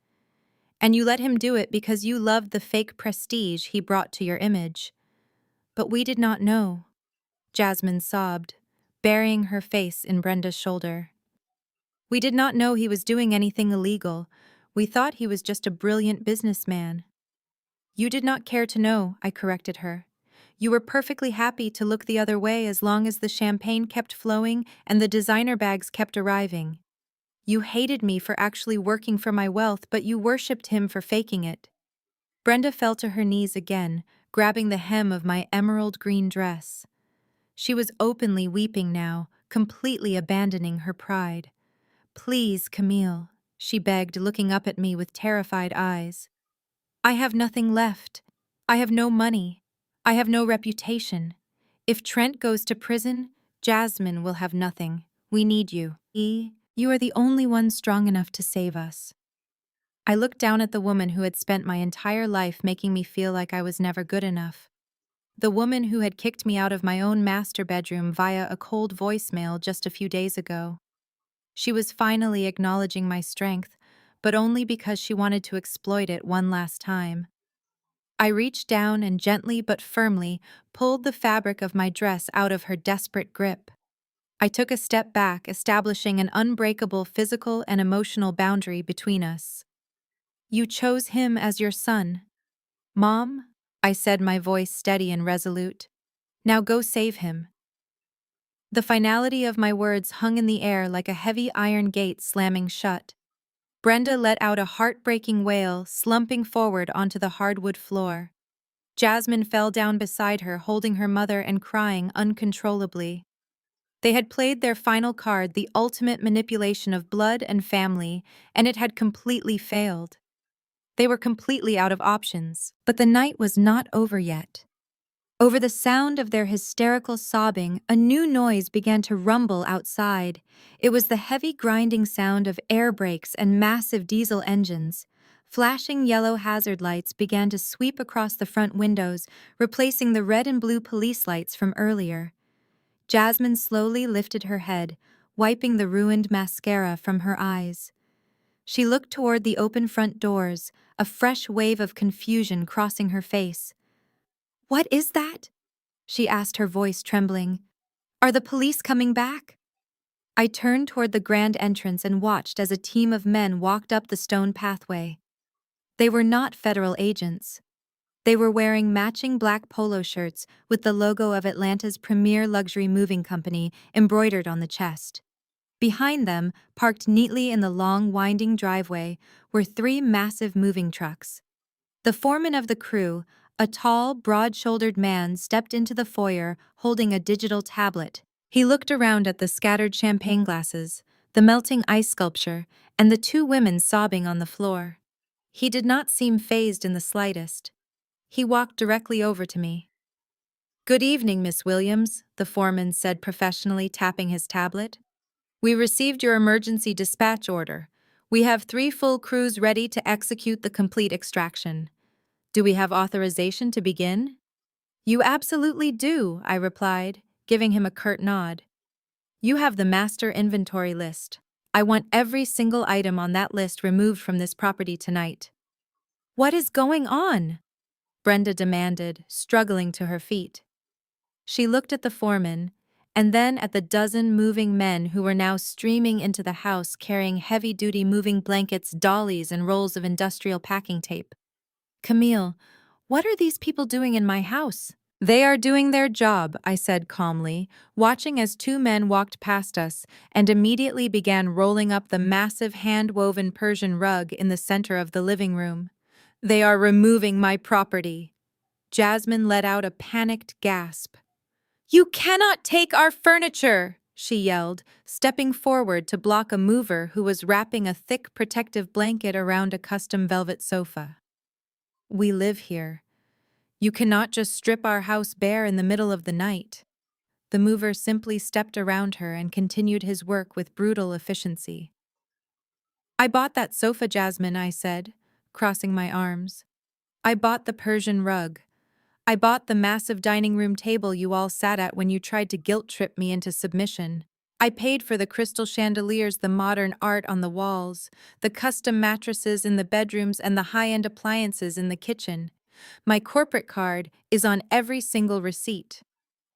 And you let him do it because you loved the fake prestige he brought to your image. But we did not know. Jasmine sobbed, burying her face in Brenda's shoulder. "We did not know he was doing anything illegal. We thought he was just a brilliant businessman." "You did not care to know," I corrected her. "You were perfectly happy to look the other way as long as the champagne kept flowing and the designer bags kept arriving. You hated me for actually working for my wealth, but you worshipped him for faking it." Brenda fell to her knees again, grabbing the hem of my emerald green dress. She was openly weeping now, completely abandoning her pride. "Please, Camille," she begged, looking up at me with terrified eyes. "I have nothing left. I have no money. I have no reputation. If Trent goes to prison, Jasmine will have nothing. We need you. You are the only one strong enough to save us." I looked down at the woman who had spent my entire life making me feel like I was never good enough. The woman who had kicked me out of my own master bedroom via a cold voicemail just a few days ago. She was finally acknowledging my strength, but only because she wanted to exploit it one last time. I reached down and gently but firmly pulled the fabric of my dress out of her desperate grip. I took a step back, establishing an unbreakable physical and emotional boundary between us. "You chose him as your son. Mom," I said, my voice steady and resolute. "Now go save him." The finality of my words hung in the air like a heavy iron gate slamming shut. Brenda let out a heartbreaking wail, slumping forward onto the hardwood floor. Jasmine fell down beside her, holding her mother and crying uncontrollably. They had played their final card, the ultimate manipulation of blood and family, and it had completely failed. They were completely out of options. But the night was not over yet. Over the sound of their hysterical sobbing, a new noise began to rumble outside. It was the heavy grinding sound of air brakes and massive diesel engines. Flashing yellow hazard lights began to sweep across the front windows, replacing the red and blue police lights from earlier. Jasmine slowly lifted her head, wiping the ruined mascara from her eyes. She looked toward the open front doors, a fresh wave of confusion crossing her face. "What is that?" she asked, her voice trembling. "Are the police coming back?" I turned toward the grand entrance and watched as a team of men walked up the stone pathway. They were not federal agents. They were wearing matching black polo shirts with the logo of Atlanta's premier luxury moving company embroidered on the chest. Behind them, parked neatly in the long, winding driveway, were 3 massive moving trucks. The foreman of the crew, a tall, broad-shouldered man, stepped into the foyer holding a digital tablet. He looked around at the scattered champagne glasses, the melting ice sculpture, and the 2 women sobbing on the floor. He did not seem fazed in the slightest. He walked directly over to me. "Good evening, Miss Williams," the foreman said professionally, tapping his tablet. "We received your emergency dispatch order. We have 3 full crews ready to execute the complete extraction. Do we have authorization to begin?" "You absolutely do," I replied, giving him a curt nod. "You have the master inventory list. I want every single item on that list removed from this property tonight." "What is going on?" Brenda demanded, struggling to her feet. She looked at the foreman, and then at the dozen moving men who were now streaming into the house carrying heavy-duty moving blankets, dollies, and rolls of industrial packing tape. "Camille, what are these people doing in my house?" "They are doing their job," I said calmly, watching as 2 men walked past us and immediately began rolling up the massive hand-woven Persian rug in the center of the living room. "They are removing my property." Jasmine let out a panicked gasp. "You cannot take our furniture!" she yelled, stepping forward to block a mover who was wrapping a thick protective blanket around a custom velvet sofa. "We live here. You cannot just strip our house bare in the middle of the night." The mover simply stepped around her and continued his work with brutal efficiency. "I bought that sofa, Jasmine," I said, crossing my arms. "I bought the Persian rug. I bought the massive dining room table you all sat at when you tried to guilt-trip me into submission. I paid for the crystal chandeliers, the modern art on the walls, the custom mattresses in the bedrooms, and the high-end appliances in the kitchen. My corporate card is on every single receipt.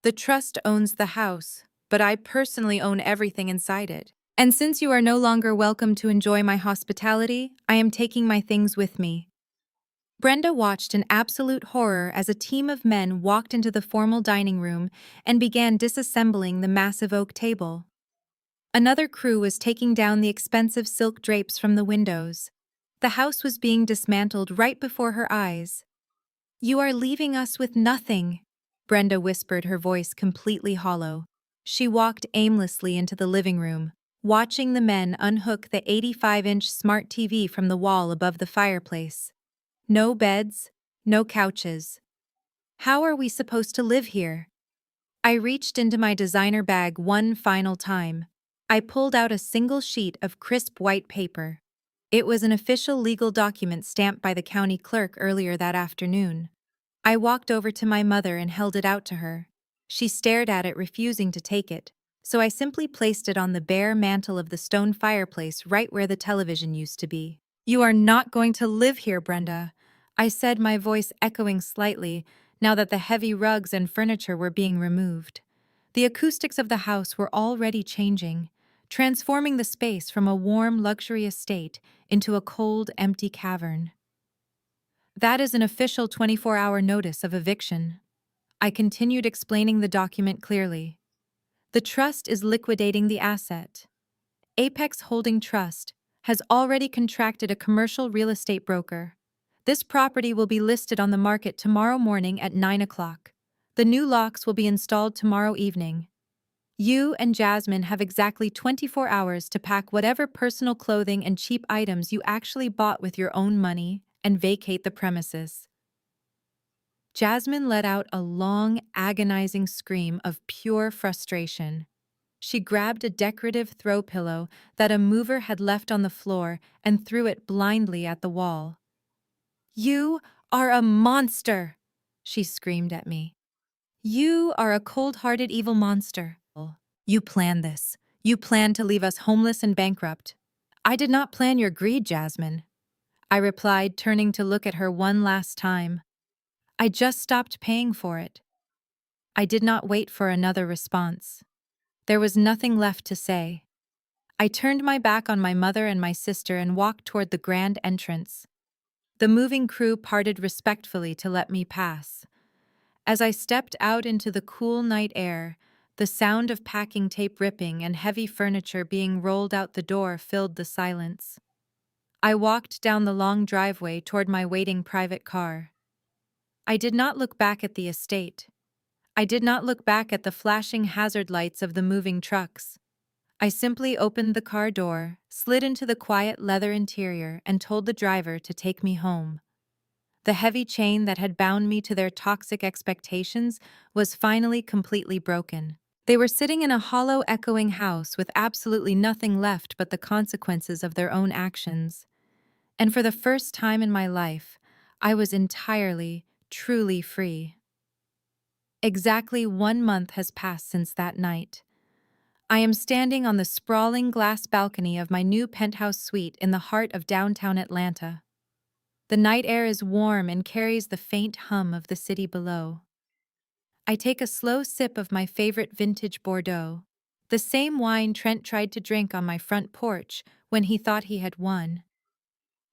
The trust owns the house, but I personally own everything inside it. And since you are no longer welcome to enjoy my hospitality, I am taking my things with me." Brenda watched in absolute horror as a team of men walked into the formal dining room and began disassembling the massive oak table. Another crew was taking down the expensive silk drapes from the windows. The house was being dismantled right before her eyes. "You are leaving us with nothing," Brenda whispered, her voice completely hollow. She walked aimlessly into the living room, watching the men unhook the 85-inch smart TV from the wall above the fireplace. No beds, no couches. How are we supposed to live here? I reached into my designer bag one final time. I pulled out a single sheet of crisp white paper. It was an official legal document stamped by the county clerk earlier that afternoon. I walked over to my mother and held it out to her. She stared at it, refusing to take it, so I simply placed it on the bare mantel of the stone fireplace right where the television used to be. "You are not going to live here, Brenda," I said, my voice echoing slightly now that the heavy rugs and furniture were being removed. The acoustics of the house were already changing, transforming the space from a warm, luxurious estate into a cold, empty cavern. "That is an official 24-hour notice of eviction." I continued, explaining the document clearly. "The trust is liquidating the asset. Apex Holding Trust, has already contracted a commercial real estate broker. This property will be listed on the market tomorrow morning at 9 o'clock. The new locks will be installed tomorrow evening. You and Jasmine have exactly 24 hours to pack whatever personal clothing and cheap items you actually bought with your own money and vacate the premises. Jasmine let out a long, agonizing scream of pure frustration. She grabbed a decorative throw pillow that a mover had left on the floor and threw it blindly at the wall. "You are a monster!" she screamed at me. "You are a cold-hearted evil monster. You planned this. You planned to leave us homeless and bankrupt." "I did not plan your greed, Jasmine," I replied, turning to look at her one last time. "I just stopped paying for it." I did not wait for another response. There was nothing left to say. I turned my back on my mother and my sister and walked toward the grand entrance. The moving crew parted respectfully to let me pass. As I stepped out into the cool night air, the sound of packing tape ripping and heavy furniture being rolled out the door filled the silence. I walked down the long driveway toward my waiting private car. I did not look back at the estate. I did not look back at the flashing hazard lights of the moving trucks. I simply opened the car door, slid into the quiet leather interior, and told the driver to take me home. The heavy chain that had bound me to their toxic expectations was finally completely broken. They were sitting in a hollow, echoing house with absolutely nothing left but the consequences of their own actions. And for the first time in my life, I was entirely, truly free. Exactly 1 month has passed since that night. I am standing on the sprawling glass balcony of my new penthouse suite in the heart of downtown Atlanta. The night air is warm and carries the faint hum of the city below. I take a slow sip of my favorite vintage Bordeaux, the same wine Trent tried to drink on my front porch when he thought he had won.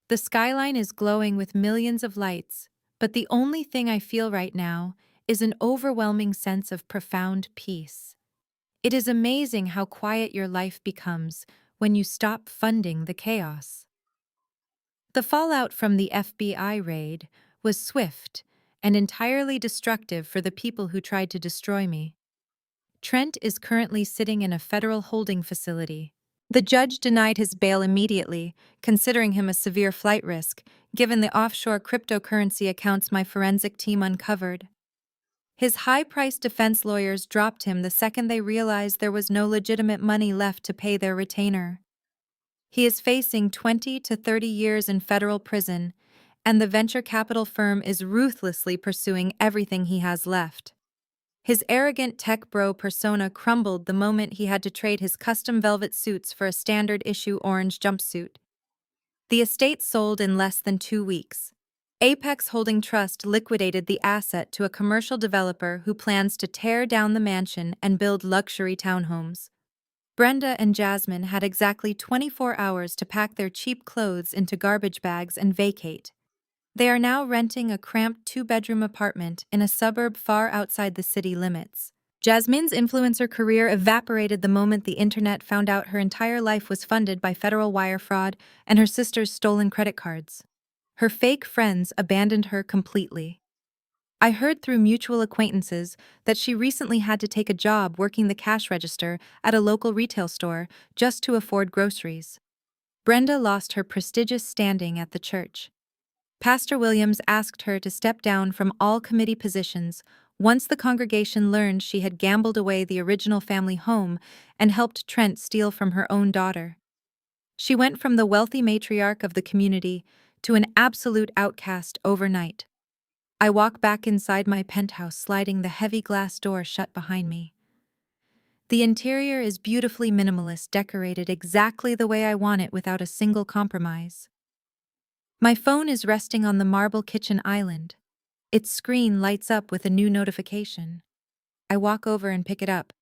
The skyline is glowing with millions of lights, but the only thing I feel right now is an overwhelming sense of profound peace. It is amazing how quiet your life becomes when you stop funding the chaos. The fallout from the FBI raid was swift and entirely destructive for the people who tried to destroy me. Trent is currently sitting in a federal holding facility. The judge denied his bail immediately, considering him a severe flight risk, given the offshore cryptocurrency accounts my forensic team uncovered. His high-priced defense lawyers dropped him the second they realized there was no legitimate money left to pay their retainer. He is facing 20 to 30 years in federal prison, and the venture capital firm is ruthlessly pursuing everything he has left. His arrogant tech bro persona crumbled the moment he had to trade his custom velvet suits for a standard-issue orange jumpsuit. The estate sold in less than 2 weeks. Apex Holding Trust liquidated the asset to a commercial developer who plans to tear down the mansion and build luxury townhomes. Brenda and Jasmine had exactly 24 hours to pack their cheap clothes into garbage bags and vacate. They are now renting a cramped 2-bedroom apartment in a suburb far outside the city limits. Jasmine's influencer career evaporated the moment the internet found out her entire life was funded by federal wire fraud and her sister's stolen credit cards. Her fake friends abandoned her completely. I heard through mutual acquaintances that she recently had to take a job working the cash register at a local retail store just to afford groceries. Brenda lost her prestigious standing at the church. Pastor Williams asked her to step down from all committee positions once the congregation learned she had gambled away the original family home and helped Trent steal from her own daughter. She went from the wealthy matriarch of the community to an absolute outcast overnight. I walk back inside my penthouse, sliding the heavy glass door shut behind me. The interior is beautifully minimalist, decorated exactly the way I want it without a single compromise. My phone is resting on the marble kitchen island. Its screen lights up with a new notification. I walk over and pick it up.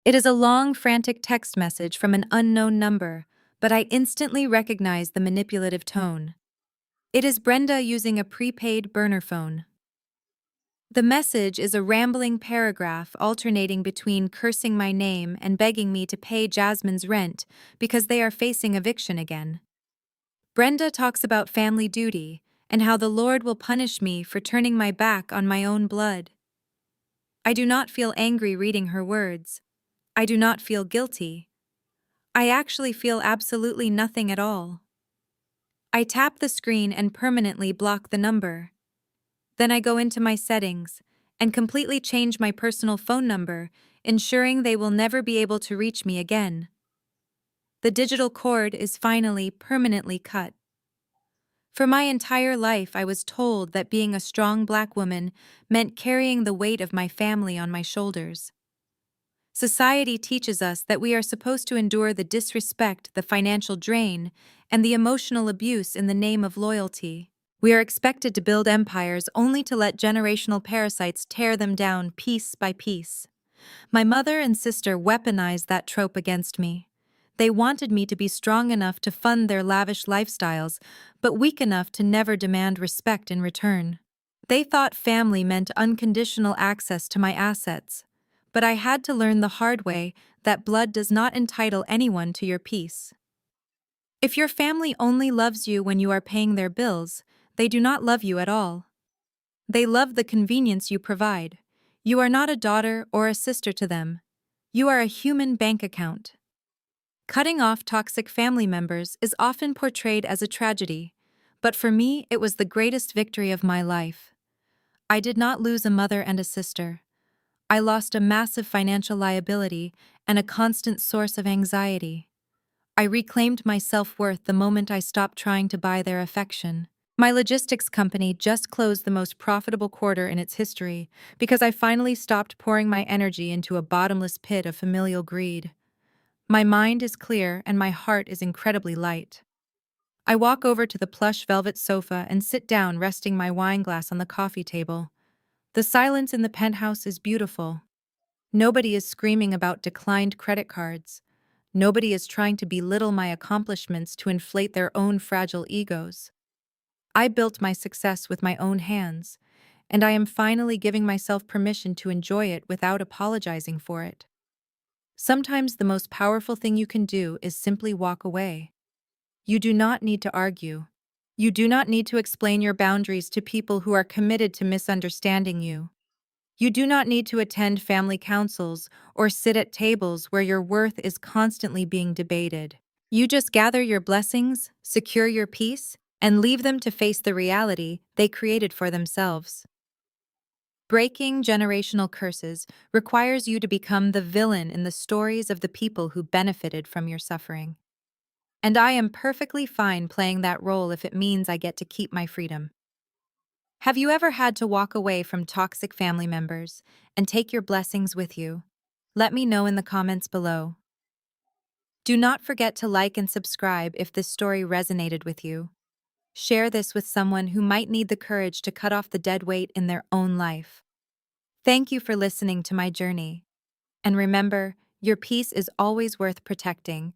It is a long, frantic text message from an unknown number, but I instantly recognize the manipulative tone. It is Brenda using a prepaid burner phone. The message is a rambling paragraph alternating between cursing my name and begging me to pay Jasmine's rent because they are facing eviction again. Brenda talks about family duty and how the Lord will punish me for turning my back on my own blood. I do not feel angry reading her words. I do not feel guilty. I actually feel absolutely nothing at all. I tap the screen and permanently block the number. Then I go into my settings and completely change my personal phone number, ensuring they will never be able to reach me again. The digital cord is finally permanently cut. For my entire life, I was told that being a strong Black woman meant carrying the weight of my family on my shoulders. Society teaches us that we are supposed to endure the disrespect, the financial drain, and the emotional abuse in the name of loyalty. We are expected to build empires only to let generational parasites tear them down piece by piece. My mother and sister weaponized that trope against me. They wanted me to be strong enough to fund their lavish lifestyles, but weak enough to never demand respect in return. They thought family meant unconditional access to my assets, but I had to learn the hard way that blood does not entitle anyone to your peace. If your family only loves you when you are paying their bills, they do not love you at all. They love the convenience you provide. You are not a daughter or a sister to them. You are a human bank account. Cutting off toxic family members is often portrayed as a tragedy, but for me, it was the greatest victory of my life. I did not lose a mother and a sister. I lost a massive financial liability and a constant source of anxiety. I reclaimed my self-worth the moment I stopped trying to buy their affection. My logistics company just closed the most profitable quarter in its history because I finally stopped pouring my energy into a bottomless pit of familial greed. My mind is clear and my heart is incredibly light. I walk over to the plush velvet sofa and sit down, resting my wine glass on the coffee table. The silence in the penthouse is beautiful. Nobody is screaming about declined credit cards. Nobody is trying to belittle my accomplishments to inflate their own fragile egos. I built my success with my own hands, and I am finally giving myself permission to enjoy it without apologizing for it. Sometimes the most powerful thing you can do is simply walk away. You do not need to argue. You do not need to explain your boundaries to people who are committed to misunderstanding you. You do not need to attend family councils or sit at tables where your worth is constantly being debated. You just gather your blessings, secure your peace, and leave them to face the reality they created for themselves. Breaking generational curses requires you to become the villain in the stories of the people who benefited from your suffering. And I am perfectly fine playing that role if it means I get to keep my freedom. Have you ever had to walk away from toxic family members and take your blessings with you? Let me know in the comments below. Do not forget to like and subscribe if this story resonated with you. Share this with someone who might need the courage to cut off the dead weight in their own life. Thank you for listening to my journey. And remember, your peace is always worth protecting,